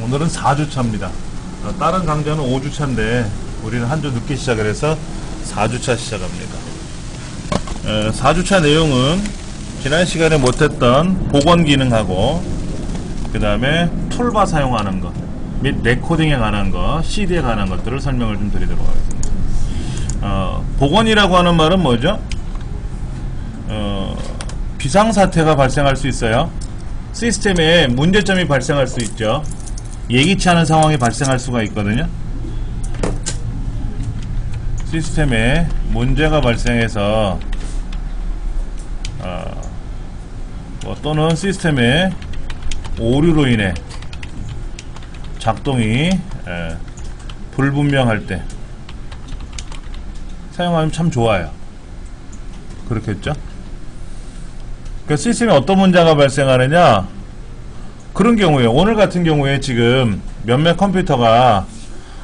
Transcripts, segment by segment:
오늘은 4주차입니다. 다른 강좌는 5주차인데 우리는 한 주 늦게 시작을 해서 4주차 시작합니다. 4주차 내용은 지난 시간에 못했던 복원 기능하고 그 다음에 툴바 사용하는 것 및 레코딩에 관한 것, CD에 관한 것들을 설명을 좀 드리도록 하겠습니다. 복원이라고 하는 말은 뭐죠? 비상사태가 발생할 수 있어요. 시스템에 문제점이 발생할 수 있죠. 예기치 않은 상황이 발생할 수가 있거든요. 시스템에 문제가 발생해서 또는 시스템에 오류로 인해 작동이 불분명할 때 사용하면 참 좋아요. 그렇겠죠? 그 시스템에 어떤 문제가 발생하느냐, 그런 경우에 오늘 같은 경우에 지금 몇몇 컴퓨터가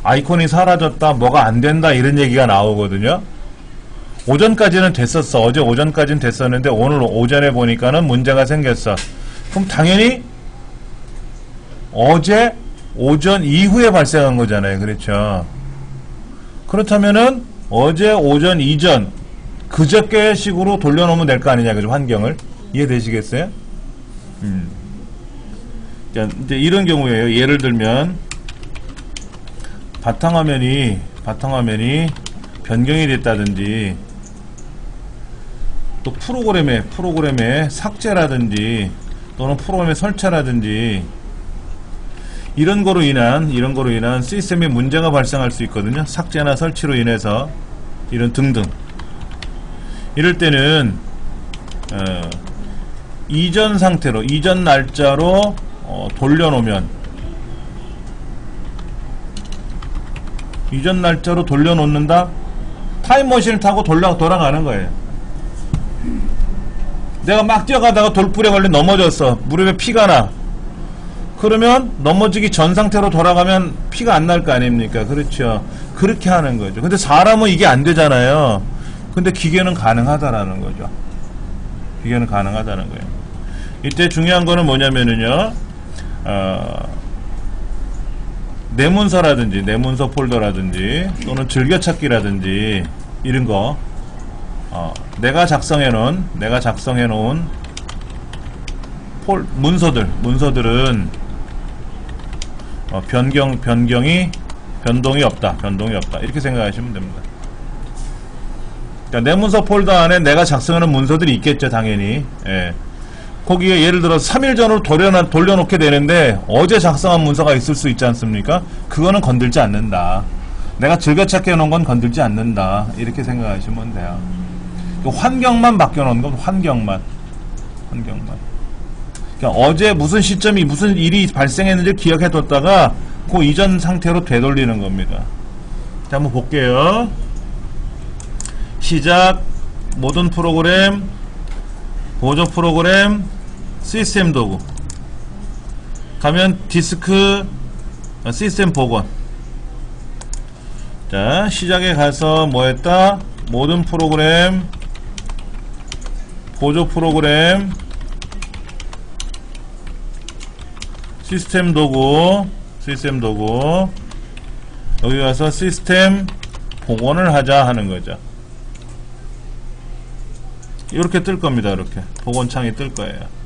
아이콘이 사라졌다, 뭐가 안 된다, 이런 얘기가 나오거든요. 오전까지는 됐었어. 어제 오전까지는 됐었는데 오늘 오전에 보니까는 문제가 생겼어. 그럼 당연히 어제 오전 이후에 발생한 거잖아요. 그렇죠? 그렇다면은 어제 오전 이전 그저께 식으로 돌려놓으면 될 거 아니냐, 그죠? 환경을. 이해되시겠어요? 이제 이런 경우에요. 예를 들면 바탕화면이 변경이 됐다든지, 또 프로그램의 삭제라든지, 또는 프로그램의 설치라든지, 이런 거로 인한 시스템에 문제가 발생할 수 있거든요. 삭제나 설치로 인해서, 이런 등등. 이럴 때는 이전 상태로, 이전 날짜로 돌려놓으면, 이전 날짜로 돌려놓는다? 타임머신을 타고 돌아가는 거예요. 내가 막 뛰어가다가 돌불에 걸려 넘어졌어. 무릎에 피가 나. 그러면 넘어지기 전 상태로 돌아가면 피가 안 날 거 아닙니까? 그렇죠. 그렇게 하는 거죠. 근데 사람은 이게 안 되잖아요. 근데 기계는 가능하다라는 거죠. 기계는 가능하다는 거예요. 이때 중요한 거는 뭐냐면은요, 내 문서라든지, 내 문서 폴더라든지, 또는 즐겨찾기라든지, 이런 거, 내가 작성해 놓은 문서들은 변동이 없다. 이렇게 생각하시면 됩니다. 그러니까 내 문서 폴더 안에 내가 작성하는 문서들이 있겠죠, 당연히. 예. 거기에 예를 들어서 3일 전으로 돌려놓게 되는데 어제 작성한 문서가 있을 수 있지 않습니까? 그거는 건들지 않는다. 내가 즐겨찾기 해놓은 건 건들지 않는다. 이렇게 생각하시면 돼요. 환경만 바뀌어놓은 건 환경만. 그러니까 어제 무슨 시점이 무슨 일이 발생했는지 기억해뒀다가 그 이전 상태로 되돌리는 겁니다. 자, 한번 볼게요. 시작, 모든 프로그램, 보조 프로그램, 시스템 도구. 가면 디스크, 시스템 복원. 자, 시작에 가서 뭐 했다? 모든 프로그램, 보조 프로그램, 시스템 도구. 여기 가서 시스템 복원을 하자 하는 거죠. 이렇게 뜰 겁니다. 이렇게 복원창이 뜰 거예요.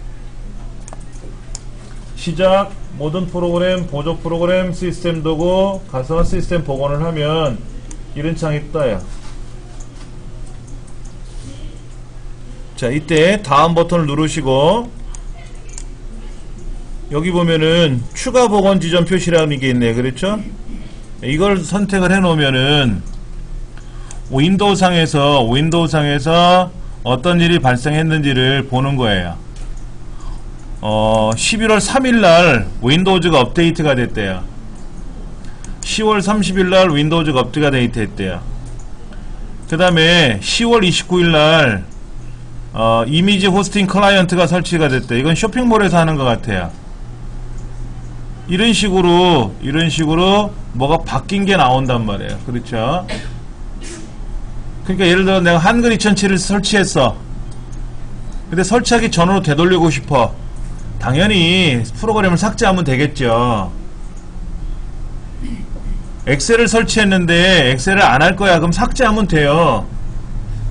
시작, 모든 프로그램, 보조 프로그램, 시스템 도구, 가서 시스템 복원을 하면 이런 창이 떠요. 자, 이때 다음 버튼을 누르시고 여기 보면은 추가 복원 지점 표시라는 게 있네요. 그렇죠? 이걸 선택을 해 놓으면은 윈도우상에서 어떤 일이 발생했는지를 보는 거예요. 11월 3일날 윈도우즈가 업데이트가 됐대요. 10월 30일날 윈도우즈가 업데이트가 됐대요. 그 다음에 10월 29일날 이미지 호스팅 클라이언트가 설치가 됐대. 이건 쇼핑몰에서 하는 것 같아요. 이런 식으로 뭐가 바뀐 게 나온단 말이에요. 그렇죠? 그러니까 예를 들어 내가 한글 2007을 설치했어. 근데 설치하기 전으로 되돌리고 싶어. 당연히 프로그램을 삭제하면 되겠죠. 엑셀을 설치했는데 엑셀을 안 할 거야. 그럼 삭제하면 돼요.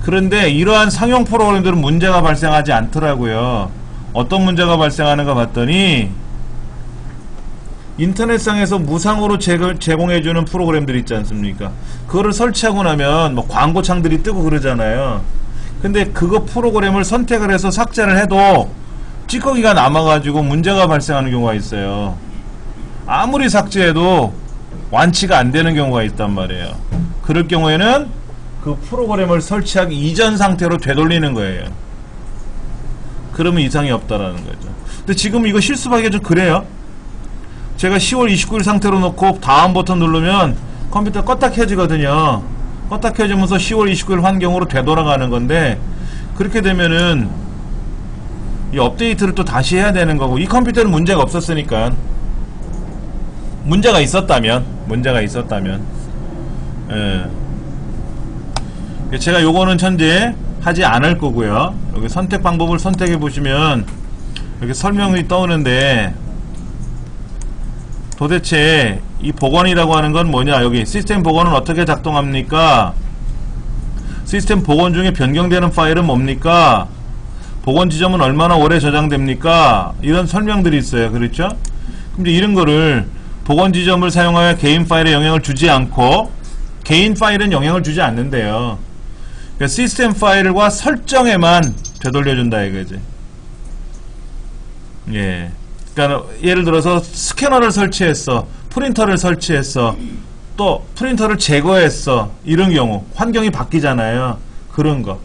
그런데 이러한 상용 프로그램들은 문제가 발생하지 않더라고요. 어떤 문제가 발생하는가 봤더니 인터넷상에서 무상으로 제공해주는 프로그램들 있지 않습니까? 그거를 설치하고 나면 뭐 광고창들이 뜨고 그러잖아요. 근데 그거 프로그램을 선택을 해서 삭제를 해도 찌꺼기가 남아가지고 문제가 발생하는 경우가 있어요. 아무리 삭제해도 완치가 안 되는 경우가 있단 말이에요. 그럴 경우에는 그 프로그램을 설치하기 이전 상태로 되돌리는 거예요. 그러면 이상이 없다라는 거죠. 근데 지금 이거 실습하기가 좀 그래요. 제가 10월 29일 상태로 놓고 다음 버튼 누르면 컴퓨터 껐다 켜지거든요. 껐다 켜지면서 10월 29일 환경으로 되돌아가는 건데, 그렇게 되면은 이 업데이트를 또 다시 해야 되는 거고, 이 컴퓨터는 문제가 없었으니까. 문제가 있었다면 예. 제가 요거는 현재 하지 않을 거고요. 여기 선택 방법을 선택해 보시면 이렇게 설명이 떠오는데, 도대체 이 복원이라고 하는 건 뭐냐. 여기 시스템 복원은 어떻게 작동합니까? 시스템 복원 중에 변경되는 파일은 뭡니까? 복원 지점은 얼마나 오래 저장됩니까? 이런 설명들이 있어요. 그렇죠? 근데 이런 거를 복원 지점을 사용하여 개인 파일에 영향을 주지 않고, 개인 파일은 영향을 주지 않는데요. 그러니까 시스템 파일과 설정에만 되돌려준다 이거지. 예. 그러니까 예를 들어서 스캐너를 설치했어, 프린터를 설치했어, 또 프린터를 제거했어, 이런 경우 환경이 바뀌잖아요. 그런 거.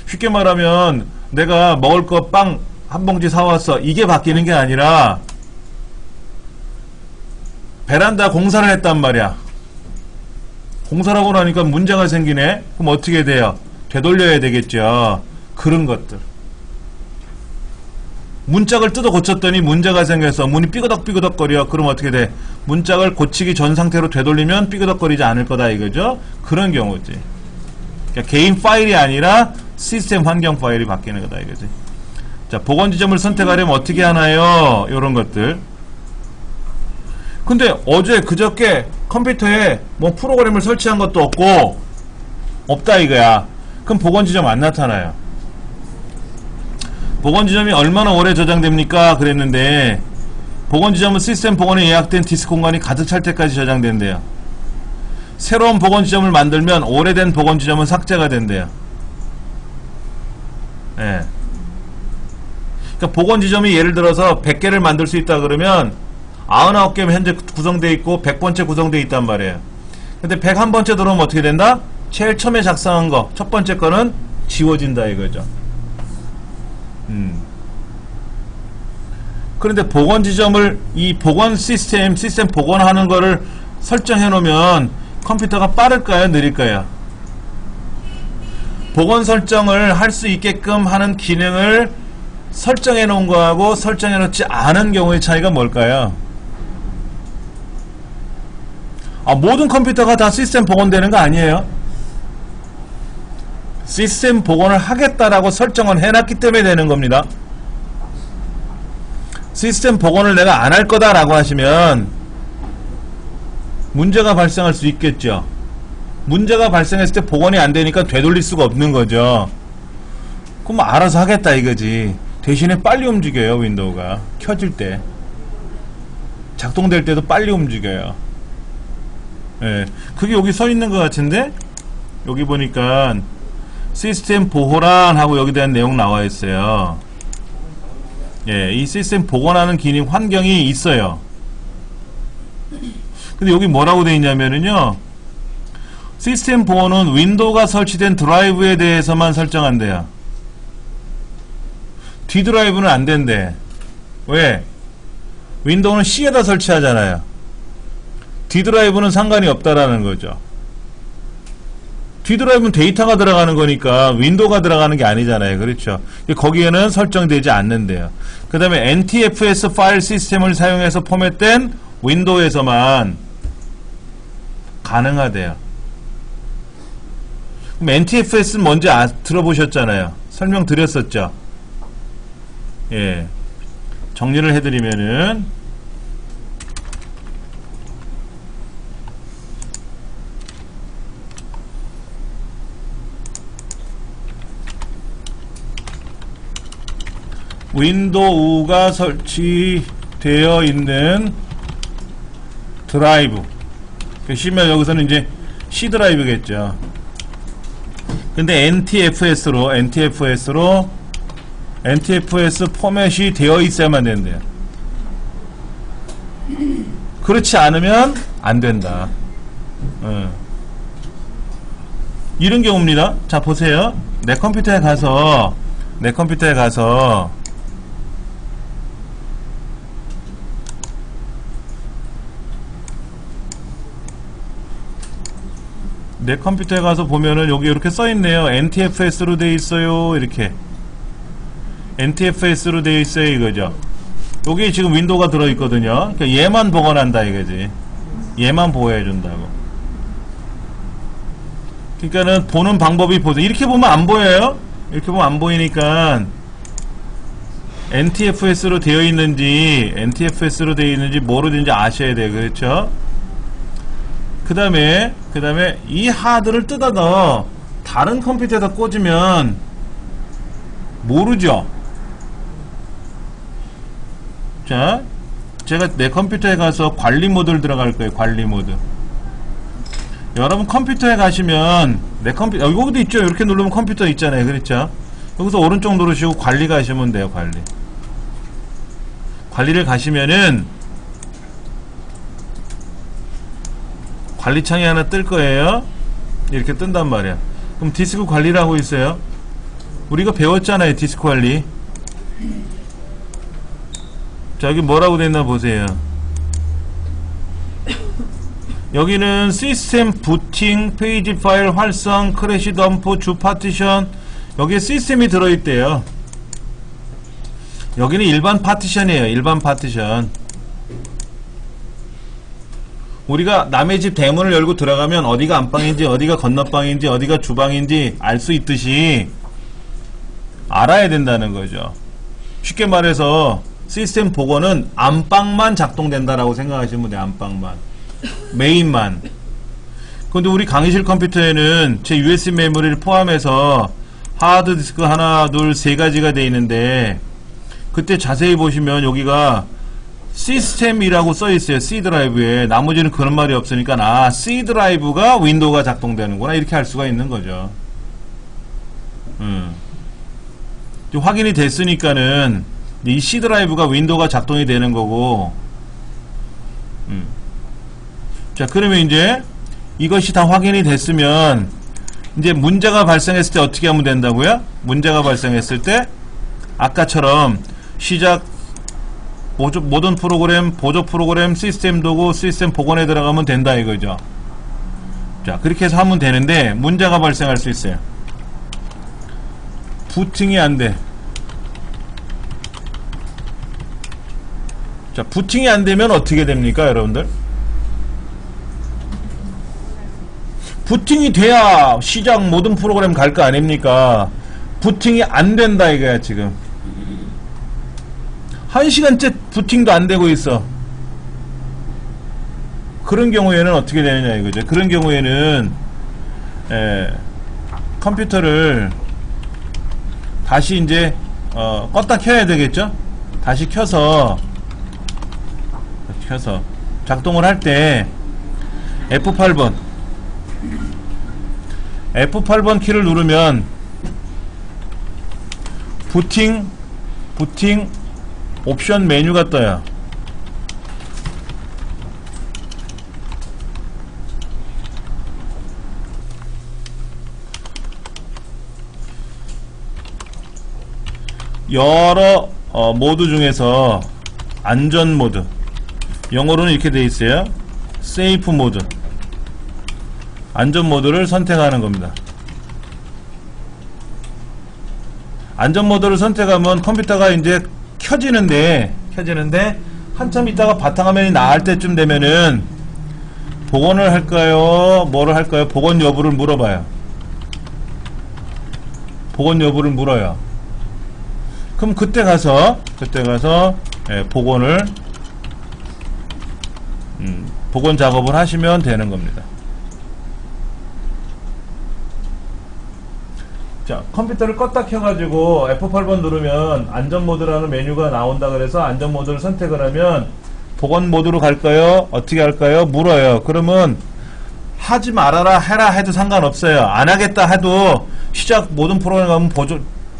쉽게 말하면 내가 먹을 거 빵 한 봉지 사왔어, 이게 바뀌는 게 아니라 베란다 공사를 했단 말이야. 공사를 하고 나니까 문제가 생기네. 그럼 어떻게 돼요? 되돌려야 되겠죠. 그런 것들. 문짝을 뜯어 고쳤더니 문제가 생겨서 문이 삐그덕삐그덕거려. 그럼 어떻게 돼? 문짝을 고치기 전 상태로 되돌리면 삐그덕거리지 않을 거다 이거죠. 그런 경우지. 그러니까 개인 파일이 아니라 시스템 환경 파일이 바뀌는 거다 이거지. 자, 복원 지점을 선택하려면 어떻게 하나요? 요런 것들. 근데 어제 그저께 컴퓨터에 뭐 프로그램을 설치한 것도 없고 없다 이거야. 그럼 복원 지점 안 나타나요. 복원 지점이 얼마나 오래 저장됩니까? 그랬는데, 복원 지점은 시스템 복원에 예약된 디스크 공간이 가득 찰 때까지 저장된대요. 새로운 복원 지점을 만들면 오래된 복원 지점은 삭제가 된대요. 예. 그러니까 복원 지점이 예를 들어서 100개를 만들 수 있다 그러면 99개면 현재 구성되어 있고 100번째 구성되어 있단 말이에요. 근데 101번째 들어오면 어떻게 된다? 제일 처음에 작성한 거, 첫 번째 거는 지워진다 이거죠. 그런데 복원 지점을, 이 복원 시스템 복원하는 거를 설정해 놓으면 컴퓨터가 빠를까요? 느릴까요? 복원 설정을 할 수 있게끔 하는 기능을 설정해 놓은 거하고 설정해 놓지 않은 경우의 차이가 뭘까요? 모든 컴퓨터가 다 시스템 복원되는 거 아니에요? 시스템 복원을 하겠다라고 설정을 해놨기 때문에 되는 겁니다. 시스템 복원을 내가 안 할 거다라고 하시면 문제가 발생할 수 있겠죠. 문제가 발생했을 때 복원이 안 되니까 되돌릴 수가 없는 거죠. 그럼 알아서 하겠다 이거지. 대신에 빨리 움직여요. 윈도우가 켜질 때, 작동될 때도 빨리 움직여요. 예, 그게 여기 써 있는 것 같은데, 여기 보니까 시스템 보호란 하고 여기 대한 내용 나와 있어요. 예, 이 시스템 복원하는 기능 환경이 있어요. 근데 여기 뭐라고 되어 있냐면은요, 시스템 보호는 윈도우가 설치된 드라이브에 대해서만 설정한대요. D 드라이브는 안 된대. 왜? 윈도우는 C에다 설치하잖아요. D 드라이브는 상관이 없다라는 거죠. D 드라이브는 데이터가 들어가는 거니까 윈도우가 들어가는 게 아니잖아요. 그렇죠? 거기에는 설정되지 않는데요. 그 다음에 NTFS 파일 시스템을 사용해서 포맷된 윈도우에서만 가능하대요. 그럼 NTFS는 뭔지 들어보셨잖아요. 설명드렸었죠. 예. 정리를 해드리면은 윈도우가 설치되어 있는 드라이브. 쉬면 여기서는 이제 C 드라이브겠죠. 근데 NTFS로 NTFS 포맷이 되어 있어야만 된대요. 그렇지 않으면 안 된다. 이런 경우입니다. 자, 보세요. 내 컴퓨터에 가서 내 컴퓨터에 가서 보면은 여기 이렇게 써있네요. NTFS로 되어 있어요. 이렇게 NTFS로 되어 있어요. 이거죠. 여기 지금 윈도우가 들어있거든요. 그러니까 얘만 복원한다 이거지. 얘만 보호해준다고. 그러니까는 보는 방법이 보세요. 이렇게 보면 안 보여요. 이렇게 보면 안 보이니까 NTFS로 되어 있는지 모르는지 아셔야 돼요. 그렇죠? 그 다음에 이 하드를 뜯어서 다른 컴퓨터에다 꽂으면 모르죠. 자, 제가 내 컴퓨터에 가서 관리 모드를 들어갈 거예요. 관리 모드. 여러분 컴퓨터에 가시면 내 컴퓨터 여기도 있죠. 이렇게 누르면 컴퓨터 있잖아요. 그렇죠? 여기서 오른쪽 누르시고 관리 가시면 돼요. 관리를 가시면은 관리창이 하나 뜰 거예요. 이렇게 뜬단 말이야. 그럼 디스크 관리를 하고 있어요. 우리가 배웠잖아요. 디스크 관리. 자, 여기 뭐라고 됐나 보세요. 여기는 시스템 부팅, 페이지 파일 활성, 크래시 덤프, 주 파티션. 여기에 시스템이 들어있대요. 여기는 일반 파티션이에요. 일반 파티션. 우리가 남의 집 대문을 열고 들어가면 어디가 안방인지 어디가 건너방인지 어디가 주방인지 알 수 있듯이 알아야 된다는 거죠. 쉽게 말해서 시스템 복원은 안방만 작동된다라고 생각하시면 돼요. 안방만. 메인만. 근데 우리 강의실 컴퓨터에는 제 USB 메모리를 포함해서 하드디스크 하나, 둘, 세 가지가 되어 있는데 그때 자세히 보시면 여기가 시스템이라고 써 있어요. C 드라이브에. 나머지는 그런 말이 없으니까 C 드라이브가 윈도우가 작동되는구나 이렇게 할 수가 있는 거죠. 확인이 됐으니까는 이 C 드라이브가 윈도우가 작동이 되는 거고. 자, 그러면 이제 이것이 다 확인이 됐으면 이제 문제가 발생했을 때 어떻게 하면 된다고요? 문제가 발생했을 때 아까처럼 시작 모든 프로그램, 보조 프로그램, 시스템 도구, 시스템 복원에 들어가면 된다 이거죠. 자, 그렇게 해서 하면 되는데 문제가 발생할 수 있어요. 부팅이 안 돼. 자, 부팅이 안 되면 어떻게 됩니까, 여러분들? 부팅이 돼야 시작 모든 프로그램 갈 거 아닙니까? 부팅이 안 된다 이거야, 지금. 1시간째 부팅도 안 되고 있어. 그런 경우에는 어떻게 되느냐 이거죠. 그런 경우에는 컴퓨터를 다시 이제 껐다 켜야 되겠죠. 다시 켜서 작동을 할 때 F8번 키를 누르면 부팅 옵션 메뉴가 떠요. 여러 모드 중에서 안전 모드, 영어로는 이렇게 되어 있어요. 세이프 모드. 안전 모드를 선택하는 겁니다. 안전 모드를 선택하면 컴퓨터가 이제 켜지는데 한참 있다가 바탕화면이 나갈 때쯤 되면은 복원을 할까요? 뭐를 할까요? 복원 여부를 물어봐요. 복원 여부를 물어요. 그럼 그때 가서 복원 작업을 하시면 되는 겁니다. 자, 컴퓨터를 껐다 켜가지고 F8번 누르면 안전모드라는 메뉴가 나온다 그래서 안전모드를 선택을 하면 복원모드로 갈까요? 어떻게 할까요? 물어요. 그러면 하지 말아라 해라 해도 상관없어요. 안 하겠다 해도 시작 모든 프로그램 가면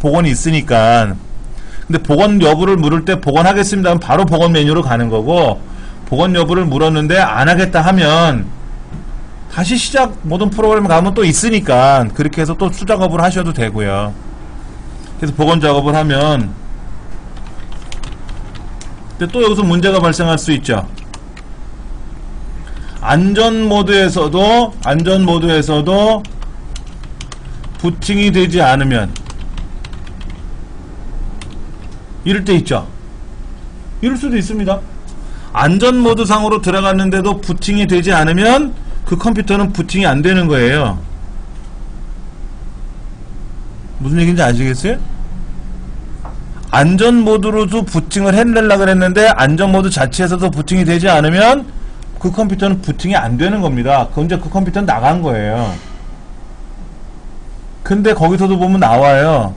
복원이 있으니까. 근데 복원 여부를 물을 때 복원하겠습니다 하면 바로 복원 메뉴로 가는 거고, 복원 여부를 물었는데 안 하겠다 하면 다시 시작 모든 프로그램 가면 또 있으니까 그렇게 해서 또 수작업을 하셔도 되고요. 그래서 복원 작업을 하면, 근데 또 여기서 문제가 발생할 수 있죠. 안전모드에서도 부팅이 되지 않으면 이럴 때 있죠. 이럴 수도 있습니다. 안전모드 상으로 들어갔는데도 부팅이 되지 않으면 그 컴퓨터는 부팅이 안 되는 거예요. 무슨 얘기인지 아시겠어요? 안전모드로도 부팅을 해내려고 그랬는데 안전모드 자체에서도 부팅이 되지 않으면 그 컴퓨터는 부팅이 안 되는 겁니다. 그럼 이제 그 컴퓨터는 나간 거예요. 근데 거기서도 보면 나와요.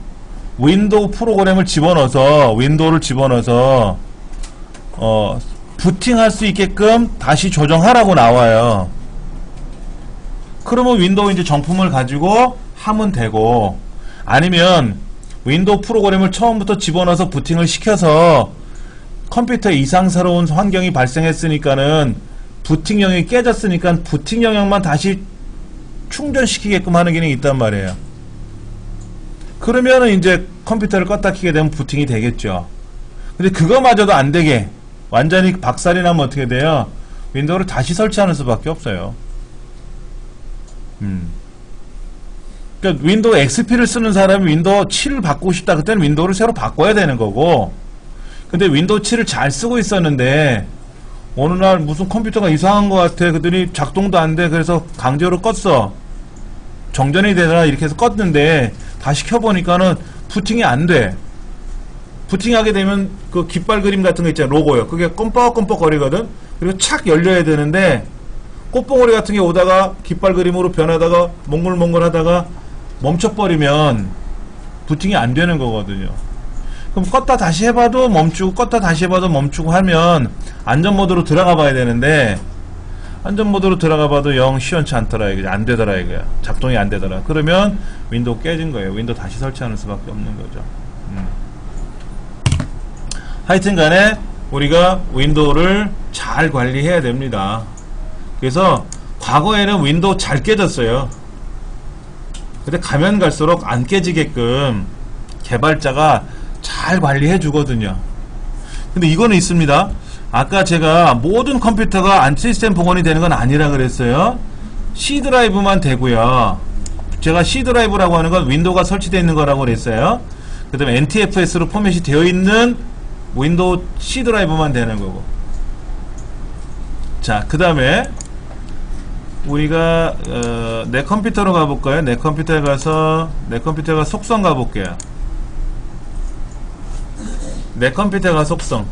윈도우 프로그램을 집어넣어서, 윈도우를 집어넣어서 부팅할 수 있게끔 다시 조정하라고 나와요. 그러면 윈도우 이제 정품을 가지고 하면 되고, 아니면 윈도우 프로그램을 처음부터 집어넣어서 부팅을 시켜서 컴퓨터에 이상스러운 환경이 발생했으니까는 부팅 영역이 깨졌으니까 부팅 영역만 다시 충전시키게끔 하는 기능이 있단 말이에요. 그러면은 이제 컴퓨터를 껐다 켜게 되면 부팅이 되겠죠. 근데 그거마저도 안 되게 완전히 박살이 나면 어떻게 돼요? 윈도우를 다시 설치하는 수밖에 없어요. 그러니까 윈도우 XP를 쓰는 사람이 윈도우 7을 바꾸고 싶다. 그때는 윈도우를 새로 바꿔야 되는 거고, 근데 윈도우 7을 잘 쓰고 있었는데 어느 날 무슨 컴퓨터가 이상한 것 같아. 그랬더니 작동도 안 돼. 그래서 강제로 껐어. 정전이 되더라. 이렇게 해서 껐는데 다시 켜보니까는 부팅이 안 돼. 부팅하게 되면 그 깃발 그림 같은 거 있잖아요. 로고요. 그게 껌뻑껌뻑 거리거든. 그리고 착 열려야 되는데 꽃봉오리 같은 게 오다가 깃발 그림으로 변하다가 몽글몽글 하다가 멈춰버리면 부팅이 안 되는 거거든요. 그럼 껐다 다시 해봐도 멈추고 껐다 다시 해봐도 멈추고 하면 안전모드로 들어가 봐야 되는데, 안전모드로 들어가 봐도 영 시원치 않더라. 이거 안 되더라. 이거야. 작동이 안 되더라. 그러면 윈도우 깨진 거예요. 윈도우 다시 설치하는 수밖에 없는 거죠. 하여튼 간에 우리가 윈도우를 잘 관리해야 됩니다. 그래서 과거에는 윈도우 잘 깨졌어요. 근데 가면 갈수록 안 깨지게끔 개발자가 잘 관리해 주거든요. 근데 이거는 있습니다. 아까 제가 모든 컴퓨터가 안시스템 복원이 되는 건 아니라 그랬어요. C 드라이브만 되고요. 제가 C 드라이브라고 하는 건 윈도우가 설치되어 있는 거라고 그랬어요. 그 다음에 NTFS로 포맷이 되어 있는 윈도우 C 드라이브만 되는 거고. 자, 그 다음에 우리가 내 컴퓨터로 가볼까요? 내 컴퓨터에 가서 내 컴퓨터가 속성 가볼게요. 내 컴퓨터가 속성.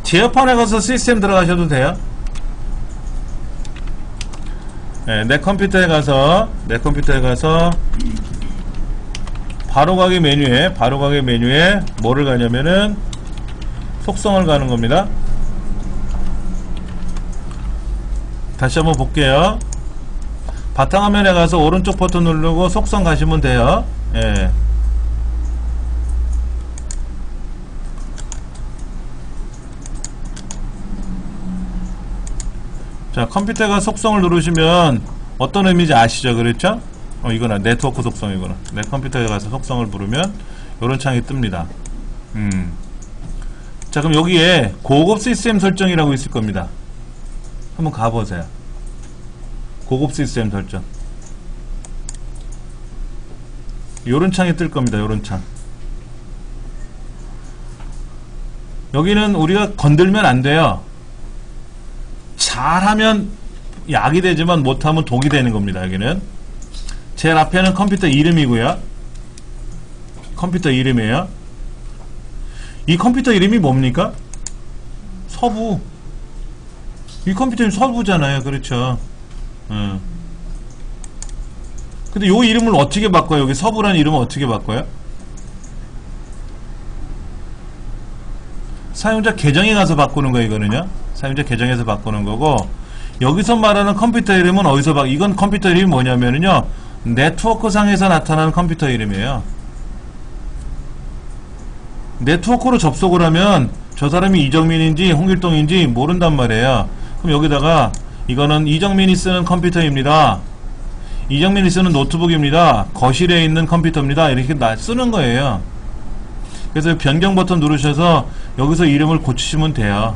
제어판에 가서 시스템 들어가셔도 돼요. 네, 내 컴퓨터에 가서 바로가기 메뉴에 뭐를 가냐면은 속성을 가는 겁니다. 다시 한번 볼게요. 바탕화면에 가서 오른쪽 버튼 누르고 속성 가시면 돼요. 예. 자, 컴퓨터가 속성을 누르시면 어떤 의미인지 아시죠? 그렇죠? 이거는 네트워크 속성이구나. 내 컴퓨터에 가서 속성을 부르면 이런 창이 뜹니다. 자, 그럼 여기에 고급 시스템 설정이라고 있을 겁니다. 한번 가보세요. 고급 시스템 설정. 요런 창이 뜰 겁니다. 요런 창. 여기는 우리가 건들면 안 돼요. 잘하면 약이 되지만 못하면 독이 되는 겁니다. 여기는 제일 앞에는 컴퓨터 이름이고요. 컴퓨터 이름이에요. 이 컴퓨터 이름이 뭡니까? 서부. 이 컴퓨터는 서부잖아요. 그렇죠. 근데 요 이름을 어떻게 바꿔요? 여기 서부라는 이름을 어떻게 바꿔요? 사용자 계정에 가서 바꾸는 거예요, 이거는요. 사용자 계정에서 바꾸는 거고, 여기서 말하는 컴퓨터 이름은 어디서 이건 컴퓨터 이름이 뭐냐면은요, 네트워크 상에서 나타나는 컴퓨터 이름이에요. 네트워크로 접속을 하면 저 사람이 이정민인지 홍길동인지 모른단 말이에요. 그럼 여기다가 이거는 이정민이 쓰는 컴퓨터입니다. 이정민이 쓰는 노트북입니다. 거실에 있는 컴퓨터입니다. 이렇게 쓰는 거예요. 그래서 변경 버튼 누르셔서 여기서 이름을 고치시면 돼요.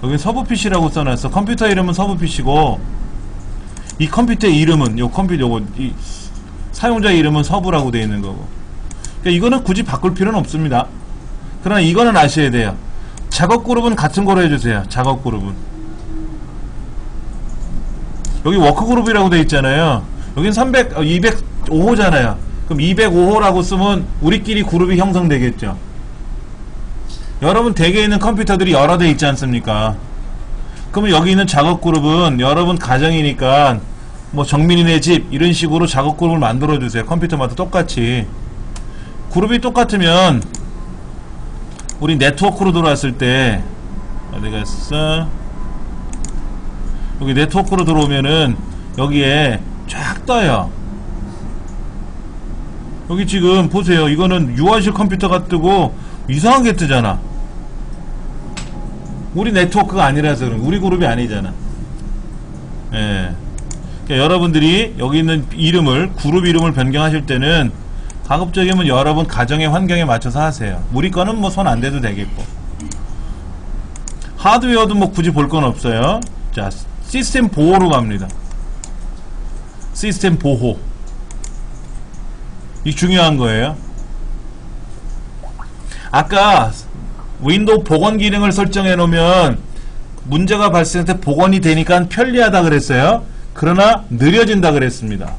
여기 서부 PC라고 써놨어. 컴퓨터 이름은 서부 PC고 이 컴퓨터의 이름은 이 사용자 이름은 서부라고 되어 있는 거고. 그러니까 이거는 굳이 바꿀 필요는 없습니다. 그러나 이거는 아셔야 돼요. 작업 그룹은 같은 거로 해주세요. 작업 그룹은 여기 워크 그룹이라고 되어 있잖아요. 여긴 205호잖아요. 그럼 205호라고 쓰면 우리끼리 그룹이 형성되겠죠. 여러분 댁에 있는 컴퓨터들이 여러 대 있지 않습니까? 그러면 여기 있는 작업 그룹은 여러분 가정이니까 뭐 정민이네 집 이런 식으로 작업 그룹을 만들어 주세요. 컴퓨터마다 똑같이. 그룹이 똑같으면 우리 네트워크로 들어왔을 때 어디 갔어? 여기 네트워크로 들어오면은 여기에 쫙 떠요. 여기 지금 보세요. 이거는 유아실 컴퓨터가 뜨고 이상하게 뜨잖아. 우리 네트워크가 아니라서 그런, 우리 그룹이 아니잖아. 예. 그러니까 여러분들이 여기 있는 이름을, 그룹 이름을 변경하실 때는 가급적이면 여러분 가정의 환경에 맞춰서 하세요. 우리 거는 뭐 손 안 대도 되겠고. 하드웨어도 뭐 굳이 볼 건 없어요. 자, 시스템 보호로 갑니다. 시스템 보호. 이 중요한 거예요. 아까 윈도우 복원 기능을 설정해 놓으면 문제가 발생할 때 복원이 되니까 편리하다 그랬어요. 그러나 느려진다 그랬습니다.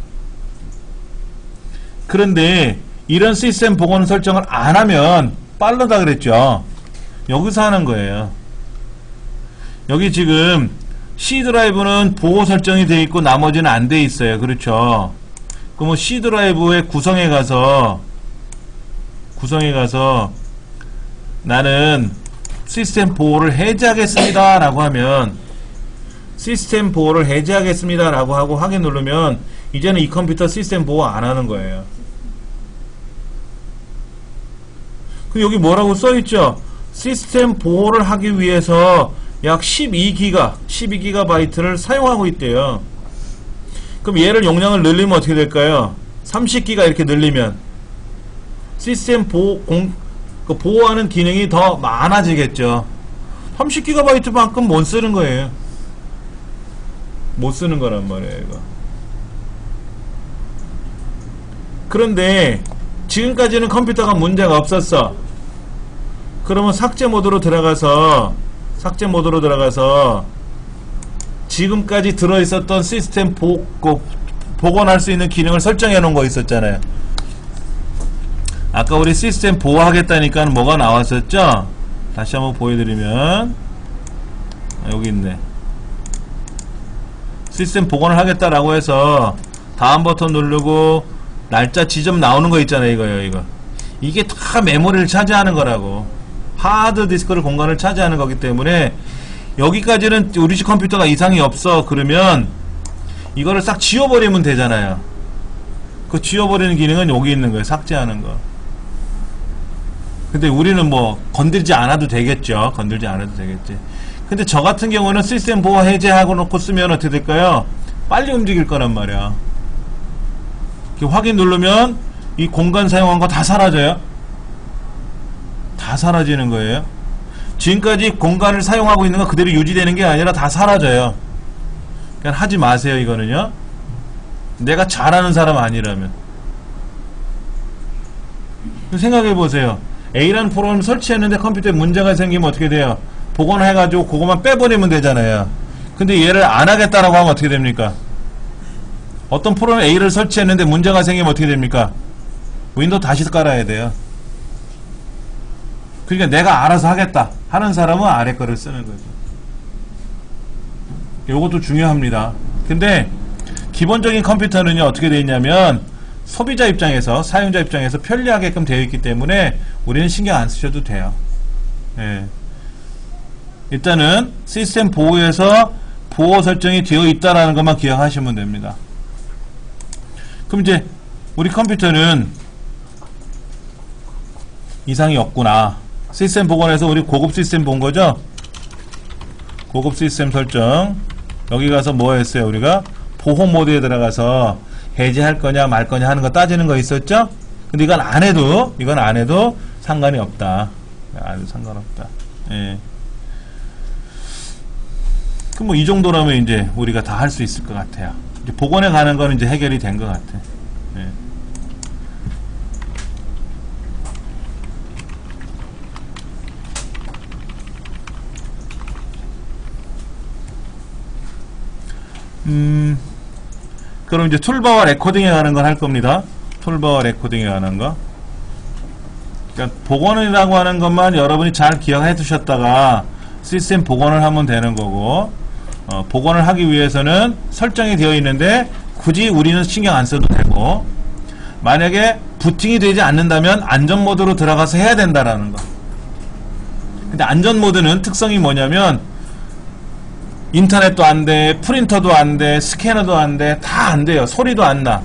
그런데 이런 시스템 복원 설정을 안 하면 빠르다 그랬죠. 여기서 하는 거예요. 여기 지금 C 드라이브는 보호 설정이 되어 있고 나머지는 안 되어 있어요. 그렇죠. 그럼 C 드라이브의 구성에 가서 나는 시스템 보호를 해제하겠습니다 라고 하면 시스템 보호를 해제하겠습니다 라고 하고 확인 누르면 이제는 이 컴퓨터 시스템 보호 안 하는 거예요. 그 여기 뭐라고 써있죠? 시스템 보호를 하기 위해서 약 12GB를 사용하고 있대요. 그럼 얘를 용량을 늘리면 어떻게 될까요? 30기가 이렇게 늘리면 시스템 보호하는 기능이 더 많아지겠죠. 30GB만큼 못 쓰는 거예요. 못 쓰는 거란 말이에요, 이거. 그런데 지금까지는 컴퓨터가 문제가 없었어. 그러면 삭제 모드로 들어가서 지금까지 들어있었던 시스템 복원할 수 있는 기능을 설정해 놓은 거 있었잖아요. 아까 우리 시스템 보호하겠다니까 뭐가 나왔었죠? 다시 한번 보여드리면 여기 있네. 시스템 복원을 하겠다라고 해서 다음 버튼 누르고 날짜 지점 나오는 거 있잖아요. 이거 이게 다 메모리를 차지하는 거라고. 하드 디스크를 공간을 차지하는 거기 때문에 여기까지는 우리 집 컴퓨터가 이상이 없어. 그러면 이거를 싹 지워버리면 되잖아요. 그 지워버리는 기능은 여기 있는 거예요. 삭제하는 거. 근데 우리는 뭐 건들지 않아도 되겠죠. 건들지 않아도 되겠지. 근데 저 같은 경우는 시스템 보호 해제하고 놓고 쓰면 어떻게 될까요? 빨리 움직일 거란 말이야. 이렇게 확인 누르면 이 공간 사용한 거 다 사라져요. 다 사라지는 거예요. 지금까지 공간을 사용하고 있는 거 그대로 유지되는 게 아니라 다 사라져요. 그냥 하지 마세요. 이거는요. 내가 잘하는 사람 아니라면. 생각해 보세요. A라는 프로그램을 설치했는데 컴퓨터에 문제가 생기면 어떻게 돼요? 복원해가지고 그것만 빼버리면 되잖아요. 근데 얘를 안 하겠다라고 하면 어떻게 됩니까? 어떤 프로그램 A를 설치했는데 문제가 생기면 어떻게 됩니까? 윈도우 다시 깔아야 돼요. 그러니까 내가 알아서 하겠다 하는 사람은 아래 거를 쓰는 거죠. 요것도 중요합니다. 근데 기본적인 컴퓨터는요, 어떻게 되어 있냐면, 소비자 입장에서, 사용자 입장에서 편리하게끔 되어 있기 때문에 우리는 신경 안 쓰셔도 돼요. 예. 일단은 시스템 보호에서 보호 설정이 되어 있다라는 것만 기억하시면 됩니다. 그럼 이제 우리 컴퓨터는 이상이 없구나. 시스템 복원해서 우리 고급 시스템 본 거죠? 고급 시스템 설정. 여기 가서 뭐 했어요? 우리가 보호 모드에 들어가서 해제할 거냐 말 거냐 하는 거 따지는 거 있었죠? 근데 이건 안 해도 상관이 없다. 아주 상관없다. 예. 그럼 뭐 이 정도라면 이제 우리가 다 할 수 있을 것 같아요. 이제 복원에 가는 거는 이제 해결이 된 것 같아. 예. 그럼 이제 툴바와 레코딩에 가는 걸 할 겁니다. 툴바와 레코딩에 가는 거. 그러니까 복원이라고 하는 것만 여러분이 잘 기억해 두셨다가 시스템 복원을 하면 되는 거고, 복원을 하기 위해서는 설정이 되어 있는데 굳이 우리는 신경 안 써도 되고, 만약에 부팅이 되지 않는다면 안전 모드로 들어가서 해야 된다라는 거. 근데 안전 모드는 특성이 뭐냐면 인터넷도 안 돼, 프린터도 안 돼, 스캐너도 안 돼, 다 안 돼요. 소리도 안 나.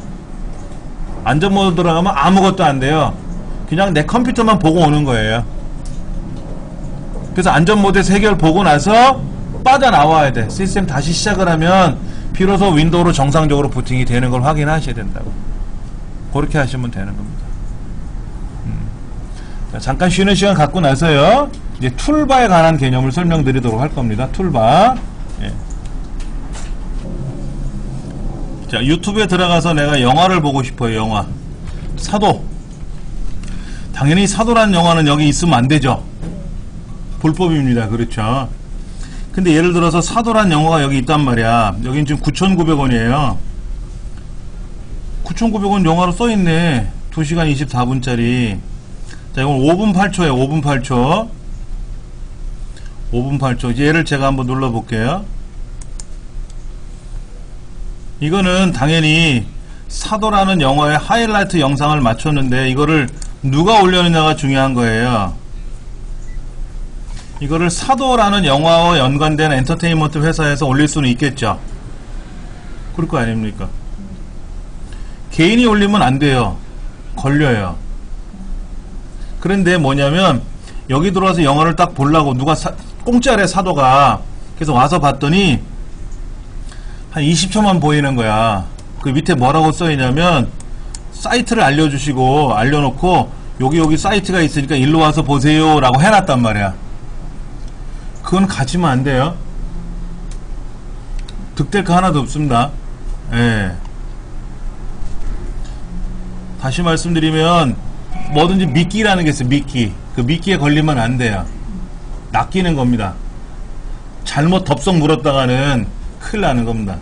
안전 모드 들어가면 아무것도 안 돼요. 그냥 내 컴퓨터만 보고 오는 거예요. 그래서 안전 모드에서 해결 보고 나서 빠져나와야 돼. 시스템 다시 시작을 하면 비로소 윈도우로 정상적으로 부팅이 되는 걸 확인하셔야 된다고. 그렇게 하시면 되는 겁니다. 자, 잠깐 쉬는 시간 갖고 나서요, 이제 툴바에 관한 개념을 설명드리도록 할 겁니다. 툴바. 예. 자, 유튜브에 들어가서 내가 영화를 보고 싶어요. 영화 사도. 당연히 사도라는 영화는 여기 있으면 안 되죠. 불법입니다. 그렇죠. 근데 예를 들어서 사도란 영화가 여기 있단 말이야. 여긴 지금 9,900원이에요 9,900원 영화로 써있네. 2시간 24분짜리. 자, 이건 5분 8초에요 5분 8초 5분 8초. 얘를 제가 한번 눌러볼게요. 이거는 당연히 사도라는 영화의 하이라이트 영상을 맞췄는데 이거를 누가 올렸느냐가 중요한 거예요. 이거를 사도라는 영화와 연관된 엔터테인먼트 회사에서 올릴 수는 있겠죠. 그럴 거 아닙니까? 개인이 올리면 안 돼요. 걸려요. 그런데 뭐냐면 여기 들어와서 영화를 딱 보려고 누가 공짜래 사도가. 그래서 와서 봤더니 한 20초만 보이는 거야. 그 밑에 뭐라고 써있냐면 사이트를 알려주시고 알려놓고 여기 사이트가 있으니까 일로 와서 보세요 라고 해놨단 말이야. 그건 가지면 안 돼요. 득될 거 하나도 없습니다. 예. 다시 말씀드리면 뭐든지 미끼라는 게 있어요. 미끼. 그 미끼에 걸리면 안 돼요. 낚이는 겁니다. 잘못 덥석 물었다가는 큰일 나는 겁니다.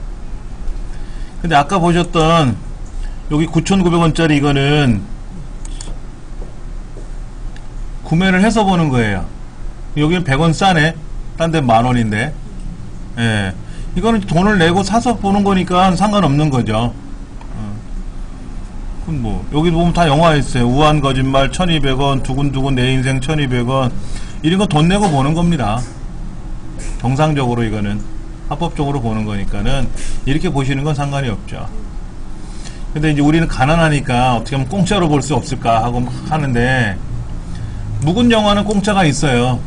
근데 아까 보셨던 여기 9,900원짜리 이거는 구매를 해서 보는 거예요. 여기는 100원 싸네. 딴 데 만원인데. 예. 이거는 돈을 내고 사서 보는 거니까 상관없는 거죠. 그럼 뭐 여기 보면 다 영화 있어요. 우한 거짓말 1,200원, 두근두근 내 인생 1,200원. 이런 거 돈 내고 보는 겁니다. 정상적으로 이거는 합법적으로 보는 거니까는 이렇게 보시는 건 상관이 없죠. 근데 이제 우리는 가난하니까 어떻게 하면 공짜로 볼 수 없을까 하고 하는데, 묵은 영화는 공짜가 있어요.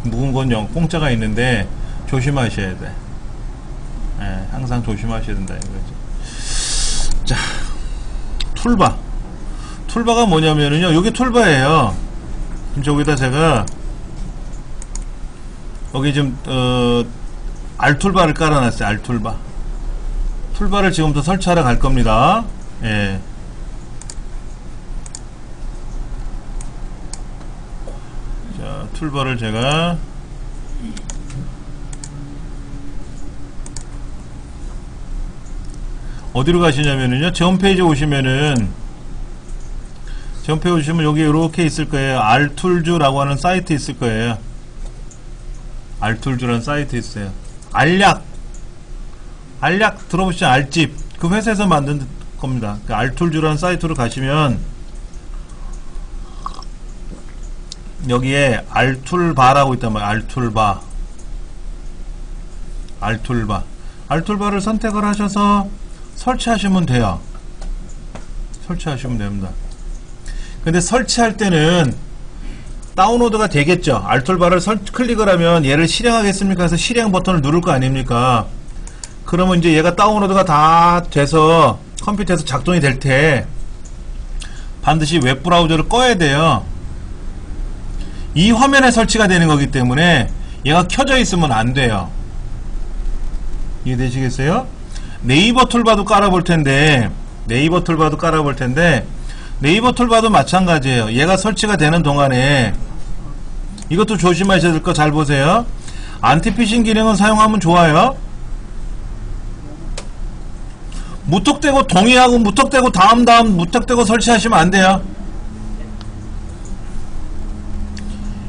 묵은 건 공짜가 있는데 조심하셔야 돼. 예, 항상 조심하셔야 된다 이거죠. 자, 툴바. 툴바가 뭐냐면은요, 요게 툴바예요. 저기다 제가 여기 지금 알툴바를 깔아놨어요. 알툴바. 툴바를 지금부터 설치하러 갈 겁니다. 예. 자, 툴바를 제가 어디로 가시냐면은요, 제 홈페이지에 오시면은, 제 홈페이지에 오시면 여기 이렇게 있을 거예요. 알툴즈라고 하는 사이트 있을 거예요. 알툴즈라는 사이트 있어요. 알약 알약 들어보시죠. 알집. 그 회사에서 만든 겁니다. 그 알툴즈라는 사이트로 가시면 여기에 알툴바라고 있단 말이에요. 알툴바를 선택을 하셔서 설치하시면 돼요. 설치하시면 됩니다. 근데 설치할 때는 다운로드가 되겠죠. 알툴바를 클릭을 하면 얘를 실행하겠습니까? 해서 실행 버튼을 누를 거 아닙니까? 그러면 이제 얘가 다운로드가 다 돼서 컴퓨터에서 작동이 될 때 반드시 웹브라우저를 꺼야 돼요. 이 화면에 설치가 되는 거기 때문에 얘가 켜져 있으면 안 돼요. 이해되시겠어요? 네이버 툴바도 깔아볼 텐데 네이버 툴바도 마찬가지예요. 얘가 설치가 되는 동안에 이것도 조심하셔야 될 거 잘 보세요. 안티피싱 기능은 사용하면 좋아요. 무턱대고 동의하고 무턱대고 다음 무턱대고 설치하시면 안 돼요.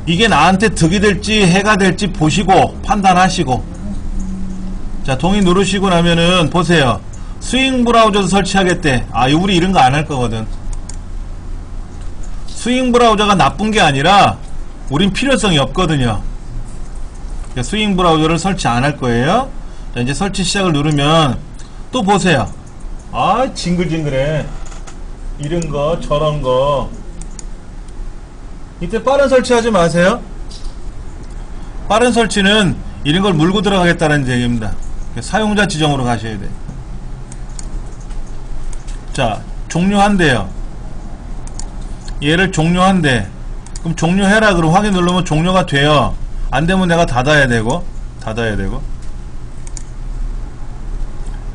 이게 나한테 득이 될지 해가 될지 보시고 판단하시고. 자, 동의 누르시고 나면은 보세요. 스윙 브라우저도 설치하겠대. 아, 우리 이런 거 안 할 거거든. 스윙 브라우저가 나쁜 게 아니라 우린 필요성이 없거든요. 스윙 브라우저를 설치 안 할 거예요. 자, 이제 설치 시작을 누르면 또 보세요. 아, 징글징글해. 이런 거 저런 거. 이때 빠른 설치하지 마세요. 빠른 설치는 이런 걸 물고 들어가겠다는 얘기입니다. 사용자 지정으로 가셔야 돼. 자, 종료한대요. 얘를 종료한대. 그럼 종료해라. 그럼 확인 누르면 종료가 돼요. 안 되면 내가 닫아야 되고.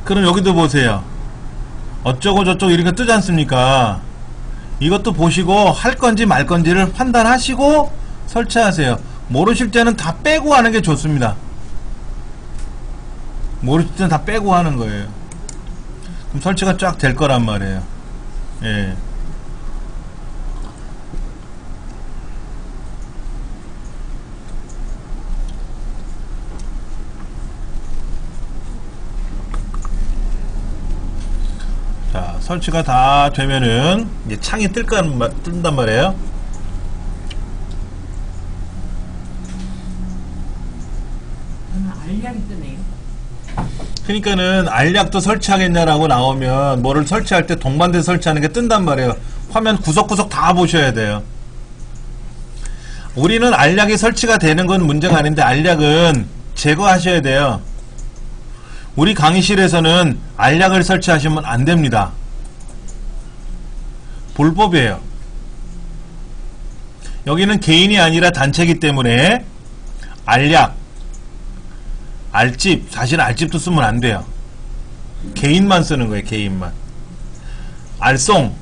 그럼 여기도 보세요. 어쩌고 저쩌고 이렇게 뜨지 않습니까? 이것도 보시고 할 건지 말 건지를 판단하시고 설치하세요. 모르실 때는 다 빼고 하는 게 좋습니다. 모르실 때는 다 빼고 하는 거예요. 그럼 설치가 쫙 될 거란 말이에요. 예. 자, 설치가 다 되면은 이제 창이 뜬단 말이에요. 알약이 뜨네요. 그러니까는 알약도 설치하겠냐라고 나오면 뭐를 설치할 때 동반돼서 설치하는 게 뜬단 말이에요. 화면 구석구석 다 보셔야 돼요. 우리는 알약이 설치가 되는 건 문제가 아닌데 알약은 제거하셔야 돼요. 우리 강의실에서는 알약을 설치하시면 안 됩니다. 불법이에요. 여기는 개인이 아니라 단체이기 때문에 알약, 알집, 사실 알집도 쓰면 안 돼요. 개인만 쓰는 거예요. 개인만. 알송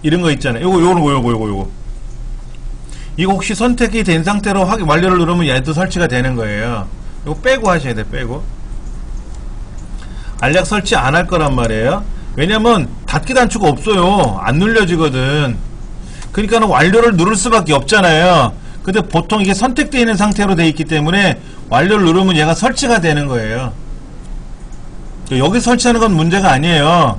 이런 거 있잖아요. 요거 이거 혹시 선택이 된 상태로 완료를 누르면 얘도 설치가 되는 거예요. 이거 빼고 하셔야 돼요. 빼고. 알약 설치 안 할 거란 말이에요. 왜냐면 닫기 단추가 없어요. 안 눌려지거든. 그러니까 완료를 누를 수밖에 없잖아요. 근데 보통 이게 선택되어 있는 상태로 되어 있기 때문에 완료를 누르면 얘가 설치가 되는 거예요. 여기 설치하는 건 문제가 아니에요.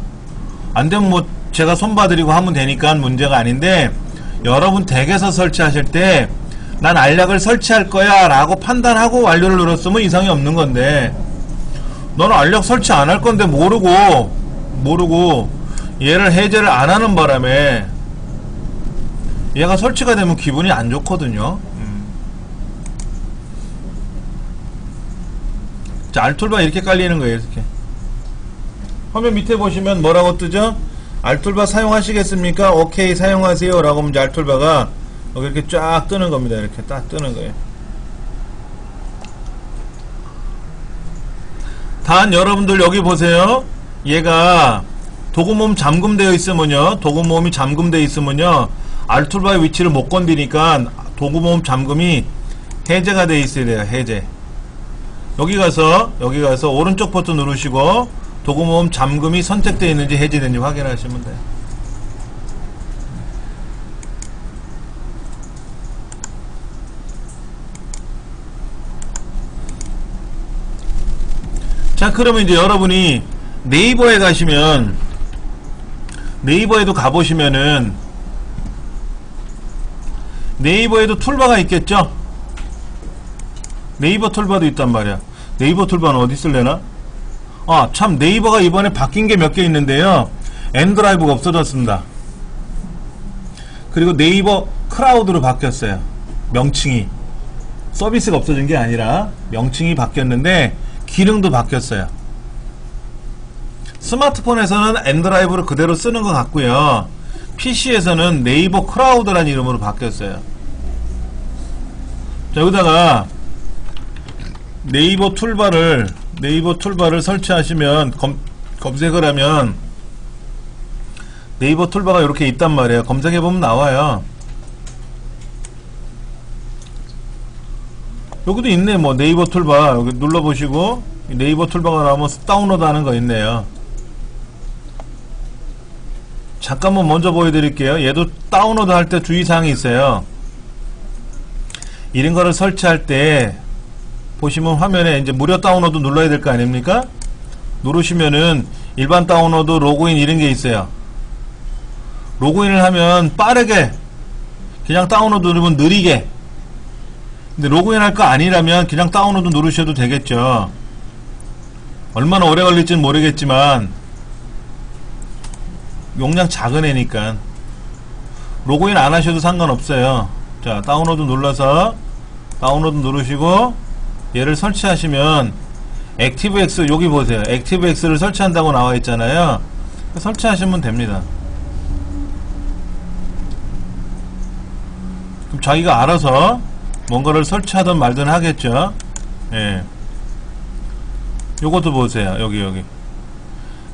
안 되면 뭐 제가 손봐드리고 하면 되니까 문제가 아닌데, 여러분 댁에서 설치하실 때 난 알약을 설치할 거야 라고 판단하고 완료를 눌렀으면 이상이 없는 건데, 너는 알약 설치 안 할 건데 모르고 얘를 해제를 안 하는 바람에 얘가 설치가 되면 기분이 안 좋거든요. 자, 알툴바 이렇게 깔리는 거예요. 이렇게 화면 밑에 보시면 뭐라고 뜨죠? 알툴바 사용하시겠습니까? 오케이 사용하세요 라고 하면 이제 알툴바가 이렇게 쫙 뜨는 겁니다. 이렇게 딱 뜨는 거예요. 단 여러분들 여기 보세요. 얘가 도구모음 잠금되어 있으면요, 도구모음이 잠금되어 있으면요 알툴바의 위치를 못 건드니까 도구모음 잠금이 해제가 되어 있어야 돼요. 해제. 여기 가서 오른쪽 버튼 누르시고 도구모음 잠금이 선택되어 있는지 해제되는지 확인하시면 돼요. 자, 그러면 이제 여러분이 네이버에 가시면, 네이버에도 가보시면은 네이버에도 툴바가 있겠죠? 네이버 툴바도 있단 말이야. 네이버 툴바는 어디 쓸래나? 아, 참, 네이버가 이번에 바뀐 게 몇 개 있는데요. 엔드라이브가 없어졌습니다. 그리고 네이버 크라우드로 바뀌었어요. 명칭이. 서비스가 없어진 게 아니라 명칭이 바뀌었는데 기능도 바뀌었어요. 스마트폰에서는 엔드라이브를 그대로 쓰는 것 같고요. PC에서는 네이버 크라우드라는 이름으로 바뀌었어요. 자, 여기다가 네이버 툴바를 설치하시면, 검색을 하면 네이버 툴바가 이렇게 있단 말이에요. 검색해보면 나와요. 여기도 있네. 뭐 네이버 툴바 여기 눌러보시고 네이버 툴바가 나오면 다운로드 하는 거 있네요. 잠깐만 먼저 보여드릴게요. 얘도 다운로드 할 때 주의사항이 있어요. 이런 거를 설치할 때 보시면 화면에 이제 무료 다운로드 눌러야 될 거 아닙니까? 누르시면은 일반 다운로드, 로그인 이런 게 있어요. 로그인을 하면 빠르게, 그냥 다운로드 누르면 느리게. 근데 로그인 할 거 아니라면 그냥 다운로드 누르셔도 되겠죠. 얼마나 오래 걸릴지는 모르겠지만 용량 작은 애니까 로그인 안 하셔도 상관없어요. 자, 다운로드 눌러서 다운로드 누르시고 얘를 설치하시면 액티브엑스, 여기 보세요. 액티브엑스를 설치한다고 나와 있잖아요. 설치하시면 됩니다. 그럼 자기가 알아서 뭔가를 설치하든 말든 하겠죠. 예. 요것도 보세요. 여기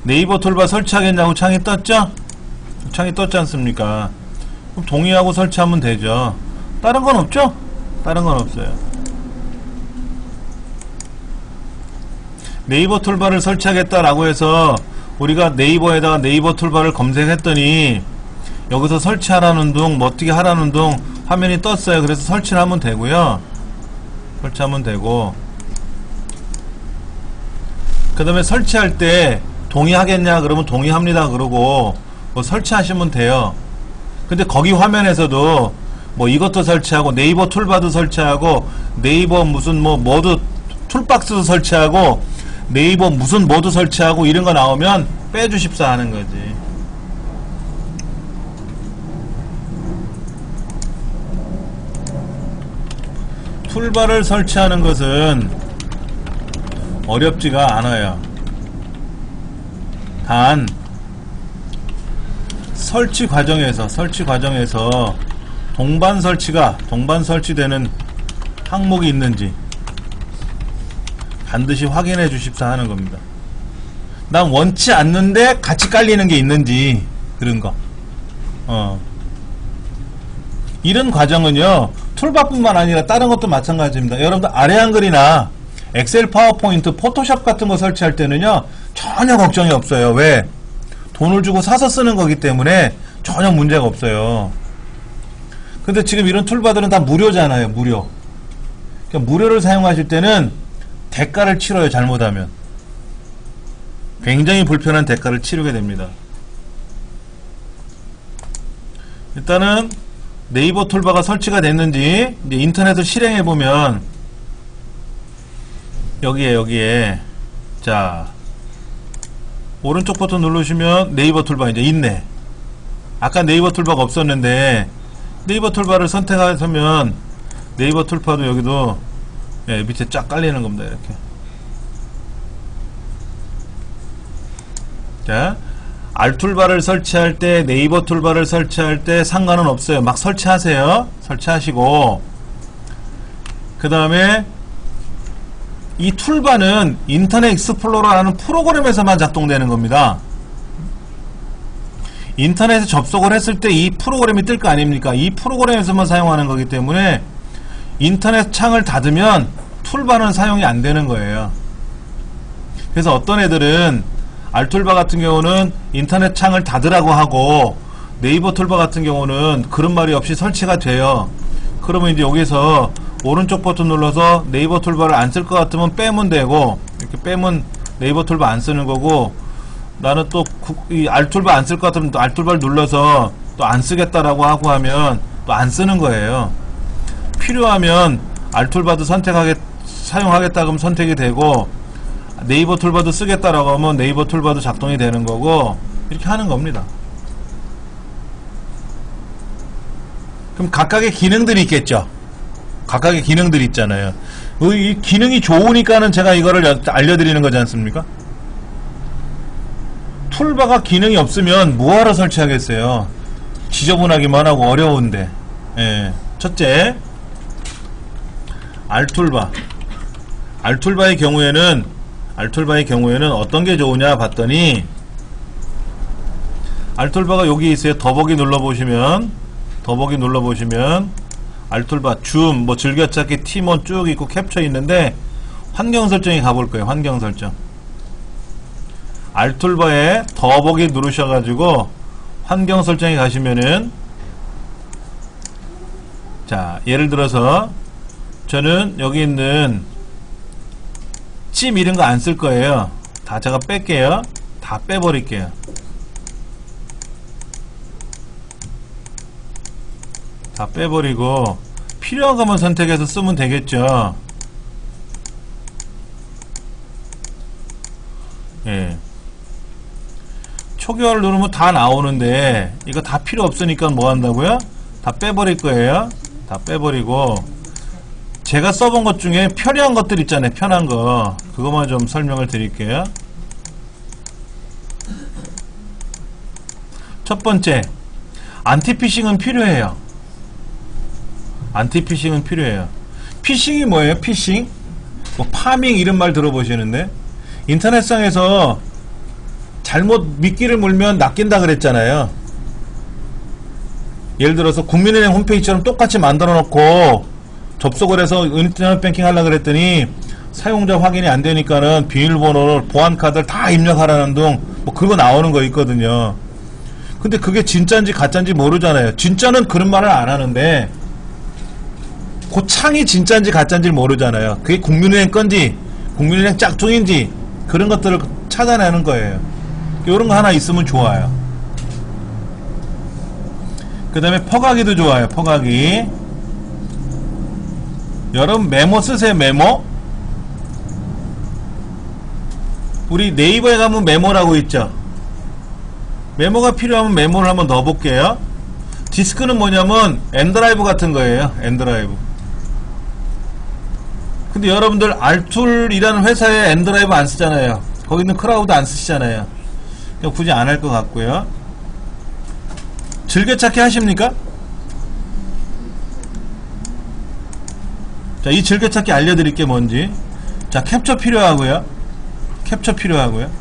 네이버 툴바 설치하겠냐고 창이 떴죠? 창이 떴지 않습니까? 그럼 동의하고 설치하면 되죠. 다른 건 없죠? 다른 건 없어요. 네이버 툴바를 설치하겠다라고 해서 우리가 네이버에다가 네이버 툴바를 검색했더니 여기서 설치하라는 둥, 뭐 어떻게 하라는 둥 화면이 떴어요. 그래서 설치를 하면 되고요. 설치하면 되고, 그 다음에 설치할 때 동의하겠냐 그러면 동의합니다 그러고 뭐 설치하시면 돼요. 근데 거기 화면에서도 뭐 이것도 설치하고 네이버 툴바도 설치하고 네이버 무슨 뭐 모두 툴박스도 설치하고 네이버 무슨 모두 설치하고 이런 거 나오면 빼주십사 하는 거지. 툴바를 설치하는 것은 어렵지가 않아요. 단 설치 과정에서 동반 설치되는 항목이 있는지 반드시 확인해 주십사 하는 겁니다. 난 원치 않는데 같이 깔리는 게 있는지 그런 거. 이런 과정은요, 툴바뿐만 아니라 다른 것도 마찬가지입니다. 여러분들 아래 한글이나 엑셀, 파워포인트, 포토샵 같은 거 설치할 때는요 전혀 걱정이 없어요. 왜? 돈을 주고 사서 쓰는 거기 때문에 전혀 문제가 없어요. 근데 지금 이런 툴바들은 다 무료잖아요. 무료. 그러니까 무료를 사용하실 때는 대가를 치러요. 잘못하면 굉장히 불편한 대가를 치르게 됩니다. 일단은 네이버 툴바가 설치가 됐는지 이제 인터넷을 실행해보면 여기에 자 오른쪽 버튼 누르시면 네이버 툴바 이제 있네. 아까 네이버 툴바가 없었는데 네이버 툴바를 선택하시면 네이버 툴바도 여기도 예, 밑에 쫙 깔리는 겁니다. 이렇게. 자, 알툴바를 설치할 때, 네이버 툴바를 설치할 때 상관은 없어요. 막 설치하세요. 설치하시고, 그 다음에 이 툴바는 인터넷 익스플로러라는 프로그램에서만 작동되는 겁니다. 인터넷에 접속을 했을 때 이 프로그램이 뜰 거 아닙니까? 이 프로그램에서만 사용하는 거기 때문에 인터넷 창을 닫으면 툴바는 사용이 안 되는 거예요. 그래서 어떤 애들은 알툴바 같은 경우는 인터넷 창을 닫으라고 하고 네이버 툴바 같은 경우는 그런 말이 없이 설치가 돼요. 그러면 이제 여기서 오른쪽 버튼 눌러서 네이버 툴바를 안 쓸 것 같으면 빼면 되고, 이렇게 빼면 네이버 툴바 안 쓰는 거고, 나는 또 이 알툴바 안 쓸 것 같으면 또 알툴바를 눌러서 또 안 쓰겠다라고 하고 하면 또 안 쓰는 거예요. 필요하면 알툴바도 사용하겠다 그러면 선택이 되고, 네이버 툴바도 쓰겠다라고 하면 네이버 툴바도 작동이 되는 거고, 이렇게 하는 겁니다. 그럼 각각의 기능들이 있겠죠. 각각의 기능들이 있잖아요. 이 기능이 좋으니까는 제가 이거를 알려드리는 거지 않습니까? 툴바가 기능이 없으면 뭐하러 설치하겠어요? 지저분하기만 하고 어려운데. 예. 첫째, 알툴바. 알툴바의 경우에는 어떤 게 좋으냐 봤더니, 알툴바가 여기 있어요. 더보기 눌러보시면 알툴바, 줌, 뭐 즐겨찾기, 팀원 쭉 있고 캡처 있는데, 환경 설정에 가볼 거예요. 환경 설정. 알툴바에 더보기 누르셔가지고 환경 설정에 가시면은, 자, 예를 들어서 저는 여기 있는 찜 이런 거 안 쓸 거예요. 다 제가 뺄게요. 다 빼버릴게요. 다 빼버리고 필요한 것만 선택해서 쓰면 되겠죠. 예. 초기화를 누르면 다 나오는데 이거 다 필요 없으니까 뭐 한다고요? 다 빼버릴 거예요. 다 빼버리고, 제가 써본 것 중에 편리한 것들 있잖아요. 편한 거, 그것만 좀 설명을 드릴게요. 첫 번째, 안티피싱은 필요해요. 안티피싱은 필요해요. 피싱이 뭐예요? 피싱? 뭐 파밍 이런 말 들어보시는데, 인터넷상에서 잘못 미끼를 물면 낚인다 그랬잖아요. 예를 들어서 국민은행 홈페이지처럼 똑같이 만들어 놓고 접속을 해서 인터넷 뱅킹 하려고 그랬더니 사용자 확인이 안 되니까는 비밀번호를, 보안카드를 다 입력하라는 등 뭐 그거 나오는 거 있거든요. 근데 그게 진짜인지 가짜인지 모르잖아요. 진짜는 그런 말을 안 하는데 그 창이 진짜인지 가짜인지 모르잖아요. 그게 국민은행 건지 국민은행 짝퉁인지 그런 것들을 찾아내는 거예요. 이런 거 하나 있으면 좋아요. 그 다음에 퍼가기도 좋아요. 퍼가기. 여러분 메모 쓰세요. 메모. 우리 네이버에 가면 메모라고 있죠. 메모가 필요하면 메모를 한번 넣어볼게요. 디스크는 뭐냐면 엔드라이브 같은 거예요. 엔드라이브. 근데 여러분들 알툴이라는 회사에 엔드라이브 안 쓰잖아요. 거기 있는 클라우드 안 쓰시잖아요. 굳이 안 할 것 같고요. 즐겨찾기 하십니까? 자, 이 즐겨찾기 알려드릴게 뭔지. 자, 캡처 필요하고요. 캡처 필요하고요.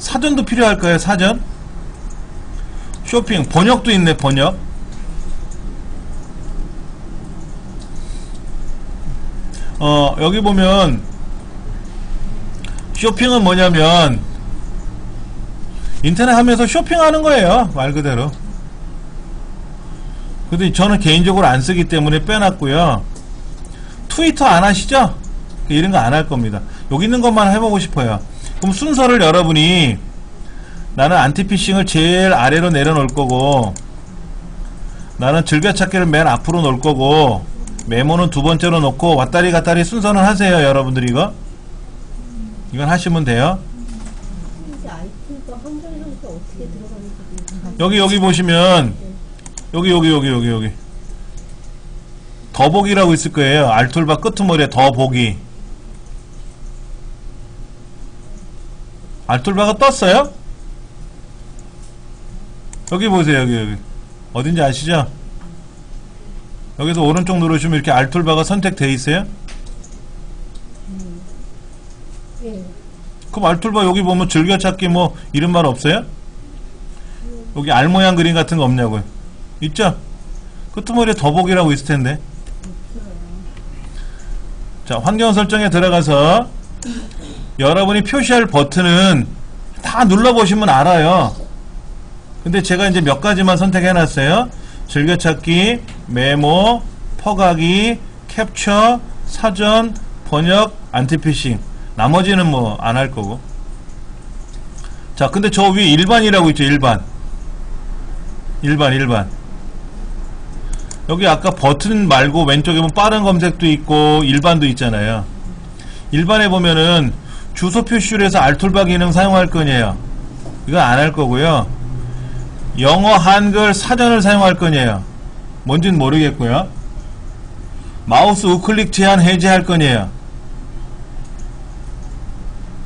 사전도 필요할 거예요. 사전. 쇼핑, 번역도 있네. 번역. 여기 보면 쇼핑은 뭐냐면 인터넷 하면서 쇼핑하는 거예요. 말 그대로. 근데 저는 개인적으로 안 쓰기 때문에 빼놨고요. 트위터 안 하시죠? 이런 거 안 할 겁니다. 여기 있는 것만 해보고 싶어요. 그럼 순서를 여러분이, 나는 안티피싱을 제일 아래로 내려놓을 거고, 나는 즐겨찾기를 맨 앞으로 놓을 거고, 메모는 두 번째로 놓고 왔다리 갔다리 순서는 하세요. 여러분들이 이건 하시면 돼요. 여기 보시면 여기 더보기라고 있을 거예요. 알툴바 끄트머리에 더보기. 알툴바가 떴어요? 여기 보세요. 여기 어딘지 아시죠? 여기서 오른쪽 누르시면 이렇게 알툴바가 선택되어 있어요. 그럼 알툴바 여기 보면 즐겨찾기 뭐 이런 말 없어요? 여기 알 모양 그림 같은 거 없냐고요? 있죠? 끄트머리에 더보기라고 있을 텐데. 자, 환경 설정에 들어가서 여러분이 표시할 버튼은 다 눌러보시면 알아요. 근데 제가 이제 몇 가지만 선택해 놨어요. 즐겨찾기, 메모, 퍼가기, 캡처, 사전, 번역, 안티피싱. 나머지는 뭐 안 할 거고. 자, 근데 저 위에 일반이라고 있죠. 일반. 여기 아까 버튼 말고 왼쪽에 보면 빠른 검색도 있고 일반도 있잖아요. 일반에 보면은 주소 표시를 해서 알툴바 기능 사용할 거냐요. 이건 안 할 거고요. 영어 한글 사전을 사용할 거냐요. 뭔진 모르겠고요. 마우스 우클릭 제한 해제할 거냐요.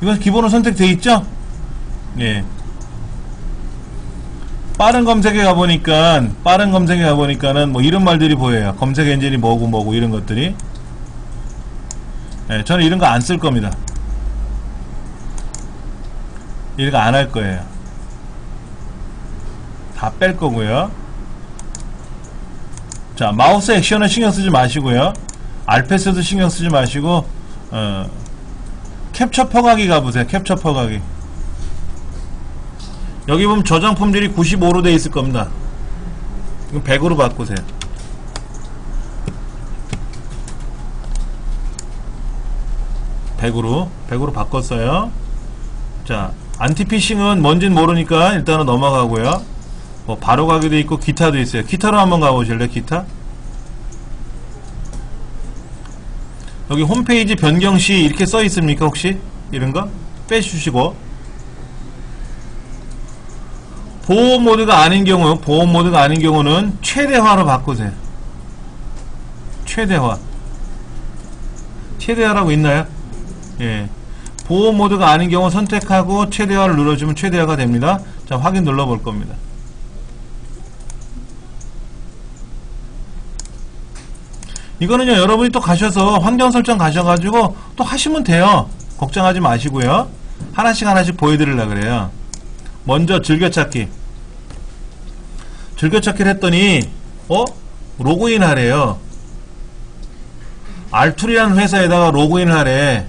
이건 기본으로 선택되어 있죠? 예. 빠른 검색에 가보니까는 뭐 이런 말들이 보여요. 검색 엔진이 뭐고 이런 것들이. 예, 저는 이런 거 안 쓸 겁니다. 이런 거 안 할 거예요. 다 뺄 거고요. 자, 마우스 액션은 신경 쓰지 마시고요. 알패스도 신경 쓰지 마시고, 캡처 퍼가기 가보세요. 캡처 퍼가기. 여기 보면 저장 품질이 95로 되어 있을 겁니다. 이건 100으로 바꾸세요. 100으로 바꿨어요. 자, 안티피싱은 뭔진 모르니까 일단은 넘어가고요. 뭐 바로 가기도 있고 기타도 있어요. 기타로 한번 가보실래요? 기타? 여기 홈페이지 변경 시 이렇게 써 있습니까? 혹시? 이런거? 빼주시고. 보호 모드가 아닌 경우는 최대화로 바꾸세요. 최대화라고 있나요? 예. 보호 모드가 아닌 경우 선택하고 최대화를 눌러주면 최대화가 됩니다. 자, 확인 눌러볼 겁니다. 이거는요, 여러분이 또 가셔서 환경 설정 가셔가지고 또 하시면 돼요. 걱정하지 마시고요. 하나씩 보여드리려고 그래요. 먼저 즐겨찾기를 했더니 로그인 하래요. 알툴이라는 회사에다가 로그인을 하래.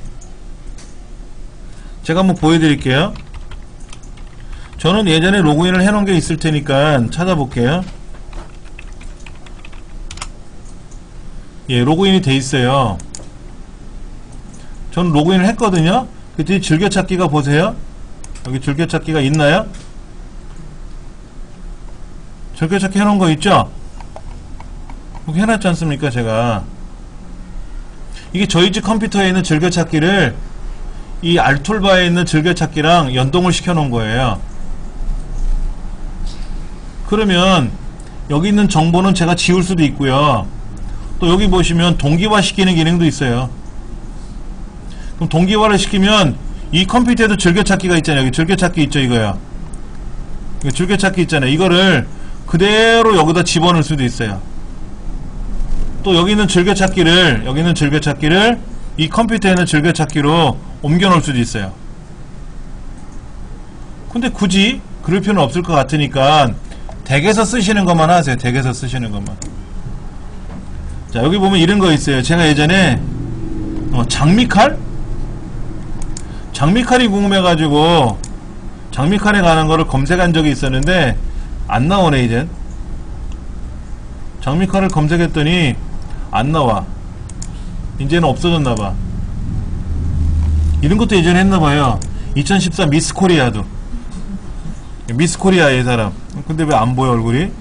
제가 한번 보여드릴게요. 저는 예전에 로그인을 해놓은 게 있을 테니까 찾아볼게요. 예, 로그인이 돼 있어요. 저는 로그인을 했거든요. 그 뒤에 즐겨찾기가 보세요. 여기 즐겨찾기가 있나요? 즐겨찾기 해놓은 거 있죠? 여기 해놨지 않습니까, 제가. 이게 저희 집 컴퓨터에 있는 즐겨찾기를 이 알툴바에 있는 즐겨찾기랑 연동을 시켜놓은 거예요. 그러면 여기 있는 정보는 제가 지울 수도 있고요. 또 여기 보시면 동기화 시키는 기능도 있어요. 그럼 동기화를 시키면 이 컴퓨터에도 즐겨찾기가 있잖아요. 여기 즐겨찾기 있죠, 이거요. 즐겨찾기 있잖아요. 이거를 그대로 여기다 집어넣을 수도 있어요. 또 여기 있는 즐겨찾기를 이 컴퓨터에 있는 즐겨찾기로 옮겨 놓을 수도 있어요. 근데 굳이 그럴 필요는 없을 것 같으니까 덱에서 쓰시는 것만 하세요. 덱에서 쓰시는 것만. 자, 여기 보면 이런 거 있어요. 제가 예전에 장미칼이 궁금해가지고 장미칼에 관한 거를 검색한 적이 있었는데 안 나오네. 이젠 장미칼을 검색했더니 안 나와. 이제는 없어졌나봐. 이런 것도 예전에 했나봐요. 2014 미스 코리아도. 미스 코리아의 사람. 근데 왜 안 보여, 얼굴이?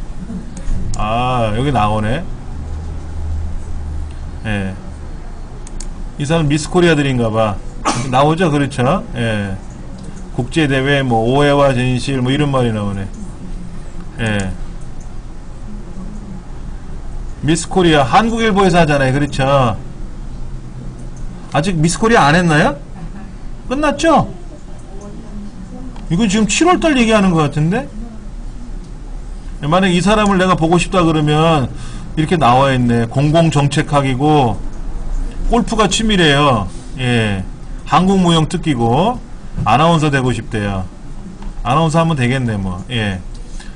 아, 여기 나오네. 예. 이 사람 미스 코리아들인가봐. 나오죠? 그렇죠? 예. 국제대회, 뭐, 오해와 진실, 뭐, 이런 말이 나오네. 예. 미스 코리아, 한국일보에서 하잖아요. 그렇죠? 아직 미스 코리아 안 했나요? 끝났죠? 이건 지금 7월달 얘기하는 것 같은데? 만약 이 사람을 내가 보고 싶다 그러면 이렇게 나와 있네. 공공정책학이고 골프가 취미래요. 예. 한국무용 특기고 아나운서 되고 싶대요. 아나운서 하면 되겠네 뭐. 예.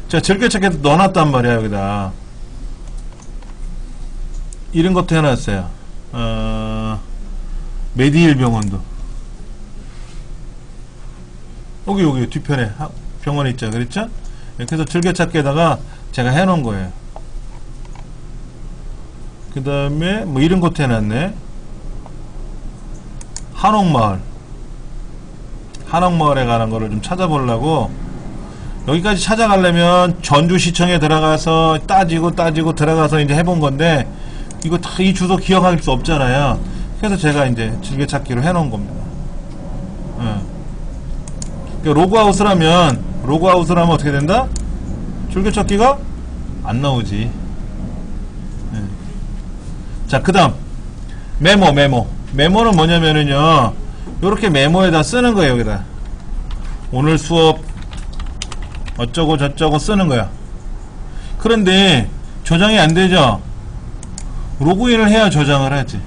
자, 즐겨찾기 넣어놨단 말이야 여기다. 이런 것도 해놨어요. 메디힐 병원도 여기 뒤편에 병원 있죠. 그렇죠? 이렇게 해서 즐겨찾기에다가 제가 해놓은 거예요. 그 다음에 뭐 이런 것도 해놨네. 한옥마을에 가는 거를 좀 찾아보려고. 여기까지 찾아가려면 전주시청에 들어가서 따지고 들어가서 이제 해본 건데, 이거 다 이 주소 기억할 수 없잖아요. 그래서 제가 이제 즐겨찾기로 해놓은 겁니다. 그러니까 로그아웃을 하면 어떻게 된다? 즐겨찾기가 안 나오지. 자, 그 다음 메모는 뭐냐면은요, 요렇게 메모에다 쓰는 거예요. 여기다 오늘 수업 어쩌고 저쩌고 쓰는 거야. 그런데 저장이 안 되죠. 로그인을 해야 저장을 하지.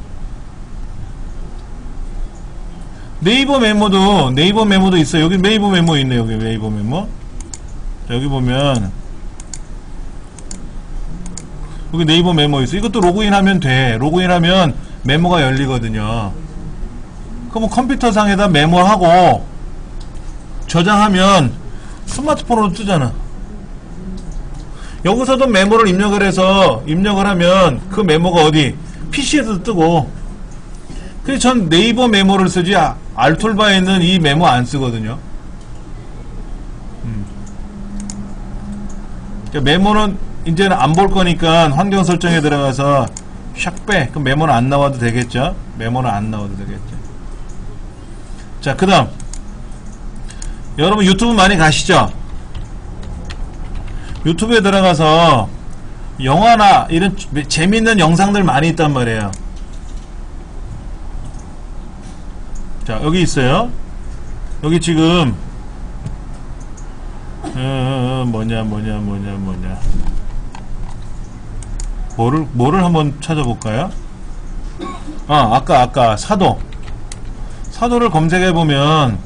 네이버 메모도 있어요. 여기 네이버 메모 있네. 여기 네이버 메모. 자, 여기 보면 여기 네이버 메모 있어. 이것도 로그인하면 돼. 로그인하면 메모가 열리거든요. 그럼 컴퓨터 상에다 메모하고 저장하면 스마트폰으로 뜨잖아. 여기서도 메모를 입력을 하면 그 메모가 어디 PC에도 뜨고. 그래서 전 네이버 메모를 쓰지 알툴바에 있는 이 메모 안 쓰거든요. 그러니까 메모는 이제는 안 볼 거니까 환경 설정에 들어가서 샥 빼. 그럼 메모는 안 나와도 되겠죠? 자, 그 다음 여러분 유튜브 많이 가시죠? 유튜브에 들어가서 영화나 이런 재밌는 영상들 많이 있단 말이에요. 자, 여기 있어요. 여기 지금 뭐를 한번 찾아볼까요? 아까 사도를 검색해보면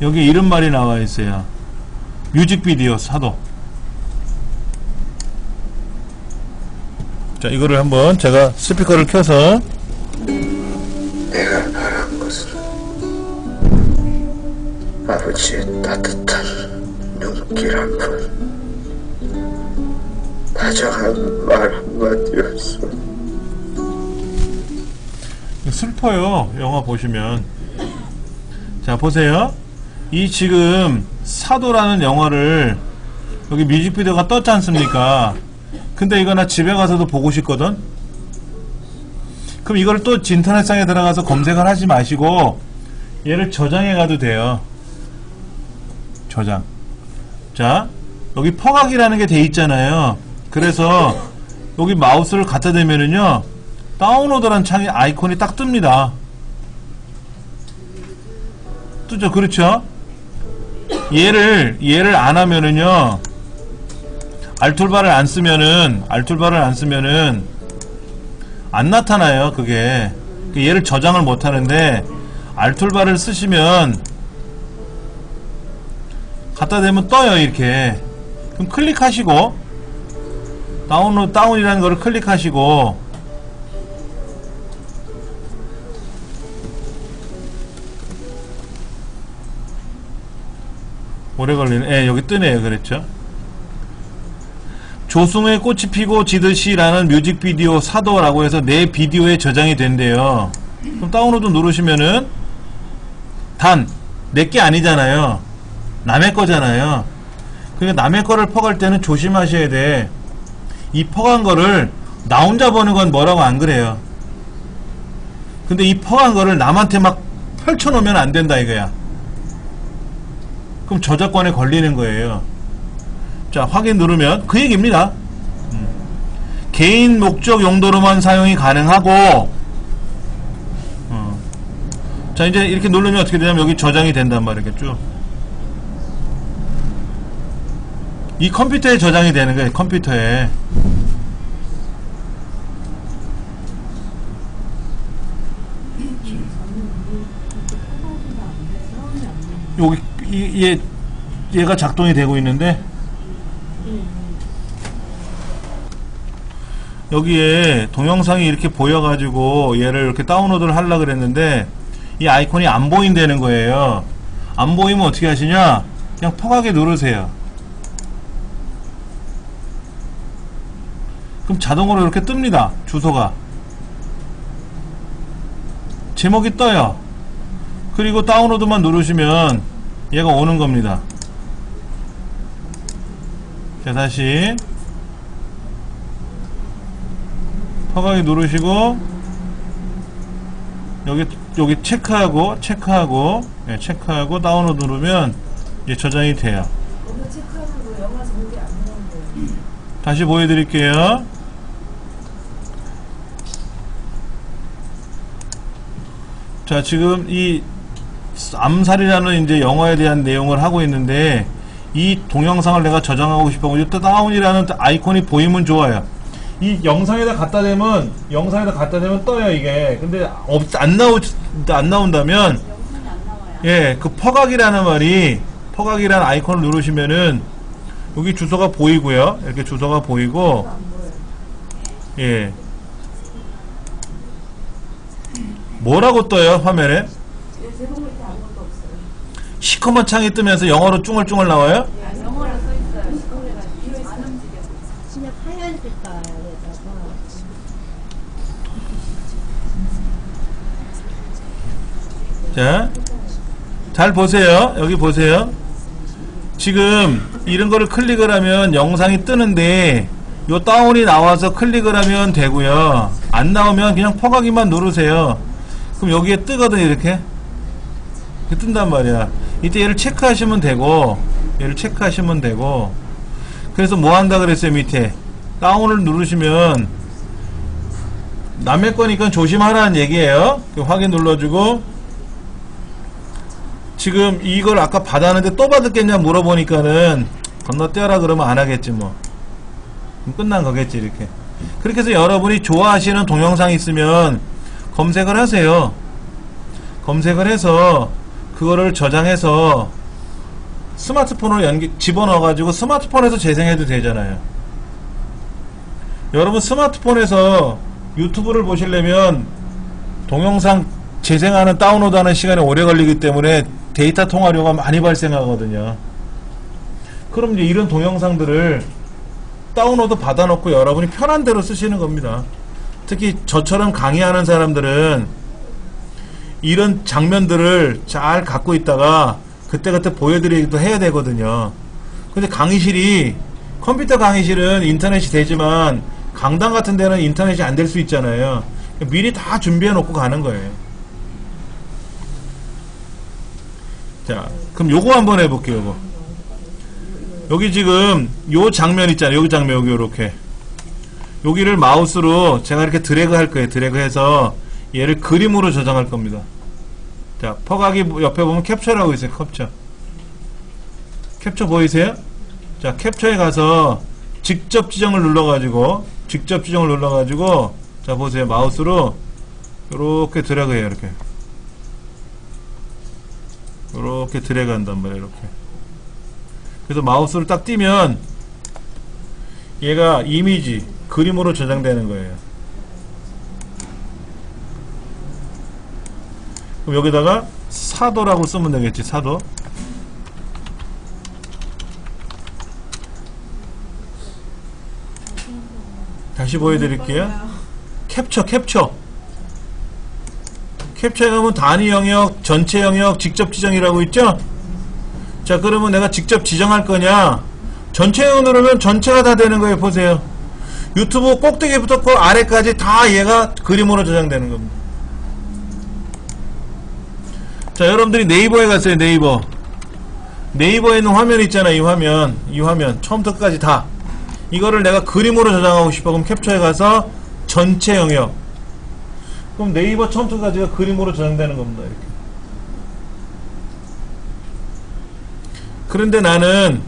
여기 이름말이 나와 있어요. 뮤직비디오 사도. 자, 이거를 한번 제가 스피커를 켜서 내가 바란 것은 아버지의 따뜻한 눈길 한 번, 다정한 말 한마디였어. 슬퍼요. 영화 보시면. 자, 보세요. 이 지금 사도라는 영화를 여기 뮤직비디오가 떴지 않습니까? 근데 이거 나 집에 가서도 보고 싶거든. 그럼 이걸 또 인터넷상에 들어가서 검색을 하지 마시고 얘를 저장해 가도 돼요. 저장. 자, 여기 퍼각이라는 게 돼 있잖아요. 그래서 여기 마우스를 갖다 대면은요, 다운로드란 창이 아이콘이 딱 뜹니다. 뜨죠? 그렇죠? 얘를 안 하면은요, 알툴바를 안 쓰면은 안 나타나요. 그게 얘를 저장을 못 하는데, 알툴바를 쓰시면 갖다 대면 떠요. 이렇게. 그럼 클릭하시고 다운이라는 거를 클릭하시고 오래 걸리네. 여기 뜨네요. 그랬죠? 조승우의 꽃이 피고 지듯이 라는 뮤직비디오 사도라고 해서 내 비디오에 저장이 된대요. 그럼 다운로드 누르시면은 내게 아니잖아요. 남의 거잖아요. 그러니까 남의 거를 퍼갈 때는 조심하셔야 돼. 이 퍼간 거를 나 혼자 보는 건 뭐라고 안 그래요. 근데 이 퍼간 거를 남한테 막 펼쳐놓으면 안 된다 이거야. 그럼 저작권에 걸리는 거예요. 자, 확인 누르면 그 얘기입니다. 개인 목적 용도로만 사용이 가능하고, 자, 이제 이렇게 누르면 어떻게 되냐면 여기 저장이 된단 말이겠죠. 이 컴퓨터에 저장이 되는 거예요. 컴퓨터에. 여기 얘가 작동이 되고 있는데 여기에 동영상이 이렇게 보여가지고 얘를 이렇게 다운로드를 하려고 그랬는데 이 아이콘이 안 보인다는 거예요. 안 보이면 어떻게 하시냐? 그냥 퍼가게 누르세요. 그럼 자동으로 이렇게 뜹니다. 주소가. 제목이 떠요. 그리고 다운로드만 누르시면 얘가 오는 겁니다. 자, 다시 퍼가기 누르시고 여기 체크하고 예, 체크하고 다운로드 누르면 이제 저장이 돼요. 다시 보여드릴게요. 자, 지금 이 암살이라는 이제 영화에 대한 내용을 하고 있는데, 이 동영상을 내가 저장하고 싶어. 이때 다운이라는 아이콘이 보이면 좋아요. 이 영상에다 갖다 대면 떠요, 이게. 근데 안 나온다면, 예, 그 퍼각이라는 아이콘을 누르시면은, 여기 주소가 보이고요. 이렇게 주소가 보이고, 예. 뭐라고 떠요, 화면에? 시커먼 창이 뜨면서 영어로 쭝얼쭝얼 나와요? 영어로 써있어요. 시커매가 안 움직여. 그냥 하얀 색깔에다가. 자, 잘 보세요. 여기 보세요. 지금 이런 거를 클릭을 하면 영상이 뜨는데, 요 다운이 나와서 클릭을 하면 되고요. 안 나오면 그냥 퍼가기만 누르세요. 그럼 여기에 뜨거든, 이렇게 뜬단 말이야. 이때 얘를 체크하시면 되고, 그래서 뭐 한다 그랬어요? 밑에 다운을 누르시면 남의 거니까 조심하라는 얘기예요. 확인 눌러주고, 지금 이걸 아까 받았는데 또 받았겠냐 물어보니까는 건너뛰어라 그러면 안 하겠지 뭐. 그럼 끝난 거겠지. 이렇게. 그렇게 해서 여러분이 좋아하시는 동영상 있으면 검색을 하세요. 검색을 해서 그거를 저장해서 스마트폰으로 집어넣어가지고 스마트폰에서 재생해도 되잖아요. 여러분 스마트폰에서 유튜브를 보시려면 동영상 재생하는 다운로드하는 시간이 오래 걸리기 때문에 데이터 통화료가 많이 발생하거든요. 그럼 이제 이런 동영상들을 다운로드 받아놓고 여러분이 편한 대로 쓰시는 겁니다. 특히 저처럼 강의하는 사람들은 이런 장면들을 잘 갖고 있다가 그때그때 보여드리기도 해야 되거든요. 근데 컴퓨터 강의실은 인터넷이 되지만 강당 같은 데는 인터넷이 안 될 수 있잖아요. 미리 다 준비해 놓고 가는 거예요. 자, 그럼 요거 한번 해볼게요. 요거. 여기 지금 요 장면 있잖아요. 여기 장면, 여기 요렇게. 여기를 마우스로 제가 이렇게 드래그 할 거예요. 드래그 해서 얘를 그림으로 저장할 겁니다. 자, 퍼가기 옆에 보면 캡처라고 있어요. 캡처 보이세요? 자, 캡처에 가서 직접 지정을 눌러가지고 자, 보세요. 마우스로 요렇게 드래그 해요. 요렇게 드래그 한단 말이에요. 이렇게. 그래서 마우스를 딱 띄면 얘가 이미지, 그림으로 저장되는 거예요. 그럼 여기다가 사도라고 쓰면 되겠지. 사도. 다시 보여드릴게요. 캡처에 가면 단위 영역, 전체 영역, 직접 지정이라고 있죠? 자, 그러면 내가 직접 지정할 거냐? 전체 영역 누르면 전체가 다 되는 거예요. 보세요. 유튜브 꼭대기부터 그 아래까지 다 얘가 그림으로 저장되는 겁니다. 자, 여러분들이 네이버에 갔어요. 네이버에 있는 화면 있잖아요. 이 화면 처음부터 끝까지 다 이거를 내가 그림으로 저장하고 싶어. 그럼 캡처에 가서 전체 영역, 그럼 네이버 처음부터 끝까지가 그림으로 저장되는 겁니다. 이렇게. 그런데 나는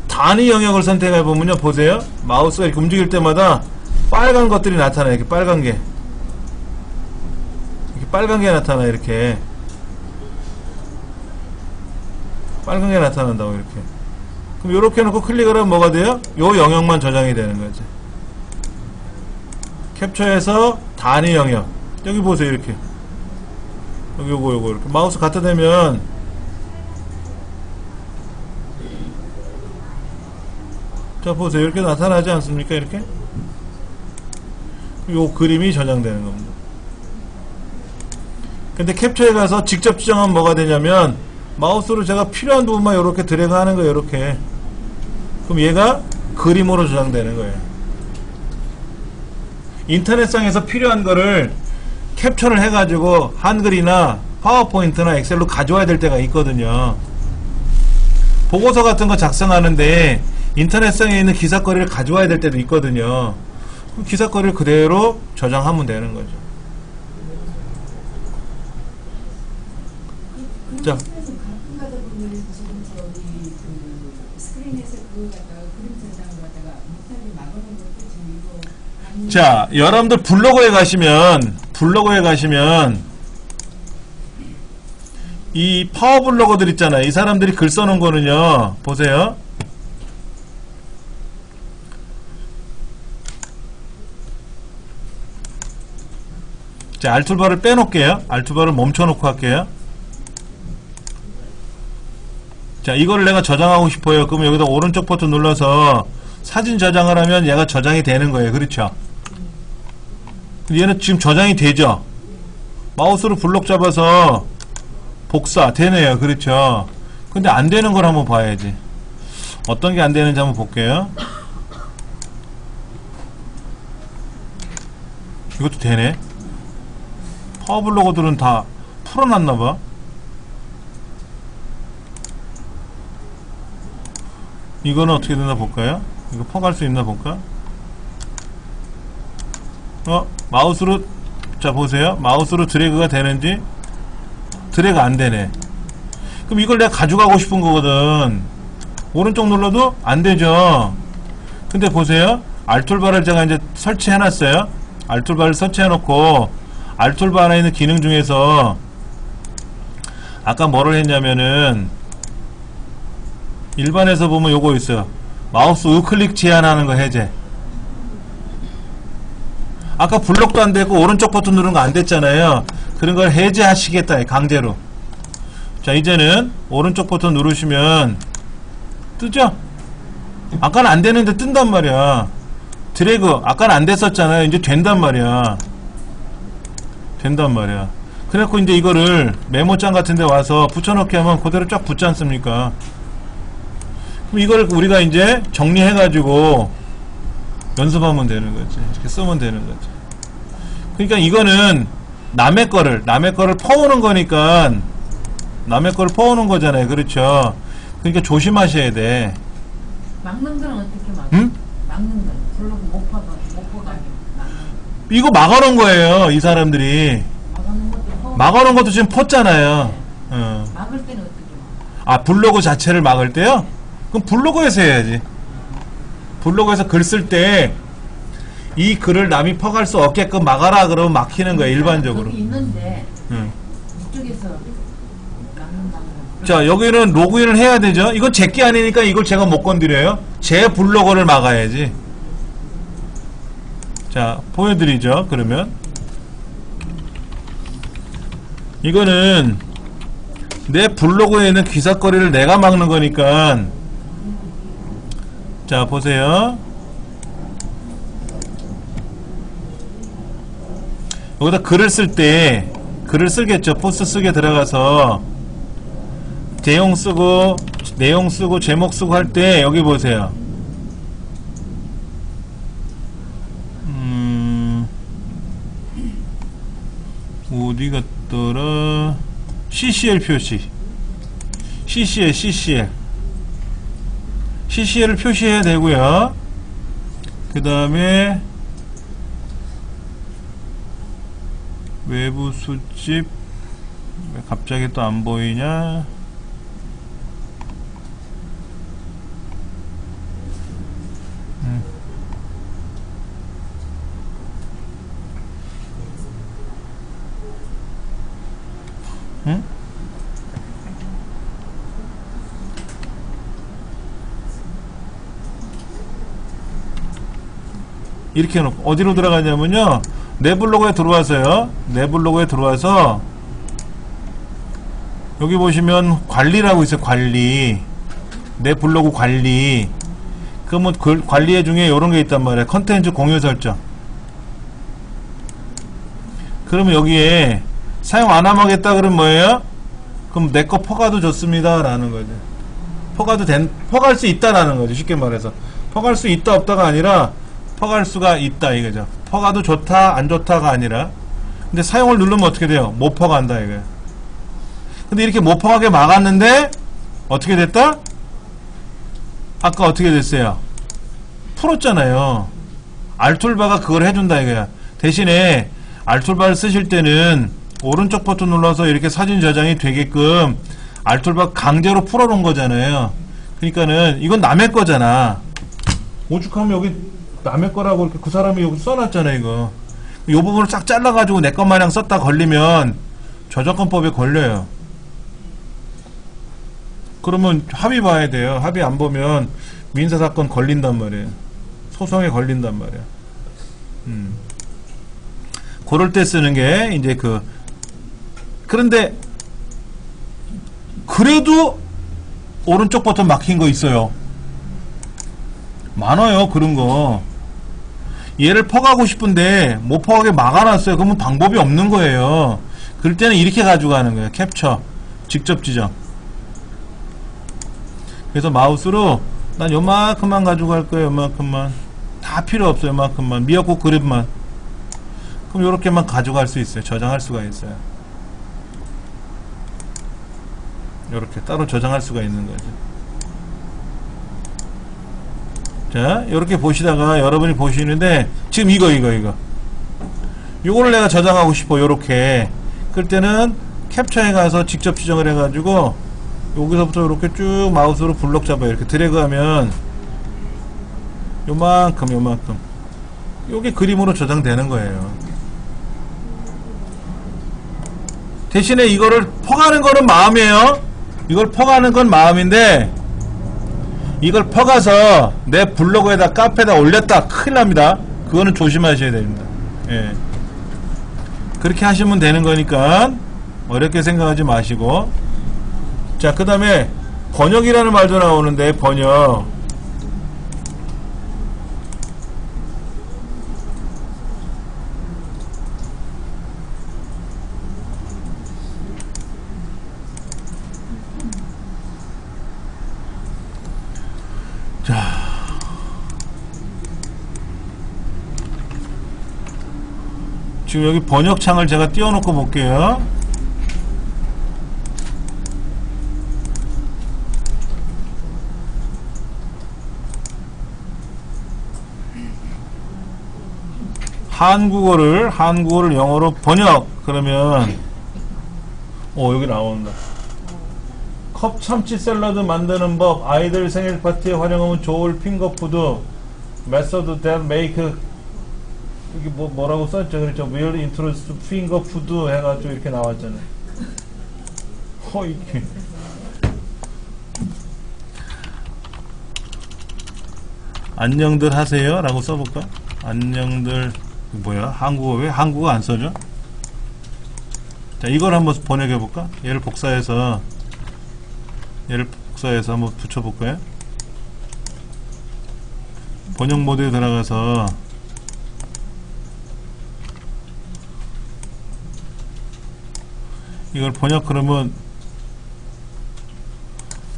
단위 영역을 선택해 보면요, 보세요. 마우스가 이렇게 움직일 때마다 빨간 것들이 나타나요. 이렇게 빨간 게 나타나요. 이렇게 빨간 게 나타난다고. 이렇게. 그럼 요렇게 해놓고 클릭을 하면 뭐가 돼요? 요 영역만 저장이 되는 거지. 캡처해서 단위 영역, 여기 보세요. 이렇게 여기 요거 이렇게 마우스 갖다 대면 자, 보세요. 이렇게 나타나지 않습니까? 이렇게 요 그림이 저장되는 겁니다. 근데 캡처에 가서 직접 지정하면 뭐가 되냐면 마우스로 제가 필요한 부분만 이렇게 드래그 하는 거예요. 이렇게. 그럼 얘가 그림으로 저장되는 거예요. 인터넷상에서 필요한 거를 캡처를 해가지고 한글이나 파워포인트나 엑셀로 가져와야 될 때가 있거든요. 보고서 같은 거 작성하는데 인터넷상에 있는 기사거리를 가져와야 될 때도 있거든요. 그럼 기사거리를 그대로 저장하면 되는 거죠. 자, 가끔 가다 보면 지금 저기 그 스크린에서 그거 갖다가 그림 저장을 갖다가 못하게 막아놓은 것도 지금 이거 자, 여러분들 블로그에 가시면 이 파워블로거들 있잖아요. 이 사람들이 글 써놓은 거는요. 보세요. 자, 알툴바를 빼놓을게요. 알툴바를 멈춰놓고 할게요. 자, 이거를 내가 저장하고 싶어요. 그러면 여기다 오른쪽 버튼 눌러서 사진 저장을 하면 얘가 저장이 되는 거예요. 그렇죠? 얘는 지금 저장이 되죠? 마우스로 블록 잡아서 복사 되네요. 그렇죠? 근데 안 되는 걸 한번 봐야지. 어떤 게 안 되는지 한번 볼게요. 이것도 되네. 파워블로거들은 다 풀어놨나봐. 이거는 어떻게 되나 볼까요? 이거 퍼갈 수 있나 볼까? 마우스로, 자, 보세요. 마우스로 드래그가 되는지, 드래그 안 되네. 그럼 이걸 내가 가져가고 싶은 거거든. 오른쪽 눌러도 안 되죠. 근데 보세요. 알툴바를 제가 이제 설치해 놨어요. 알툴바를 설치해 놓고, 알툴바 안에 있는 기능 중에서, 아까 뭐를 했냐면은, 일반에서 보면 요거 있어요. 마우스 우클릭 제한하는 거 해제. 아까 블록도 안 되고 오른쪽 버튼 누르는 거 안 됐잖아요. 그런 걸 해제하시겠다, 강제로. 자, 이제는 오른쪽 버튼 누르시면 뜨죠? 아까는 안 되는데 뜬단 말이야. 드래그, 아까는 안 됐었잖아요. 이제 된단 말이야. 된단 말이야. 그래갖고 이제 이거를 메모장 같은 데 와서 붙여넣기 하면 그대로 쫙 붙지 않습니까? 그럼 이걸 우리가 이제 정리해가지고 연습하면 되는 거지. 이렇게 쓰면 되는 거지. 그러니까 이거는 남의 거를 퍼오는 거니까, 남의 거를 퍼오는 거잖아요. 그렇죠? 그러니까 조심하셔야 돼. 막는 건 어떻게 막아? 응? 막는 건 블록 못 퍼가게 이거 막아놓은 거예요. 이 사람들이. 막아놓은 것도 퍼. 막아놓은 것도 지금 펐잖아요. 막을 때는 어떻게 막아? 아, 블로그 자체를 막을 때요? 그럼 블로그에서 해야지. 블로그에서 글 쓸 때 이 글을 남이 퍼갈 수 없게끔 막아라 그러면 막히는 거야, 일반적으로. 거기 있는데 응. 이쪽에서 막는다는 거. 자, 여기는 로그인을 해야 되죠. 이건 제 게 아니니까 이걸 제가 못 건드려요. 제 블로거를 막아야지. 자, 보여드리죠. 그러면 이거는 내 블로그에 있는 기사거리를 내가 막는 거니까, 자, 보세요. 여기다 글을 쓸 때, 글을 쓰겠죠. 포스트 쓰게 들어가서 대용 쓰고 내용 쓰고 제목 쓰고 할 때 여기 보세요. 어디 갔더라? CCL 표시. CCL을 표시해야 되고요. 그 다음에 외부 수집. 왜 갑자기 또 안 보이냐? 응? 이렇게 해놓고 어디로 들어가냐면요, 내 블로그에 들어와서요. 내 블로그에 들어와서 여기 보시면 관리라고 있어요. 관리. 내 블로그 관리. 그러면 그 관리의 중에 이런 게 있단 말이에요. 컨텐츠 공유 설정. 그러면 여기에 사용 안 하겠다 그러면 뭐예요? 그럼 내 거 퍼가도 좋습니다 라는 거죠. 퍼갈 수 있다라는 거죠. 쉽게 말해서 퍼갈 수 있다 없다가 아니라 퍼갈 수가 있다 이거죠. 퍼가도 좋다 안 좋다가 아니라. 근데 사용을 누르면 어떻게 돼요? 못 퍼간다 이거예요. 근데 이렇게 못 퍼가게 막았는데 어떻게 됐다? 아까 어떻게 됐어요? 풀었잖아요. 알툴바가 그걸 해준다 이거야. 대신에 알툴바를 쓰실 때는 오른쪽 버튼 눌러서 이렇게 사진 저장이 되게끔 알툴바 강제로 풀어놓은 거잖아요. 그러니까는 이건 남의 거잖아. 오죽하면 여기 남의 거라고 이렇게 그 사람이 여기 써놨잖아 이거. 이 부분을 쫙 잘라가지고 내 것마냥 썼다 걸리면 저작권법에 걸려요. 그러면 합의 봐야 돼요. 합의 안 보면 민사사건 걸린단 말이에요. 소송에 걸린단 말이에요. 그럴 때 쓰는 게 이제 그런데 그래도 오른쪽 버튼 막힌 거 있어요. 많아요 그런 거. 얘를 퍼가고 싶은데 못 퍼가게 막아놨어요. 그러면 방법이 없는 거예요. 그럴 때는 이렇게 가져가는 거예요. 캡처 직접 지정. 그래서 마우스로 난 요만큼만 가져갈 거예요. 요만큼만. 다 필요 없어요. 요만큼만. 미역국 그릇만. 그럼 요렇게만 가져갈 수 있어요. 저장할 수가 있어요. 요렇게 따로 저장할 수가 있는 거죠. 자, 요렇게 보시다가 여러분이 보시는데 지금 이거 요거를 내가 저장하고 싶어. 요렇게. 그럴 때는 캡처해 가서 직접 지정을 해 가지고 여기서부터 이렇게 쭉 마우스로 블록 잡아요. 이렇게 드래그하면 요만큼 요게 그림으로 저장되는 거예요. 대신에 이거를 퍼가는 거는 마음이에요. 이걸 퍼가는 건 마음인데 이걸 퍼가서 내 블로그에다 카페에다 올렸다 큰일 납니다. 그거는 조심하셔야 됩니다. 예. 그렇게 하시면 되는 거니까 어렵게 생각하지 마시고. 자, 그 다음에 번역이라는 말도 나오는데 번역. 자, 지금 여기 번역창을 제가 띄워놓고 볼게요. 한국어를 영어로 번역. 그러면 여기 나온다. 컵 참치 샐러드 만드는 법, 아이들 생일 파티에 활용하면 좋을 핑거푸드, 메서드 that make, 이게 뭐라고 썼죠? 그렇죠? will introduce 핑거푸드 해가지고 이렇게 나왔잖아요. 이게 안녕들 하세요 라고 써볼까? 안녕들. 뭐야? 한국어 왜 한국어 안 써져? 자, 이걸 한번 번역해 볼까? 얘를 복사해서 한번 붙여볼까요? 번역 모드에 들어가서 이걸 번역. 그러면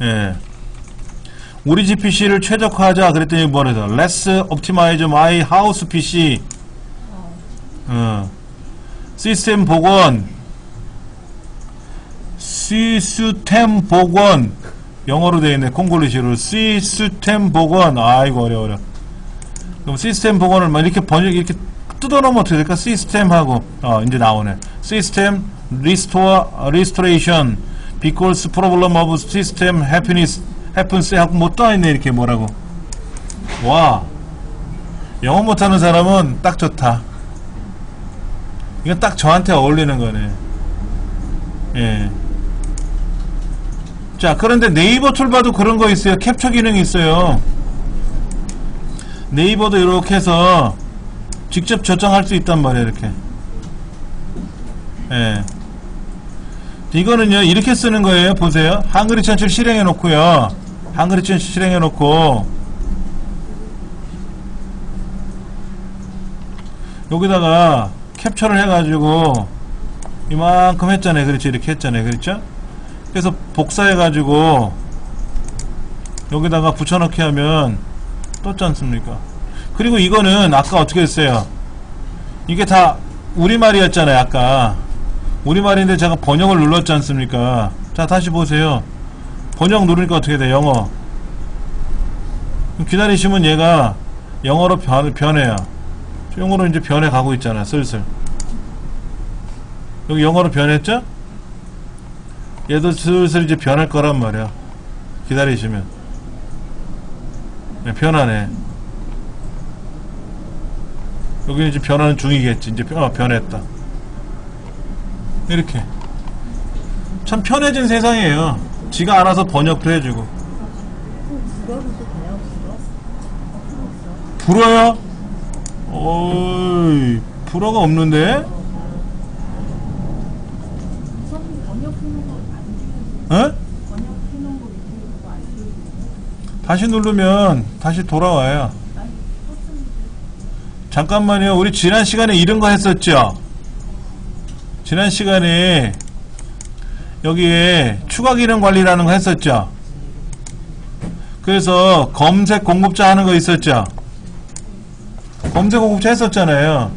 예, 우리 집 PC를 최적화하자 그랬더니 뭐래서 Let's optimize my house PC. 시스템 복원, 영어로 되어있네. 콩글리시로 시스템 복원. 아이고 어려워. 그럼 시스템 복원을 막 이렇게 번역 이렇게 뜯어놓으면 어떻게 될까? 시스템하고 이제 나오네. 시스템 restoration because problem of system happens 하고 뭐 떠있네. 이렇게 뭐라고. 와, 영어 못하는 사람은 딱 좋다. 이건 딱 저한테 어울리는 거네. 예. 자, 그런데 네이버 툴바도 그런 거 있어요. 캡처 기능이 있어요. 네이버도 이렇게 해서 직접 저장할 수 있단 말이에요. 이렇게. 예. 이거는요, 이렇게 쓰는 거예요. 보세요. 한글이 천출 실행해 놓고요. 한글이 천출 실행해 놓고 여기다가 캡처를 해가지고 이만큼 했잖아요. 그렇죠? 이렇게 했잖아요. 그렇죠? 그래서 복사해가지고 여기다가 붙여넣기 하면 떴지 않습니까? 그리고 이거는 아까 어떻게 했어요? 이게 다 우리말이었잖아요. 아까 우리말인데 제가 번역을 눌렀지 않습니까? 자, 다시 보세요. 번역 누르니까 어떻게 돼? 영어. 기다리시면 얘가 영어로 변해요. 영어로 이제 변해 가고 있잖아. 슬슬 여기 영어로 변했죠? 얘도 슬슬 이제 변할 거란 말이야. 기다리시면. 네, 변하네. 여기는 이제 변하는 중이겠지. 이제 변했다. 이렇게. 참 편해진 세상이에요. 지가 알아서 번역도 해주고. 불어요? 어이, 불어가 없는데? 에? 다시 누르면 다시 돌아와요. 잠깐만요. 우리 지난 시간에 이런 거 했었죠? 지난 시간에 여기에 추가 기능 관리라는 거 했었죠? 그래서 검색 공급자 하는 거 있었죠? 검색 공급자 했었잖아요.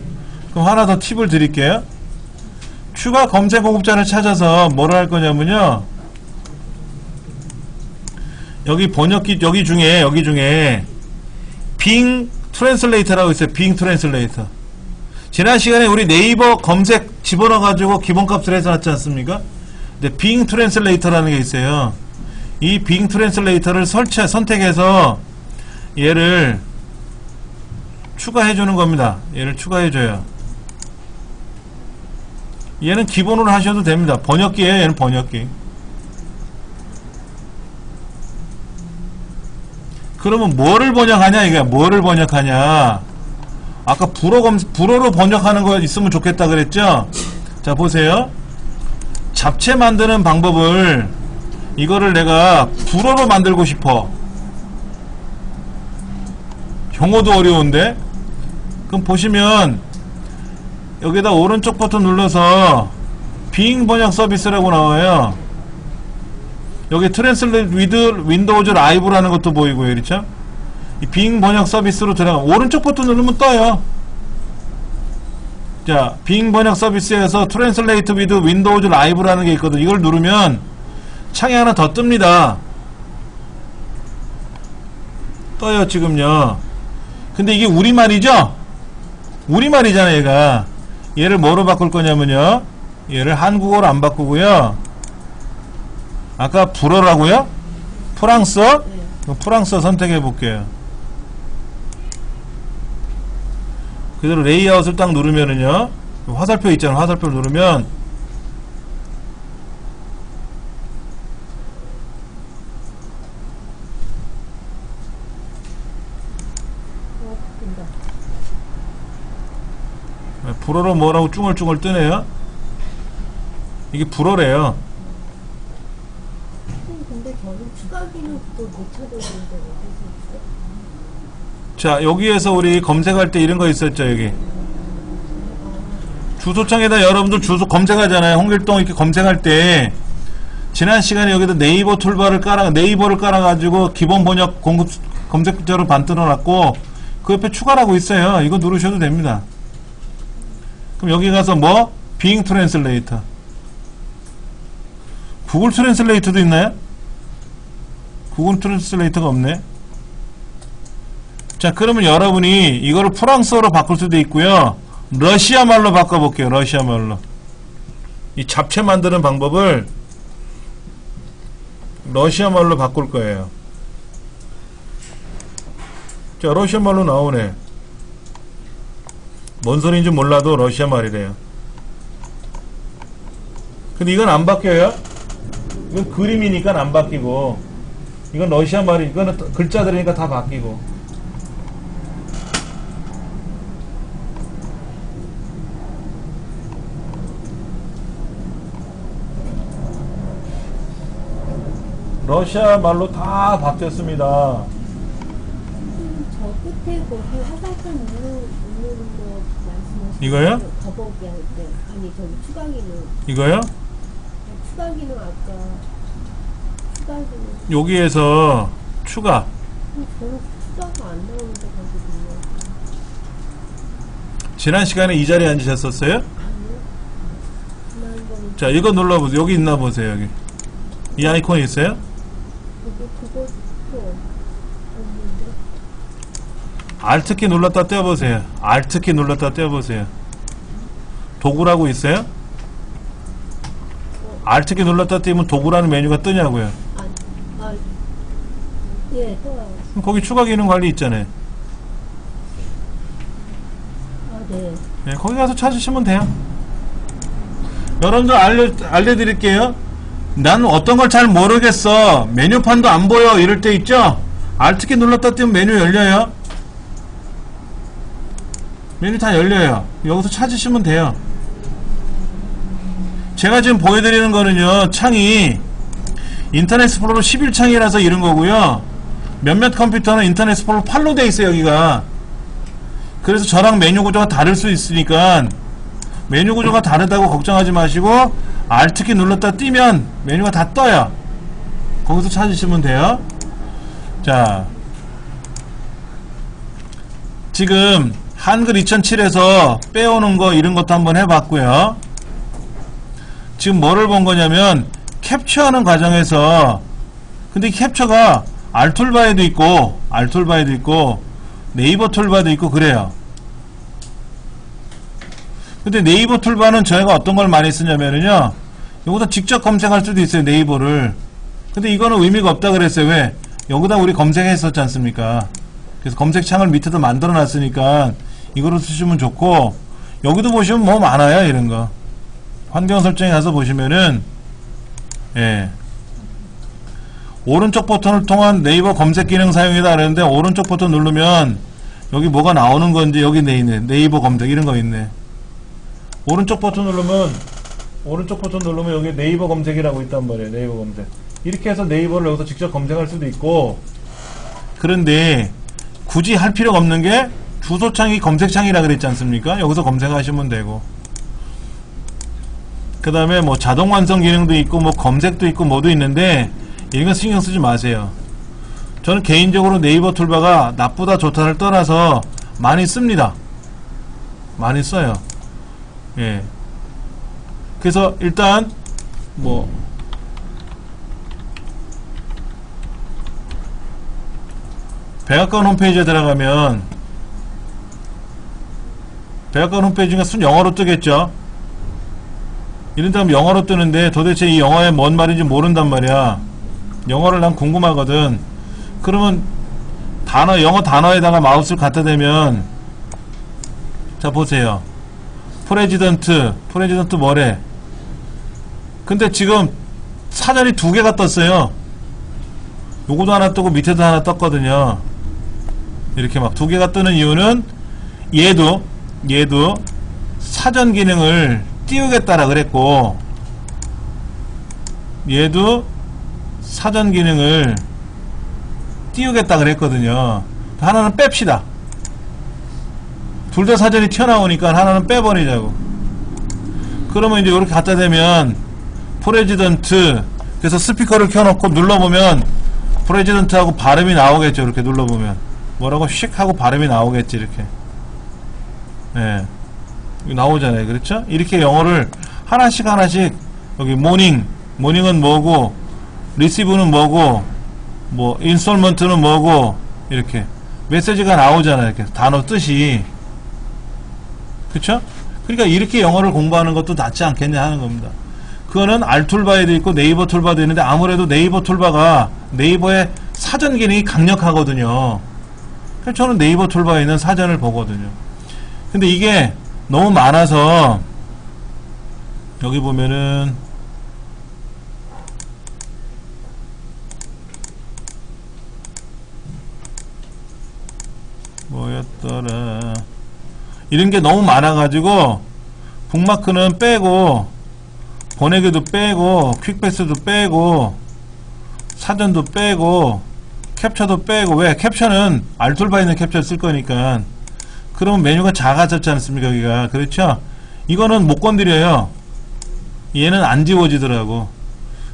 그럼 하나 더 팁을 드릴게요. 추가 검색 공급자를 찾아서 뭐를 할 거냐면요. 여기 번역기 여기 중에 빙 트랜슬레이터라고 있어요. 빙 트랜슬레이터. 지난 시간에 우리 네이버 검색 집어넣어 가지고 기본값을 해놨지 않습니까? 근데 빙 트랜슬레이터라는 게 있어요. 이 빙 트랜슬레이터를 선택해서 얘를 추가해 주는 겁니다. 얘를 추가해 줘요. 얘는 기본으로 하셔도 됩니다. 번역기예요. 얘는 번역기. 그러면 뭐를 번역하냐 이게. 뭐를 번역하냐. 아까 불어로 번역하는 거 있으면 좋겠다 그랬죠? 자, 보세요. 잡채 만드는 방법을 이거를 내가 불어로 만들고 싶어. 용어도 어려운데? 그럼 보시면 여기다 오른쪽 버튼 눌러서 빙 번역 서비스라고 나와요. 여기 트랜슬레이트 위드 윈도우즈 라이브라는 것도 보이고요. 그렇죠? 이 빙 번역 서비스로 들어가 오른쪽 버튼 누르면 떠요. 자, 빙 번역 서비스에서 트랜슬레이트 위드 윈도우즈 라이브라는 게 있거든. 이걸 누르면 창이 하나 더 뜹니다. 떠요 지금요. 근데 이게 우리말이죠? 우리말이잖아 얘가. 얘를 뭐로 바꿀 거냐면요, 얘를 한국어로 안 바꾸고요. 아까 불어라고요? 프랑스어? 프랑스어 선택해 볼게요. 그대로 레이아웃을 딱 누르면은요, 화살표 있잖아. 화살표를 누르면 불어로 뭐라고 쭝얼쭝얼 뜨네요. 이게 불어래요. 근데 저는 추가 기능 또 못 찾아보는데 어디서 있어? 자, 여기에서 우리 검색할 때 이런 거 있었죠. 여기 주소창에다 여러분들 주소 검색하잖아요. 홍길동 이렇게 검색할 때 지난 시간에 여기다 네이버 툴바를 네이버를 깔아가지고 기본 번역 공급 검색자로 만들어 놨고 그 옆에 추가라고 있어요. 이거 누르셔도 됩니다. 그럼 여기 가서 뭐? 빙 트랜슬레이터. 구글 트랜슬레이터도 있나요? 구글 트랜슬레이터가 없네. 자, 그러면 여러분이 이거를 프랑스어로 바꿀 수도 있고요. 러시아 말로 바꿔볼게요. 러시아 말로. 이 잡채 만드는 방법을 러시아 말로 바꿀 거예요. 자, 러시아 말로 나오네. 뭔 소리인지 몰라도 러시아 말이래요. 근데 이건 안 바뀌어요. 이건 그림이니까 안 바뀌고, 이건 러시아 말이, 이거는 글자들이니까 다 바뀌고. 러시아 말로 다 바뀌었습니다. 저 끝에 거기 화살표 누르는 거 말씀하시는 이거요? 더보기 할 때. 아니 저기 추가 기능. 이거요? 추가 기능 아까 추가 기능. 여기에서 추가. 저는 추가가 안 나오는데 거기는요. 지난 시간에 이 자리에 앉으셨었어요? 아니요. 지난번에 자, 이거 눌러보세요. 여기 있나 보세요. 여기 이 아이콘 있어요? 그거 없는데. Alt키 눌렀다 떼어보세요. Alt키 눌렀다 떼어보세요. 도구라고 있어요? Alt키 눌렀다 떼면 도구라는 메뉴가 뜨냐고요. 예, 또 와요. 그럼 거기 추가 기능 관리 있잖아요. 네. 네, 거기 가서 찾으시면 돼요. 여러분들 알려드릴게요. 난 어떤 걸 잘 모르겠어. 메뉴판도 안 보여. 이럴 때 있죠? Alt키 눌렀다 떼면 메뉴 열려요. 메뉴 다 열려요. 여기서 찾으시면 돼요. 제가 지금 보여드리는 거는요, 창이 인터넷 익스플로러 11창이라서 이런 거고요. 몇몇 컴퓨터는 인터넷 익스플로러 8로 돼 있어요, 여기가. 그래서 저랑 메뉴 구조가 다를 수 있으니까 메뉴 구조가 다르다고 걱정하지 마시고 Alt키 눌렀다 띄면 메뉴가 다 떠요. 거기서 찾으시면 돼요. 자, 지금 한글 2007에서 빼오는 거 이런 것도 한번 해봤고요. 지금 뭐를 본 거냐면 캡처하는 과정에서, 근데 이 캡처가 알툴바에도 있고 네이버 툴바도 있고 그래요. 근데 네이버 툴바는 저희가 어떤 걸 많이 쓰냐면요, 여기다 직접 검색할 수도 있어요, 네이버를. 근데 이거는 의미가 없다 그랬어요. 왜? 여기다 우리 검색했었지 않습니까? 그래서 검색창을 밑에도 만들어 놨으니까 이거로 쓰시면 좋고, 여기도 보시면 뭐 많아요, 이런 거. 환경 설정에 가서 보시면은, 예, 오른쪽 버튼을 통한 네이버 검색 기능 사용이다 그랬는데, 오른쪽 버튼 누르면 여기 뭐가 나오는 건지 여기 있네. 네이버 검색 이런 거 있네. 오른쪽 버튼 누르면 여기 네이버 검색이라고 있단 말이에요. 네이버 검색. 이렇게 해서 네이버를 여기서 직접 검색할 수도 있고, 그런데 굳이 할 필요가 없는 게 주소창이 검색창이라 그랬지 않습니까? 여기서 검색하시면 되고, 그 다음에 뭐 자동 완성 기능도 있고 뭐 검색도 있고 뭐도 있는데, 이런 거 신경 쓰지 마세요. 저는 개인적으로 네이버 툴바가 나쁘다 좋다를 떠나서 많이 씁니다. 많이 써요. 예. 그래서 일단 뭐 백악관 홈페이지에 들어가면 백악관 홈페이지가 순 영어로 뜨겠죠. 이런 다음 영어로 뜨는데 도대체 이 영어에 뭔 말인지 모른단 말이야. 영어를 난 궁금하거든. 그러면 영어 단어에다가 마우스를 갖다 대면, 자 보세요. 프레지던트 뭐래. 근데 지금 사전이 2개가 떴어요. 요거도 하나 뜨고 밑에도 하나 떴거든요. 이렇게 막 2개가 뜨는 이유는 얘도 사전 기능을 띄우겠다라 그랬고, 얘도 사전 기능을 띄우겠다 그랬거든요. 하나는 뺍시다. 둘 다 사전이 튀어나오니까 하나는 빼버리자고. 그러면 이제 이렇게 갖다 대면 프레지던트, 그래서 스피커를 켜놓고 눌러보면 프레지던트하고 발음이 나오겠죠. 이렇게 눌러보면 뭐라고 휙 하고 발음이 나오겠지. 이렇게, 예, 나오잖아요. 그렇죠? 이렇게 영어를 하나씩 여기 모닝은 뭐고, 리시브는 뭐고, 뭐 인스톨먼트는 뭐고, 이렇게 메시지가 나오잖아요. 이렇게 단어 뜻이. 그쵸? 그러니까 이렇게 영어를 공부하는 것도 낫지 않겠냐 하는 겁니다. 그거는 알툴바에도 있고 네이버 툴바도 있는데, 아무래도 네이버 툴바가 네이버의 사전 기능이 강력하거든요. 그래서 저는 네이버 툴바에 있는 사전을 보거든요. 근데 이게 너무 많아서 여기 보면은 뭐였더라, 이런 게 너무 많아가지고 북마크는 빼고, 보내기도 빼고, 퀵패스도 빼고, 사전도 빼고, 캡처도 빼고. 왜? 캡처는 알툴바에 있는 캡처를 쓸 거니까 그러면 메뉴가 작아졌지 않습니까? 여기가. 그렇죠? 이거는 못 건드려요. 얘는 안 지워지더라고.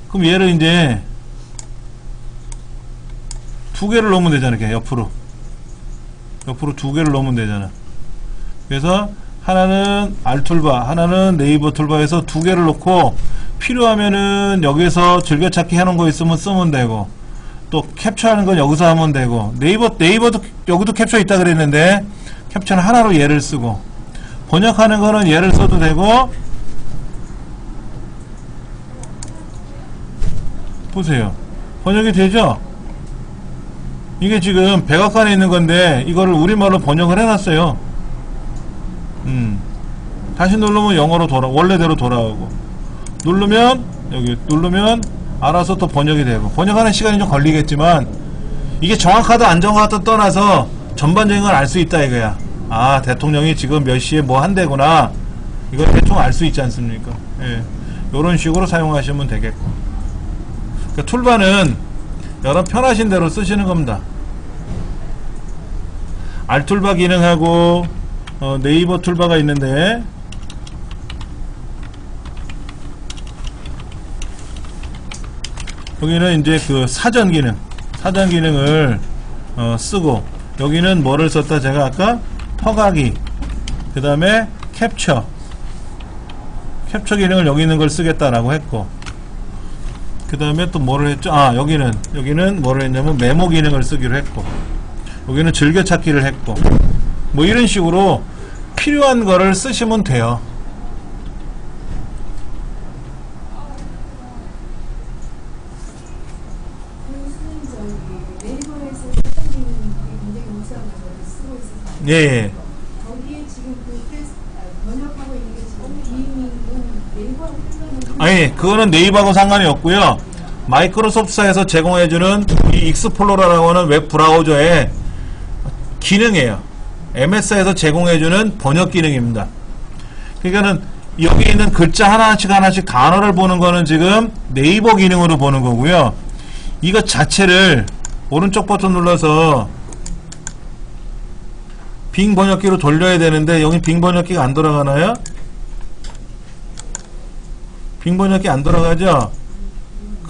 그럼 얘를 이제 두 개를 넣으면 되잖아. 이렇게 옆으로 두 개를 넣으면 되잖아. 그래서 하나는 알툴바, 하나는 네이버 툴바에서 두 개를 넣고 필요하면은 여기서 즐겨찾기 해놓은 거 있으면 쓰면 되고, 또 캡처하는 건 여기서 하면 되고, 네이버도 여기도 캡처 있다 그랬는데 캡처는 하나로 얘를 쓰고, 번역하는 거는 얘를 써도 되고. 보세요. 번역이 되죠? 이게 지금 백악관에 있는 건데 이거를 우리말로 번역을 해놨어요. 다시 누르면 영어로 원래대로 돌아오고, 누르면 여기 누르면 알아서 또 번역이 되고. 번역하는 시간이 좀 걸리겠지만 이게 정확하다 안 정확하다 떠나서 전반적인 걸 알 수 있다 이거야. 아, 대통령이 지금 몇 시에 뭐 한대구나, 이걸 대충 알 수 있지 않습니까? 예, 요런 식으로 사용하시면 되겠고. 그러니까 툴바는 여러분 편하신 대로 쓰시는 겁니다. 알툴바 기능하고 네이버 툴바가 있는데, 여기는 이제 그 사전 기능을 쓰고, 여기는 뭐를 썼다 제가 아까 퍼가기, 그 다음에 캡처 기능을 여기 있는 걸 쓰겠다라고 했고, 그 다음에 또 뭐를 했죠? 아, 여기는 뭐를 했냐면 메모 기능을 쓰기로 했고, 여기는 즐겨찾기를 했고, 뭐 이런 식으로 필요한 거를 쓰시면 돼요. 네이버에서 사장님은 굉장히 우수한 걸 쓰고 있었어요. 예. 거기에 지금 번역하고 있는 게 지금 비행은 네이버하고 상관없는. 아니, 그거는 네이버하고 상관이 없고요. 마이크로소프트사에서 제공해주는 이 익스플로러라고 하는 웹 브라우저의 기능이에요. MS에서 제공해주는 번역 기능입니다. 그러니까는 여기 있는 글자 하나씩 단어를 보는 거는 지금 네이버 기능으로 보는 거고요. 이거 자체를 오른쪽 버튼 눌러서 빙 번역기로 돌려야 되는데, 여기 빙 번역기가 안 돌아가나요? 빙 번역기 안 돌아가죠?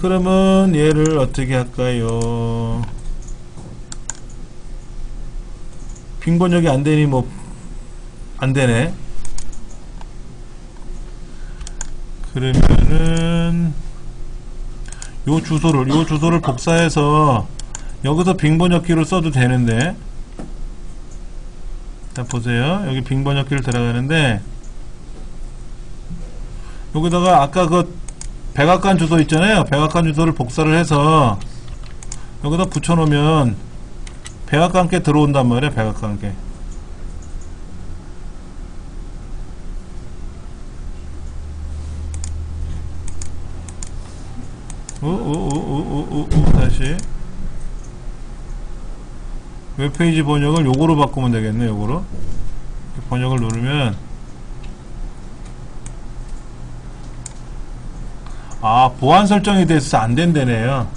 그러면 얘를 어떻게 할까요? 빙 번역이 안 되니 뭐 안 되네. 그러면은 요 주소를 복사해서 여기서 빙 번역기로 써도 되는데, 자 보세요. 여기 빙 번역기를 들어가는데, 여기다가 아까 그 백악관 주소 있잖아요. 백악관 주소를 복사를 해서 여기다 붙여놓으면 백악관께 들어온단 말이에요. 백악관께. 다시 웹페이지 번역을 요거로 바꾸면 되겠네. 요거로 번역을 누르면, 아, 보안 설정이 돼서 안 된다네요.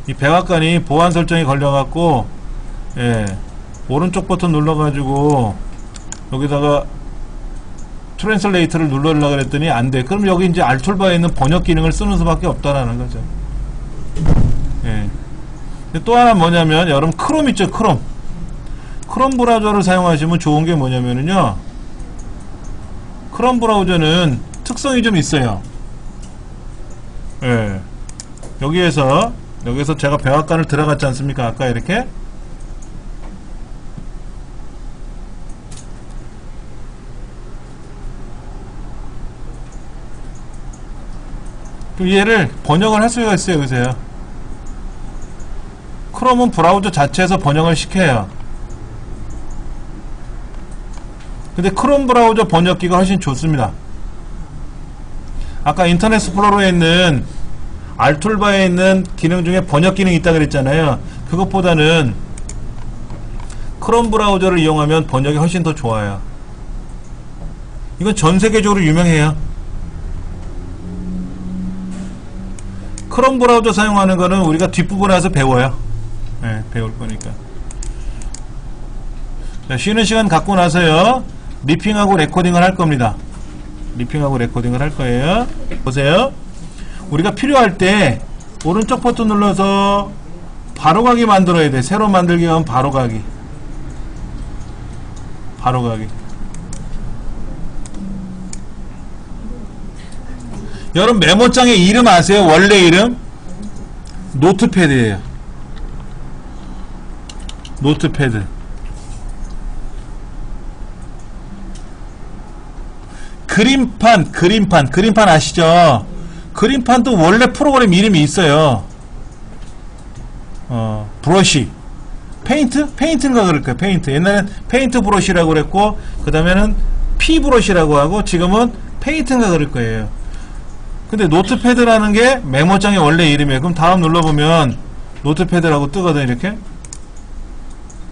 이 백악관이 보안 설정이 걸려갖고, 예, 오른쪽 버튼 눌러가지고 여기다가 트랜슬레이터를 눌러려고 그랬더니 안 돼. 그럼 여기 이제 알툴바에 있는 번역 기능을 쓰는 수밖에 없다라는 거죠. 예. 또 하나 뭐냐면, 여러분 크롬 있죠? 크롬 브라우저를 사용하시면 좋은 게 뭐냐면요, 크롬 브라우저는 특성이 좀 있어요. 예. 여기에서 제가 백악관을 들어갔지 않습니까? 아까 이렇게 얘를 번역을 할 수가 있어요. 여기서요. 크롬은 브라우저 자체에서 번역을 시켜요. 근데 크롬 브라우저 번역기가 훨씬 좋습니다. 아까 인터넷 익스플로러에 있는 알툴바에 있는 기능 중에 번역 기능이 있다 그랬잖아요. 그것보다는 크롬 브라우저를 이용하면 번역이 훨씬 더 좋아요. 이건 전 세계적으로 유명해요. 크롬 브라우저 사용하는 거는 우리가 뒷부분에 와서 배워요. 네, 배울 거니까. 자, 쉬는 시간 갖고 나서요 리핑하고 레코딩을 할 겁니다. 리핑하고 레코딩을 할 거예요. 보세요. 우리가 필요할 때 오른쪽 버튼 눌러서 바로가기 만들어야 돼. 새로 만들기 하면 바로가기. 바로가기. 여러분 메모장의 이름 아세요? 원래 이름? 노트패드예요. 노트패드. 그림판 아시죠? 그림판도 원래 프로그램 이름이 있어요. 브러쉬. 페인트인가 그럴 거예요. 페인트. 옛날엔 페인트 브러쉬라고 그랬고, 그 다음에는 P 브러쉬라고 하고, 지금은 페인트인가 그럴 거예요. 근데 노트패드라는 게 메모장의 원래 이름이에요. 그럼 다음 눌러보면 노트패드라고 뜨거든, 이렇게.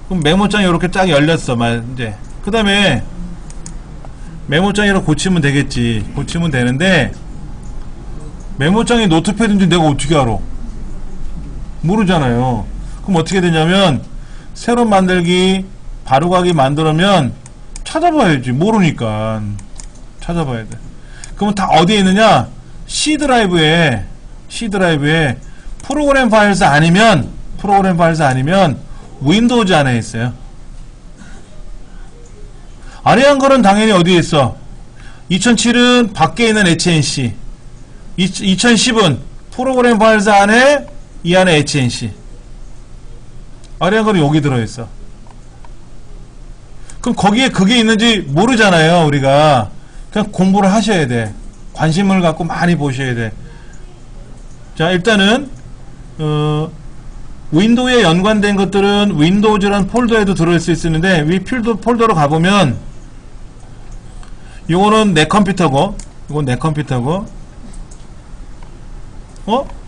그럼 메모장이 이렇게 쫙 열렸어, 이제. 그 다음에 메모장이라고 고치면 되겠지. 고치면 되는데, 메모장이 노트패드인지 내가 어떻게 알아? 모르잖아요. 그럼 어떻게 되냐면, 새로 만들기, 바로가기 만들면 찾아봐야지. 모르니까. 찾아봐야 돼. 그러면 다 어디에 있느냐? C 드라이브에 프로그램 파일스 아니면 윈도우즈 안에 있어요. 아래한 거는 당연히 어디에 있어? 2007은 밖에 있는 HNC, 2010은 프로그램 파일스 안에 이 안에 HNC. 아래한 거는 여기 들어있어. 그럼 거기에 그게 있는지 모르잖아요. 우리가 그냥 공부를 하셔야 돼. 관심을 갖고 많이 보셔야 돼. 자, 일단은 윈도우에 연관된 것들은 윈도우즈라는 폴더에도 들어올 수 있는데, 위 폴더로 가보면 요거는 내 컴퓨터고, 이건 내 컴퓨터고,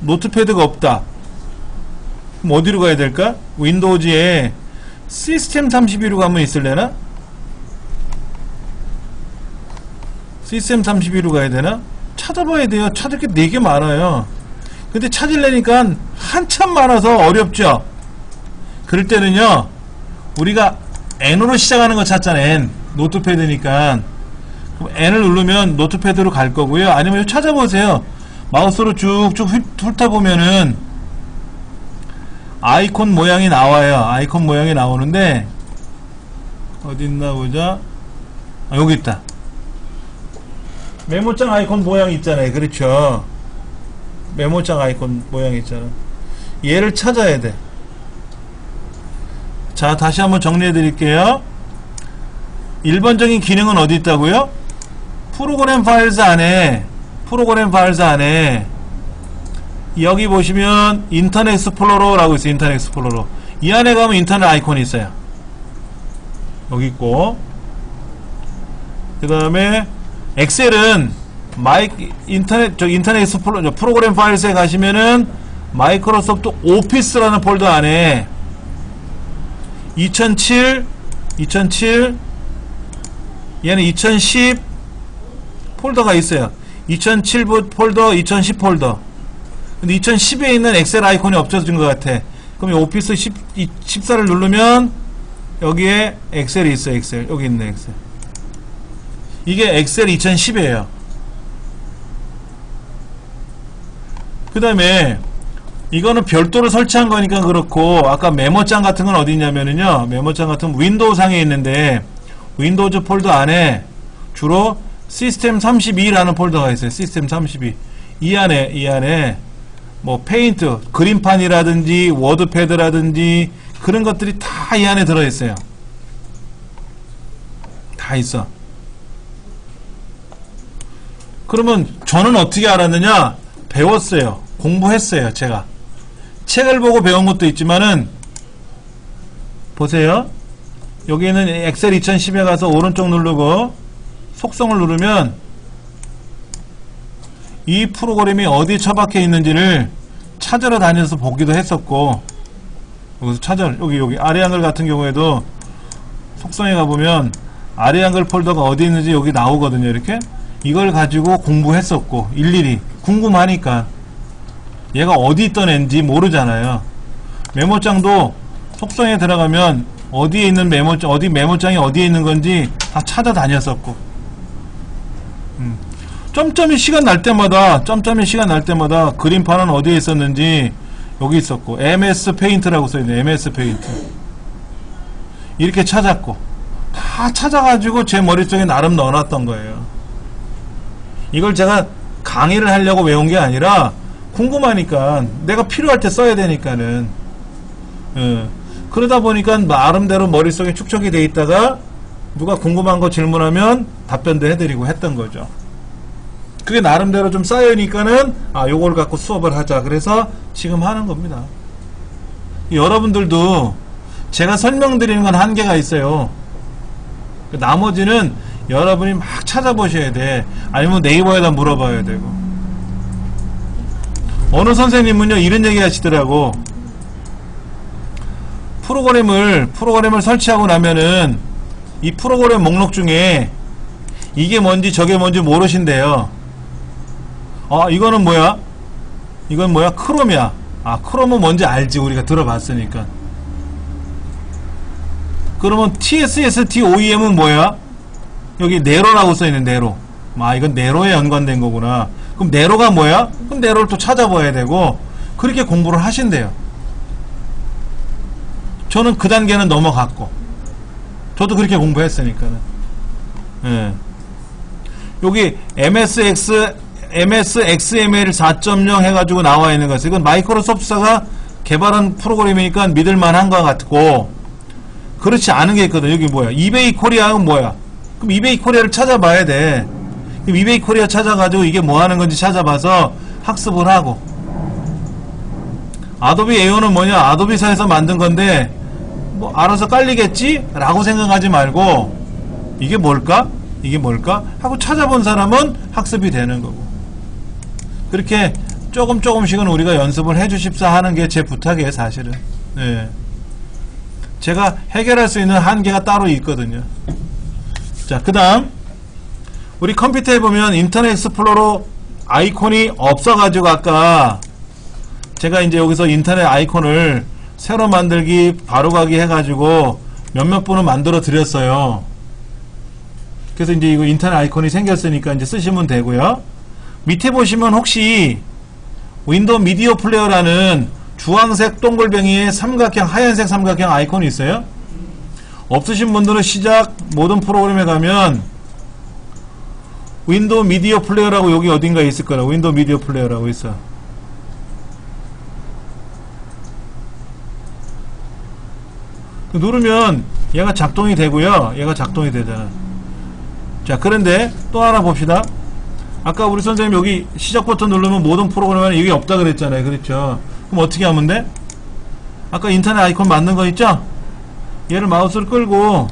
노트패드가 없다. 그럼 어디로 가야 될까? 윈도우즈에 시스템 32로 가면 있을래나? 시스템 32로 가야 되나? 찾아봐야 돼요. 찾을 게 되게 많아요. 근데 찾으려니까 한참 많아서 어렵죠? 그럴 때는요, 우리가 N으로 시작하는 거 찾잖아. N. 노트패드니까. 그럼 N을 누르면 노트패드로 갈 거고요. 아니면 찾아보세요. 마우스로 쭉쭉 훑어보면은 아이콘 모양이 나와요. 아이콘 모양이 나오는데, 어디 있나 보자. 여기 있다. 메모장 아이콘 모양 있잖아요. 그렇죠? 메모장 아이콘 모양 있잖아. 얘를 찾아야 돼. 자, 다시 한번 정리해 드릴게요. 1번적인 기능은 어디 있다고요? 프로그램 파일스 안에 여기 보시면 인터넷 익스플로러라고 있어요. 인터넷 익스플로러. 이 안에 가면 인터넷 아이콘이 있어요. 여기 있고, 그 다음에 엑셀은 인터넷 익스플로러 프로그램 파일스에 가시면은 마이크로소프트 오피스라는 폴더 안에 2007 얘는 2010 폴더가 있어요. 2007 폴더, 2010 폴더. 근데 2010에 있는 엑셀 아이콘이 없어진 것 같아. 그럼 이 오피스 14를 누르면 여기에 엑셀이 있어요. 엑셀. 여기 있네, 엑셀. 이게 엑셀 2010이에요. 그 다음에 이거는 별도로 설치한 거니까 그렇고, 아까 메모장 같은 건 어디 있냐면은요, 메모장 같은 윈도우 상에 있는데, 윈도우즈 폴더 안에 주로 시스템 32라는 폴더가 있어요. 시스템 32. 이 안에 뭐 페인트, 그림판이라든지 워드패드라든지 그런 것들이 다 이 안에 들어있어요. 다 있어. 그러면 저는 어떻게 알았느냐? 배웠어요. 공부했어요. 제가 책을 보고 배운 것도 있지만은, 보세요. 여기는 엑셀 2010에 가서 오른쪽 누르고 속성을 누르면 이 프로그램이 어디 처박혀 있는지를 찾으러 다녀서 보기도 했었고, 여기서 여기 아래 한글 같은 경우에도 속성에 가보면 아래 한글 폴더가 어디 있는지 여기 나오거든요. 이렇게 이걸 가지고 공부했었고, 일일이 궁금하니까. 얘가 어디 있던 앤지 모르잖아요. 메모장도 속성에 들어가면 어디에 있는 메모장, 어디 메모장이 어디에 있는 건지 다 찾아다녔었고, 점점이 시간 날 때마다 그림판은 어디에 있었는지 여기 있었고, MS 페인트라고 써있네. MS 페인트 이렇게 찾았고, 다 찾아가지고 제 머릿속에 나름 넣어놨던 거예요. 이걸 제가 강의를 하려고 외운 게 아니라 궁금하니까, 내가 필요할 때 써야 되니까는. 그러다 보니까 나름대로 머릿속에 축적이 돼 있다가 누가 궁금한 거 질문하면 답변도 해드리고 했던 거죠. 그게 나름대로 좀 쌓여니까는 요걸 갖고 수업을 하자, 그래서 지금 하는 겁니다. 여러분들도 제가 설명드리는 건 한계가 있어요. 나머지는 여러분이 막 찾아보셔야 돼. 아니면 네이버에다 물어봐야 되고. 어느 선생님은요 이런 얘기 하시더라고. 프로그램을 설치하고 나면은 이 프로그램 목록 중에 이게 뭔지 저게 뭔지 모르신대요. 이거는 뭐야? 이건 뭐야? 크롬이야. 크롬은 뭔지 알지, 우리가 들어봤으니까. 그러면 TSSTOEM은 뭐야? 여기 네로라고 써있는 네로. 이건 네로에 연관된 거구나. 그럼 네로가 뭐야? 그럼 네로를 또 찾아봐야 되고, 그렇게 공부를 하신대요. 저는 그 단계는 넘어갔고, 저도 그렇게 공부했으니까는. 예. 여기 MSXML 4.0 해가지고 나와 있는 것은, 이건 마이크로소프트사가 개발한 프로그램이니까 믿을만한 것 같고, 그렇지 않은 게 있거든. 여기 뭐야? 이베이 코리아는 뭐야? 그럼 이베이 코리아를 찾아봐야 돼. 그럼 이베이 코리아 찾아가지고 이게 뭐 하는 건지 찾아봐서 학습을 하고. 아도비 에어는 뭐냐? 아도비사에서 만든 건데 뭐 알아서 깔리겠지? 라고 생각하지 말고, 이게 뭘까? 이게 뭘까? 하고 찾아본 사람은 학습이 되는 거고. 그렇게 조금씩은 우리가 연습을 해주십사 하는 게 제 부탁이에요, 사실은. 네. 제가 해결할 수 있는 한계가 따로 있거든요. 자, 그 다음 우리 컴퓨터에 보면 인터넷 익스플로러 아이콘이 없어가지고, 아까 제가 이제 여기서 인터넷 아이콘을 새로 만들기, 바로가기 해가지고 몇몇 분은 만들어 드렸어요. 그래서 이제 이거 인터넷 아이콘이 생겼으니까 이제 쓰시면 되고요. 밑에 보시면 혹시 윈도우 미디어 플레이어라는 주황색 동글뱅이의 삼각형, 하얀색 삼각형 아이콘이 있어요? 없으신 분들은 시작 모든 프로그램에 가면 윈도우 미디어 플레이어라고 여기 어딘가에 있을 거라. 윈도우 미디어 플레이어라고 있어. 누르면 얘가 작동이 되고요. 얘가 작동이 되잖아. 자, 그런데 또 하나 봅시다. 아까 우리 선생님 여기 시작 버튼 누르면 모든 프로그램에 여기 없다 그랬잖아요. 그렇죠? 그럼 어떻게 하면 돼? 아까 인터넷 아이콘 만든 거 있죠? 얘를 마우스를 끌고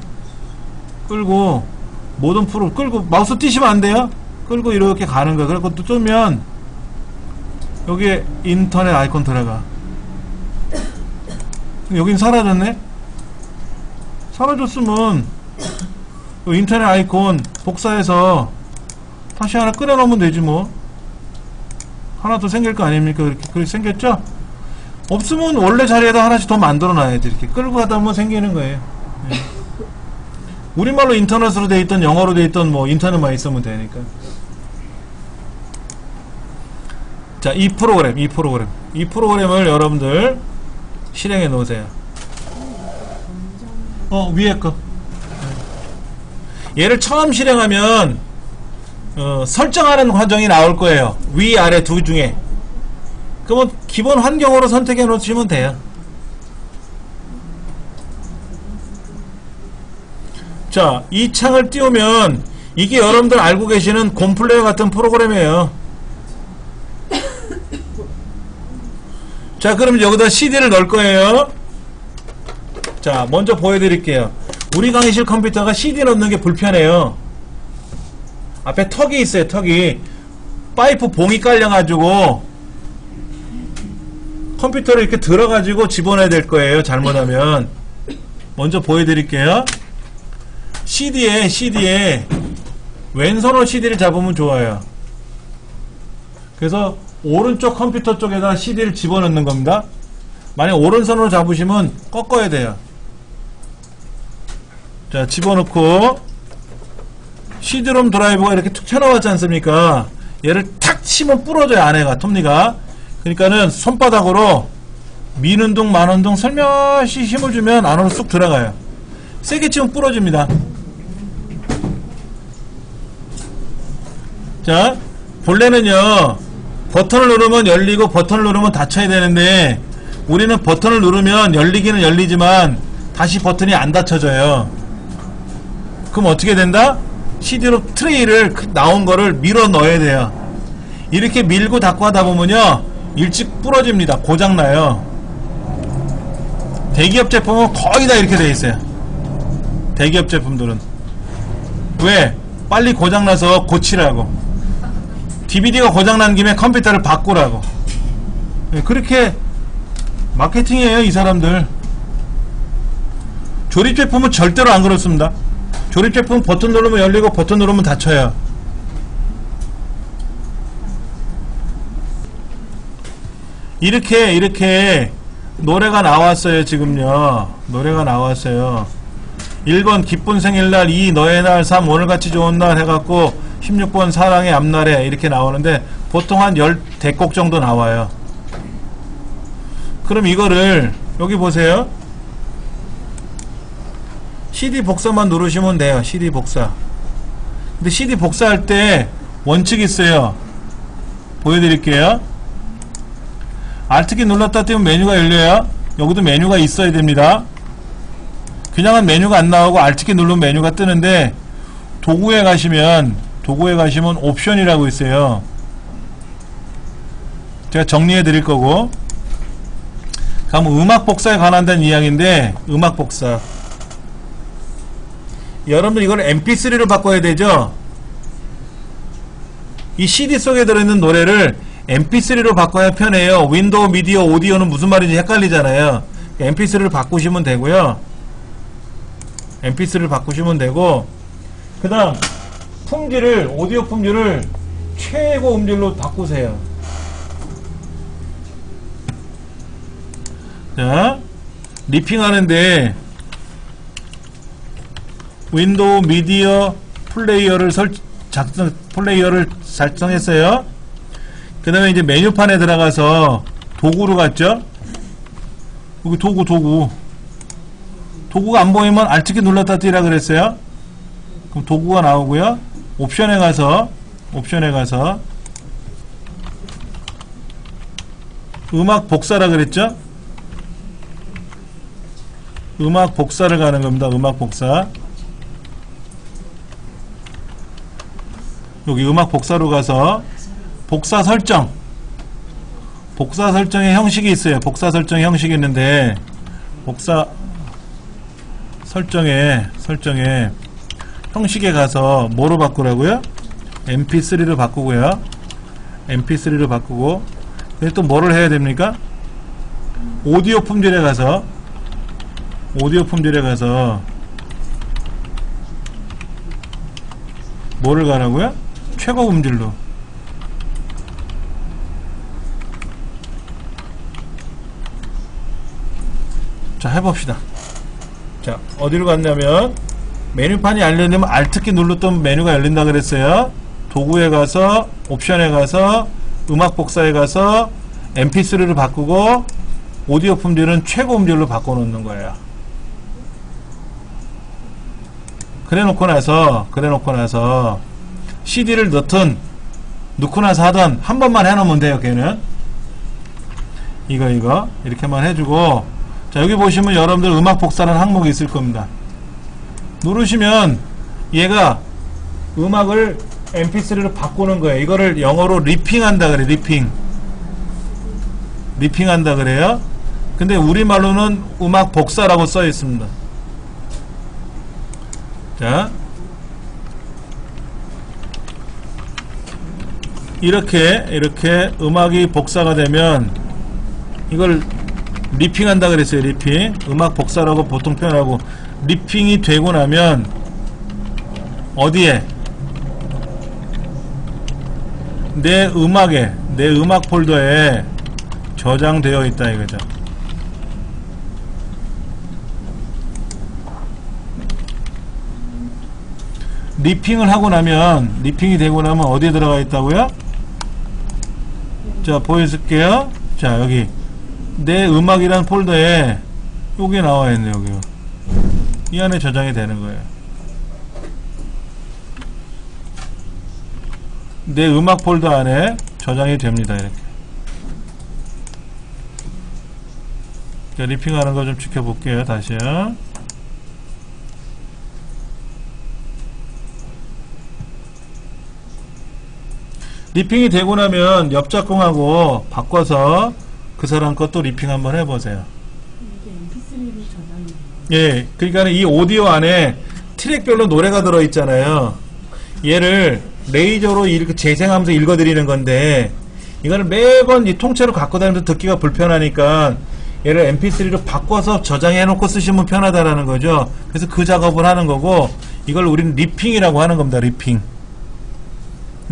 모든 프로 끌고, 마우스 띄시면 안 돼요? 끌고 이렇게 가는 거야. 그래서 또 뜨면 여기에 인터넷 아이콘 들어가. 여긴 사라졌네? 사라졌으면 인터넷 아이콘 복사해서 다시 하나 끌어넣으면 되지 뭐. 하나 더 생길 거 아닙니까? 그렇게 생겼죠? 없으면 원래 자리에다 하나씩 더 만들어 놔야 돼. 이렇게 끌고 가다 보면 생기는 거예요. 네. 우리말로 인터넷으로 돼 있던, 영어로 돼 있던 뭐 인터넷만 있으면 되니까. 자, 이 프로그램을 여러분들 실행해 놓으세요. 위에 거. 얘를 처음 실행하면 설정하는 과정이 나올 거예요. 위, 아래 두 중에. 그러면 기본 환경으로 선택해 놓으시면 돼요. 자, 이 창을 띄우면 이게 여러분들 알고 계시는 곰플레이어 같은 프로그램이에요. 자, 그럼 여기다 CD를 넣을 거예요. 자, 먼저 보여드릴게요. 우리 강의실 컴퓨터가 CD 넣는 게 불편해요. 앞에 턱이 있어요. 턱이 파이프 봉이 깔려가지고 컴퓨터를 이렇게 들어가지고 집어넣어야 될 거예요. 잘못하면. 먼저 보여드릴게요. CD에 왼손으로 CD를 잡으면 좋아요. 그래서 오른쪽 컴퓨터 쪽에다 CD를 집어넣는 겁니다. 만약 오른손으로 잡으시면 꺾어야 돼요. 자, 집어넣고 CD롬 드라이브가 이렇게 툭 튀어나왔지 않습니까? 얘를 탁 치면 부러져요, 안에가, 톱니가. 그러니까는 손바닥으로 미는 둥 마는 둥 살며시 힘을 주면 안으로 쑥 들어가요. 세게 치면 부러집니다. 자, 본래는요 버튼을 누르면 열리고 버튼을 누르면 닫혀야 되는데 우리는 버튼을 누르면 열리기는 열리지만 다시 버튼이 안 닫혀져요. 그럼 어떻게 된다? CD로 트레이를 나온 거를 밀어 넣어야 돼요. 이렇게 밀고 닫고 하다 보면요 일찍 부러집니다. 고장나요. 대기업 제품은 거의 다 이렇게 돼 있어요. 대기업 제품들은 왜? 빨리 고장나서 고치라고. DVD가 고장난 김에 컴퓨터를 바꾸라고. 그렇게 마케팅이에요, 이 사람들. 조립 제품은 절대로 안 그렇습니다. 조립 제품 버튼 누르면 열리고 버튼 누르면 닫혀요. 이렇게 노래가 나왔어요. 지금요 노래가 나왔어요. 1번 기쁜 생일날, 2 너의 날, 3 오늘같이 좋은 날 해갖고 16번 사랑의 앞날에 이렇게 나오는데 보통 한 10대곡 정도 나와요. 그럼 이거를 여기 보세요. CD 복사만 누르시면 돼요. CD 복사. 근데 CD 복사할 때 원칙이 있어요. 보여드릴게요. Alt키 눌렀다 띄면 메뉴가 열려요. 여기도 메뉴가 있어야 됩니다. 그냥은 메뉴가 안 나오고 Alt키 누르면 메뉴가 뜨는데 도구에 가시면 옵션이라고 있어요. 제가 정리해 드릴 거고. 그럼 음악 복사에 관한 이야기인데 음악 복사. 여러분들 이걸 mp3로 바꿔야 되죠? 이 CD 속에 들어있는 노래를 mp3로 바꿔야 편해요. 윈도우, 미디어, 오디오는 무슨 말인지 헷갈리잖아요. mp3를 바꾸시면 되고요. mp3를 바꾸시면 되고, 그 다음 품질을, 오디오 품질을 최고 음질로 바꾸세요. 자, 리핑하는데 윈도우 미디어 플레이어를 작성했어요. 그 다음에 이제 메뉴판에 들어가서 도구로 갔죠. 여기 도구가 안 보이면 Alt키 눌렀다 띄라 그랬어요. 그럼 도구가 나오고요. 옵션에 가서 음악 복사라 그랬죠. 음악 복사를 가는 겁니다. 음악 복사. 여기 음악 복사로 가서 복사 설정. 복사 설정의 형식이 있어요. 복사 설정의 형식이 있는데 복사 설정에 형식에 가서 뭐로 바꾸라고요? mp3로 바꾸고요. mp3로 바꾸고 또 뭐를 해야 됩니까? 오디오 품질에 가서 뭐를 가라고요? 최고 음질로. 자, 해봅시다. 자, 어디로 갔냐면 메뉴판이 열리려면 Alt키 눌렀던 메뉴가 열린다 그랬어요. 도구에 가서 옵션에 가서 음악 복사에 가서 mp3를 바꾸고 오디오 품질은 최고 음질로 바꿔놓는 거예요. 그래 놓고 나서 CD를 넣고 나서 하던 한 번만 해놓으면 돼요. 걔는 이거 이렇게만 해주고, 자, 여기 보시면 여러분들 음악 복사라는 항목이 있을 겁니다. 누르시면 얘가 음악을 mp3로 바꾸는 거예요. 이거를 영어로 리핑한다 그래. 리핑한다 그래요. 근데 우리말로는 음악 복사라고 써 있습니다. 자, 이렇게 음악이 복사가 되면 이걸 리핑한다 그랬어요. 리핑. 음악 복사라고 보통 표현하고, 리핑이 되고 나면 어디에? 내 음악 폴더에 저장되어 있다 이거죠. 리핑을 하고 나면, 리핑이 되고 나면 어디에 들어가 있다고요? 자, 보여줄게요. 자, 여기 내 음악이란 폴더에 요게 나와 있네. 여기요. 이 안에 저장이 되는 거예요. 내 음악 폴더 안에 저장이 됩니다. 이렇게. 자, 리핑하는 거 좀 지켜볼게요. 다시요. 리핑이 되고 나면 옆 작공하고 바꿔서 그 사람 것도 리핑 한번 해보세요. 이게 MP3로 저장이 예, 그러니까 이 오디오 안에 트랙별로 노래가 들어있잖아요. 얘를 레이저로 이렇게 재생하면서 읽어드리는 건데, 이거를 매번 이 통째로 갖고 다니면서 듣기가 불편하니까 얘를 mp3로 바꿔서 저장해놓고 쓰시면 편하다라는 거죠. 그래서 그 작업을 하는 거고, 이걸 우리는 리핑이라고 하는 겁니다. 리핑.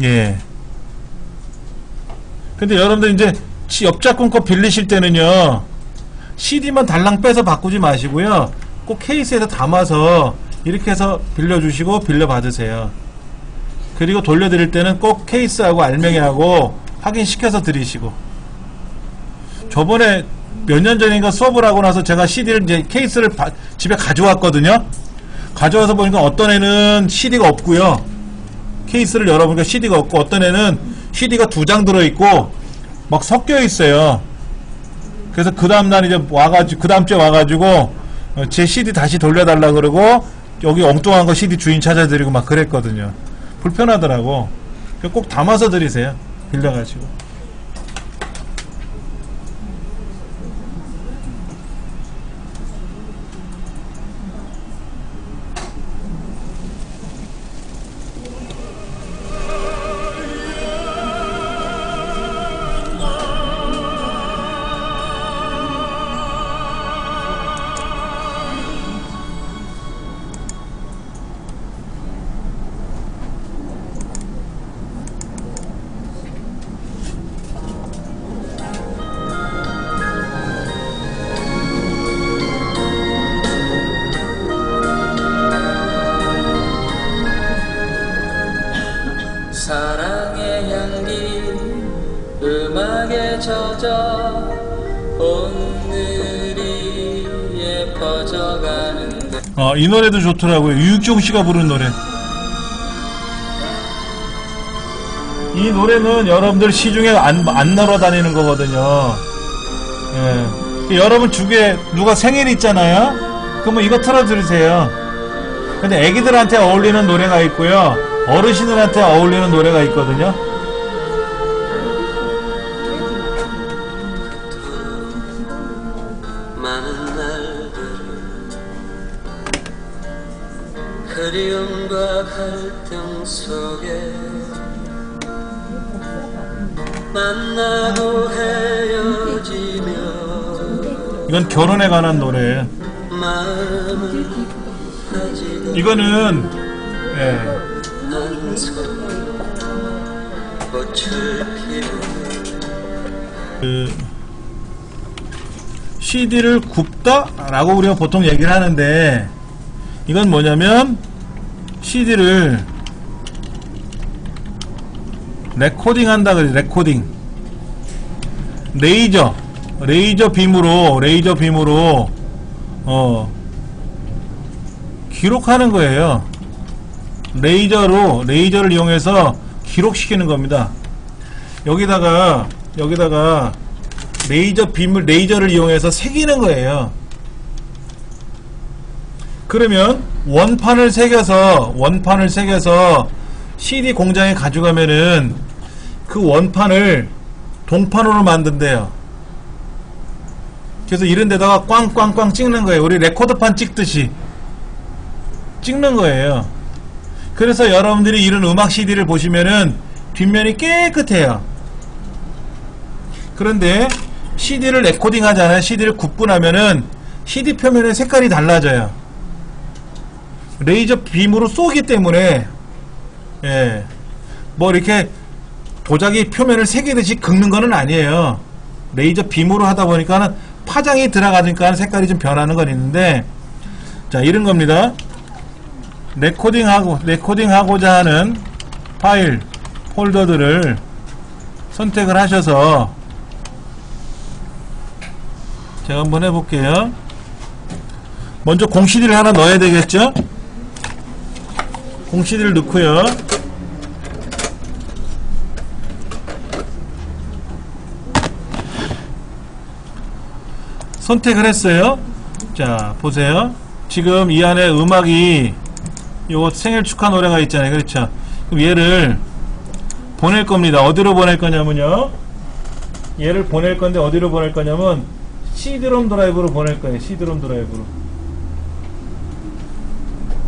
예. 근데 여러분들 이제 옆 작품 거 빌리실 때는요, CD만 달랑 빼서 바꾸지 마시고요, 꼭 케이스에다 담아서 이렇게 해서 빌려주시고 빌려받으세요. 그리고 돌려드릴 때는 꼭 케이스하고 알맹이하고 확인시켜서 드리시고. 저번에 몇 년 전인가 수업을 하고 나서 제가 CD를 이제 케이스를 집에 가져왔거든요. 가져와서 보니까 어떤 애는 CD가 없고요, 케이스를 열어보니까 CD가 없고, 어떤 애는 CD가 2장 들어있고 막 섞여 있어요. 그래서 그 다음날 이제 와가지고, 그 다음 주에 와가지고 제 CD 다시 돌려달라 그러고 여기 엉뚱한 거 CD 주인 찾아드리고 막 그랬거든요. 불편하더라고. 꼭 담아서 드리세요. 빌려가지고. 사랑의 향기 음악에 젖어 오늘이 예뻐져가는데. 이 노래도 좋더라고요. 유익종 씨가 부른 노래. 이 노래는 여러분들 시중에 안 날아다니는 거거든요. 예. 여러분 주위에 누가 생일 있잖아요? 그러면 이거 틀어 들으세요. 근데 애기들한테 어울리는 노래가 있고요, 어르신들한테 어울리는 노래가 있거든요. 많은 날들 그리움과 갈등 속에 만나고 헤어지며 이건 결혼에 관한 노래예요. 마음은 가지고 이거는 예, 한 손 꽃을 피우는 그 CD를 굽다 라고 우리가 보통 얘기를 하는데, 이건 뭐냐면 CD를 레코딩 한다 그래. 레코딩. 레이저 빔으로 기록하는 거예요. 레이저를 이용해서 기록시키는 겁니다. 여기다가 레이저를 이용해서 새기는 거예요. 그러면 원판을 새겨서 CD 공장에 가져가면은 그 원판을 동판으로 만든대요. 그래서 이런 데다가 꽝꽝꽝 찍는 거예요. 우리 레코드판 찍듯이 찍는 거예요. 그래서 여러분들이 이런 음악 CD를 보시면은 뒷면이 깨끗해요. 그런데 CD를 레코딩 하잖아요. CD를 굽고 나면은 CD 표면의 색깔이 달라져요. 레이저 빔으로 쏘기 때문에, 예, 뭐 이렇게 도자기 표면을 새기듯이 긁는 거는 아니에요. 레이저 빔으로 하다 보니까는 파장이 들어가니까 색깔이 좀 변하는 건 있는데, 자, 이런 겁니다. 레코딩하고자 하는 파일, 폴더들을 선택을 하셔서 제가 한번 해볼게요. 먼저 공 CD를 하나 넣어야 되겠죠? 공 CD를 넣고요. 선택을 했어요. 자, 보세요. 지금 이 안에 음악이 요거 생일 축하 노래가 있잖아요. 그렇죠? 그럼 얘를 보낼 겁니다. 어디로 보낼 거냐면요. 얘를 보낼 건데 어디로 보낼 거냐면 CD롬 드라이브로 보낼 거예요. CD롬 드라이브로.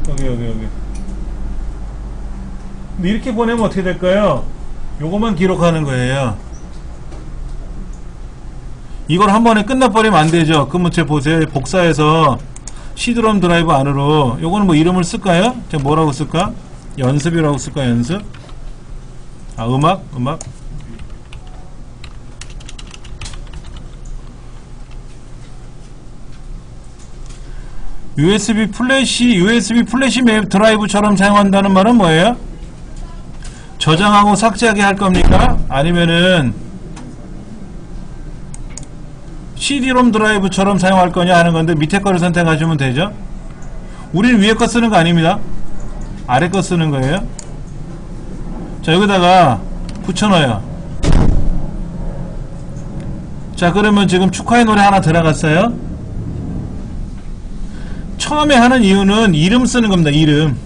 여기. 근데 이렇게 보내면 어떻게 될까요? 요거만 기록하는 거예요. 이걸 한 번에 끝나버리면 안 되죠. 그러면 제 보세요. 복사해서 CD롬 드라이브 안으로 요거는 뭐 이름을 쓸까요? 제가 뭐라고 쓸까? 연습이라고 쓸까? 연습? 아, 음악. USB 플래시 드라이브처럼 사용한다는 말은 뭐예요? 저장하고 삭제하게 할 겁니까? 아니면은 CD롬 드라이브처럼 사용할 거냐 하는 건데 밑에 거를 선택하시면 되죠. 우리는 위에 거 쓰는 거 아닙니다. 아래 거 쓰는 거예요. 자, 여기다가 붙여넣어요. 자, 그러면 지금 축하의 노래 하나 들어갔어요. 처음에 하는 이유는 이름 쓰는 겁니다. 이름.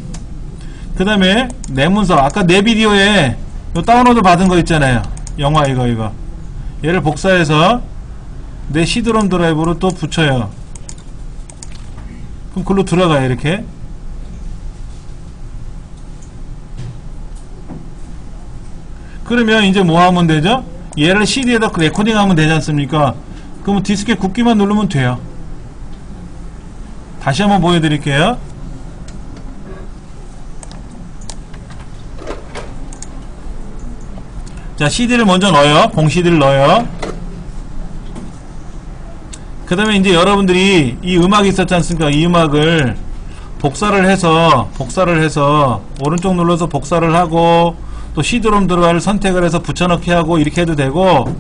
그 다음에 내 문서, 아까 내 비디오에 요 다운로드 받은 거 있잖아요. 영화 이거 얘를 복사해서 내 CD롬 드라이브로 또 붙여요. 그럼 글로 들어가요. 이렇게. 그러면 이제 뭐 하면 되죠? 얘를 CD에다 레코딩 하면 되지 않습니까? 그러면 디스크에 굽기만 누르면 돼요. 다시 한번 보여드릴게요. 자, CD를 먼저 넣어요. 공 CD를 넣어요. 그 다음에 이제 여러분들이 이 음악이 있었지 않습니까? 이 음악을 복사를 해서 오른쪽 눌러서 복사를 하고 또 CD롬 드라이브를 선택을 해서 붙여넣기 하고 이렇게 해도 되고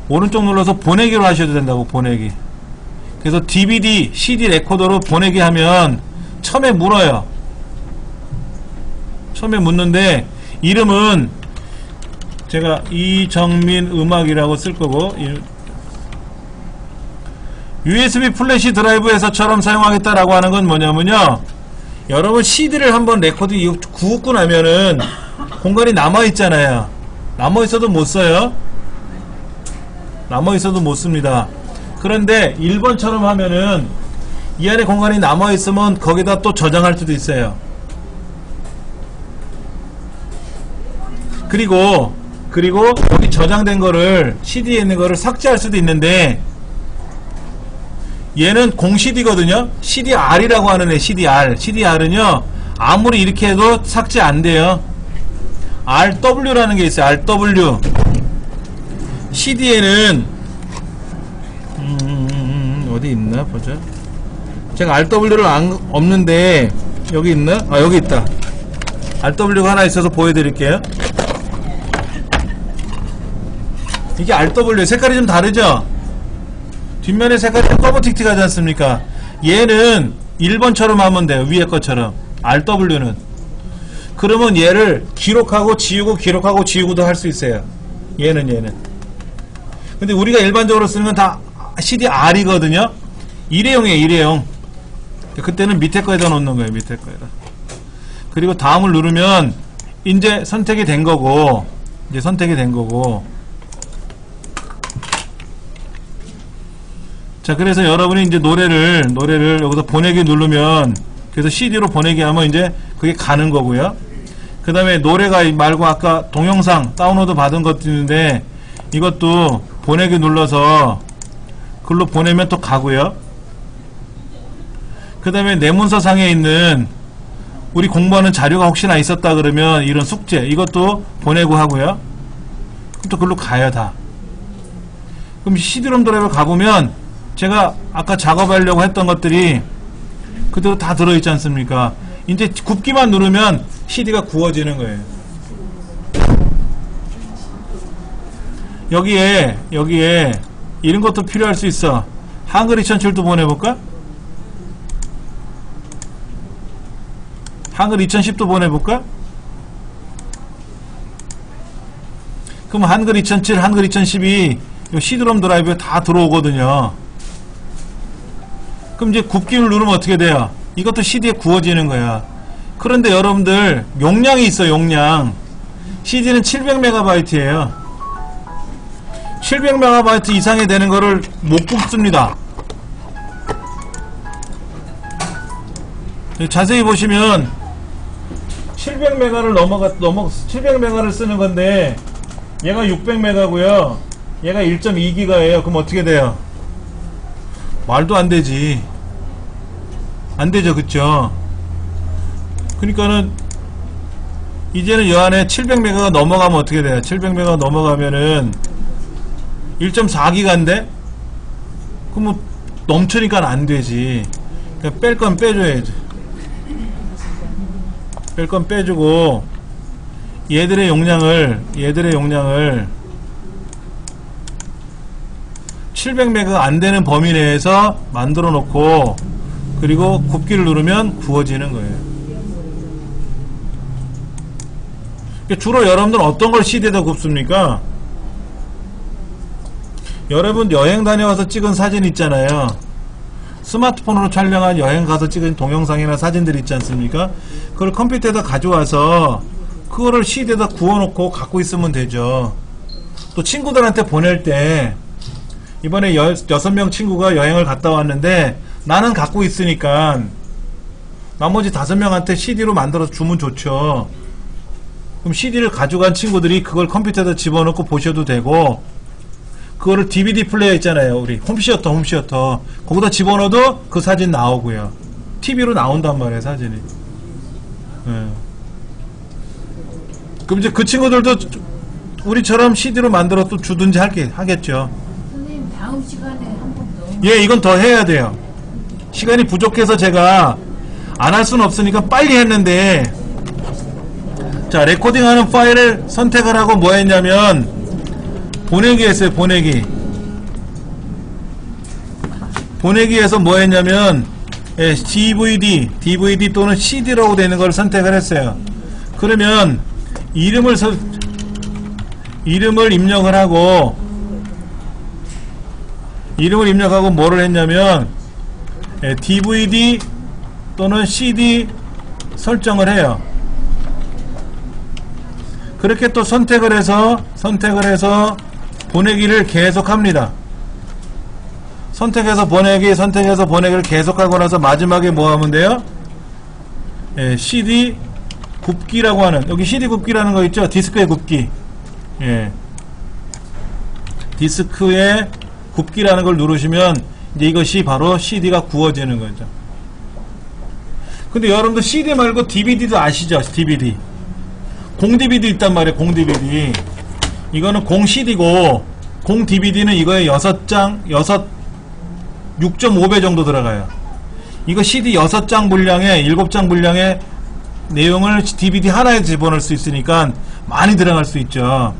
오른쪽 눌러서 보내기로 하셔도 된다고. 보내기. 그래서 DVD, CD 레코더로 보내기 하면 처음에 물어요. 처음에 묻는데 이름은 제가 이정민 음악이라고 쓸 거고 USB 플래시 드라이브에서처럼 사용하겠다라고 하는 건 뭐냐면요. 여러분 CD를 한번 레코딩 구웠고 나면은 공간이 남아있잖아요. 남아있어도 못 써요. 남아있어도 못 씁니다. 그런데 1번처럼 하면은 이 안에 공간이 남아있으면 거기다 또 저장할 수도 있어요. 그리고 여기 저장된 거를 CD에 있는 거를 삭제할 수도 있는데 얘는 공 CD거든요. CDR이라고 하는 애. CDR은요 아무리 이렇게 해도 삭제 안 돼요. RW라는 게 있어요. RW. CD에는 어디 있나 보자. 제가 RW를 없는데 여기 있나? 아, 여기 있다. RW가 하나 있어서 보여드릴게요. 이게 RW 색깔이 좀 다르죠? 뒷면의 색깔이 좀 검은틱틱하지 않습니까? 얘는 1번처럼 하면 돼요. 위에 것처럼. RW는. 그러면 얘를 기록하고 지우고 기록하고 지우고도 할 수 있어요. 얘는. 근데 우리가 일반적으로 쓰는 건 다 CDR이거든요. 일회용이에요. 일회용. 그때는 밑에 거에다 놓는 거예요. 밑에 거에다. 그리고 다음을 누르면 이제 선택이 된 거고 자, 그래서 여러분이 이제 노래를 여기서 보내기 누르면 그래서 CD로 보내기 하면 이제 그게 가는 거고요. 그 다음에 노래가 말고 아까 동영상 다운로드 받은 것도 있는데 이것도 보내기 눌러서 글로 보내면 또 가고요. 그 다음에 내 문서상에 있는 우리 공부하는 자료가 혹시나 있었다 그러면 이런 숙제 이것도 보내고 하고요. 그럼 또 글로 가요. 다. 그럼 CD롬 드라이브 가보면 제가 아까 작업하려고 했던 것들이 그대로 다 들어있지 않습니까? 이제 굽기만 누르면 CD가 구워지는 거예요. 여기에 이런 것도 필요할 수 있어. 한글 2007도 보내볼까? 한글 2010도 보내볼까? 그럼 한글 2007, 한글 2012 CD롬 드라이브에 다 들어오거든요. 그럼 이제 굽기를 누르면 어떻게 돼요? 이것도 CD에 구워지는 거야. 그런데 여러분들 용량이 있어. 용량. CD는 700MB예요 700MB 이상이 되는 거를 못 굽습니다. 자세히 보시면 700메가를 700메가를 쓰는 건데 얘가 600메가고요. 얘가 1.2기가예요. 그럼 어떻게 돼요? 말도 안 되지. 안 되죠, 그쵸? 그러니까는 이제는 이 안에 700메가가 넘어가면 어떻게 돼요? 700메가 넘어가면은 1.4기가인데? 그럼 뭐 넘치니까 안 되지. 그냥 뺄 건 빼줘야지. 뺄 건 빼주고 얘들의 용량을 700메가 안 되는 범위 내에서 만들어 놓고 그리고 굽기를 누르면 구워지는 거예요. 주로 여러분들은 어떤 걸 CD에다 굽습니까? 여러분 여행 다녀와서 찍은 사진 있잖아요. 스마트폰으로 촬영한 여행 가서 찍은 동영상이나 사진들 있지 않습니까? 그걸 컴퓨터에다 가져와서 그거를 CD에다 구워놓고 갖고 있으면 되죠. 또 친구들한테 보낼 때 이번에 6명 친구가 여행을 갔다 왔는데 나는 갖고 있으니까 나머지 5명한테 CD로 만들어서 주면 좋죠. 그럼 CD를 가져간 친구들이 그걸 컴퓨터에다 집어넣고 보셔도 되고 그거를 DVD 플레이어 있잖아요. 우리 홈시어터 거기다 집어넣어도 그 사진 나오고요. TV로 나온단 말이에요. 사진이. 네. 그럼 이제 그 친구들도 우리처럼 CD로 만들어 또 주든지 하겠죠. 선생님 다음 시간에 한 번 더. 예, 이건 더 해야 돼요. 시간이 부족해서 제가 안 할 수는 없으니까 빨리 했는데 자, 레코딩하는 파일을 선택을 하고 뭐 했냐면 보내기 했어요. 보내기에서 뭐 했냐면 DVD 또는 CD라고 되는 걸 선택을 했어요. 그러면 이름을 입력을 하고 뭐를 했냐면 DVD 또는 CD 설정을 해요. 그렇게 또 선택을 해서 보내기를 계속합니다. 선택해서 보내기를 계속하고 나서 마지막에 뭐 하면 돼요? CD 굽기라고 하는, 여기 CD 굽기라는 거 있죠? 디스크의 굽기. 디스크의 굽기라는 걸 누르시면 이제 이것이 바로 CD가 구워지는 거죠. 근데 여러분들 CD 말고 DVD도 아시죠? DVD. 공 DVD 있단 말이에요. 공 DVD. 이거는 공 CD고 공 DVD는 이거에 6.5배 정도 들어가요. 이거 CD 6장 분량에 7장 분량의 내용을 DVD 하나에 집어넣을 수 있으니까 많이 들어갈 수 있죠.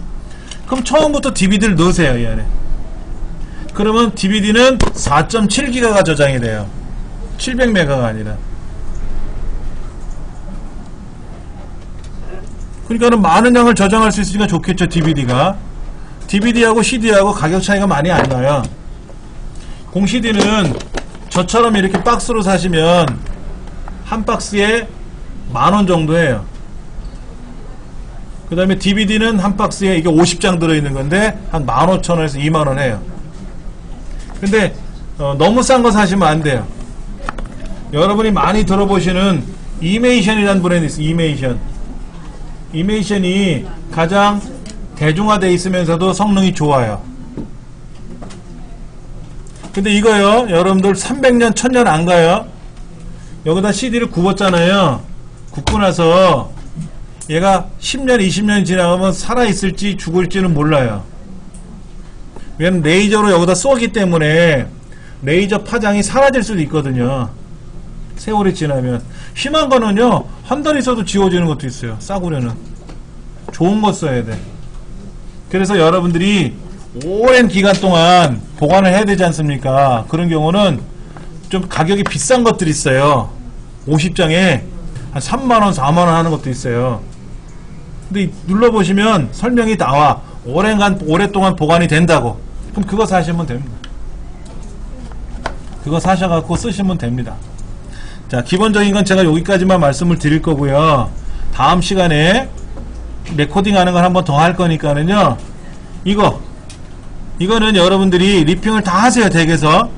그럼 처음부터 DVD를 넣으세요. 이 안에. 그러면 DVD는 4.7기가가 저장이 돼요. 700메가가 아니라. 그러니까는 많은 양을 저장할 수 있으니까 좋겠죠. DVD가. DVD하고 CD하고 가격 차이가 많이 안 나요. 공 CD는 저처럼 이렇게 박스로 사시면 한 박스에 10,000원 정도 해요. 그 다음에 DVD는 한 박스에 이게 50장 들어있는 건데 한 15,000원에서 20,000원 해요. 근데 너무 싼 거 사시면 안 돼요. 여러분이 많이 들어보시는 이메이션이라는 브랜드 있어요. 이메이션이 가장 대중화되어 있으면서도 성능이 좋아요. 근데 이거요, 여러분들 300년, 1000년 안 가요. 여기다 CD를 굽었잖아요. 굽고 나서 얘가 10년, 20년이 지나가면 살아있을지 죽을지는 몰라요. 왜냐면 레이저로 여기다 쏘기 때문에 레이저 파장이 사라질 수도 있거든요. 세월이 지나면. 심한 거는요, 한 달 있어도 지워지는 것도 있어요. 싸구려는. 좋은 거 써야 돼. 그래서 여러분들이 오랜 기간 동안 보관을 해야 되지 않습니까? 그런 경우는 좀 가격이 비싼 것들이 있어요. 50장에 한 3만원, 4만원 하는 것도 있어요. 근데 눌러보시면 설명이 나와. 오랫동안 보관이 된다고. 그럼 그거 사시면 됩니다. 그거 사셔갖고 쓰시면 됩니다. 자, 기본적인 건 제가 여기까지만 말씀을 드릴 거고요. 다음 시간에 레코딩 하는 걸 한번 더 할 거니까는요. 이거는 여러분들이 리핑을 다 하세요. 댁에서.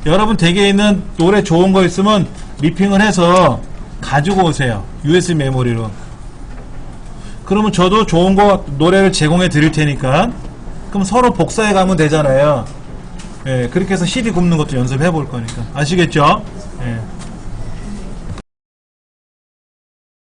여러분 댁에 있는 노래 좋은 거 있으면 리핑을 해서 가지고 오세요. USB 메모리로. 그러면 저도 좋은 거 노래를 제공해 드릴 테니까 그럼 서로 복사해 가면 되잖아요. 예, 그렇게 해서 CD 굽는 것도 연습해 볼 거니까. 아시겠죠? 예.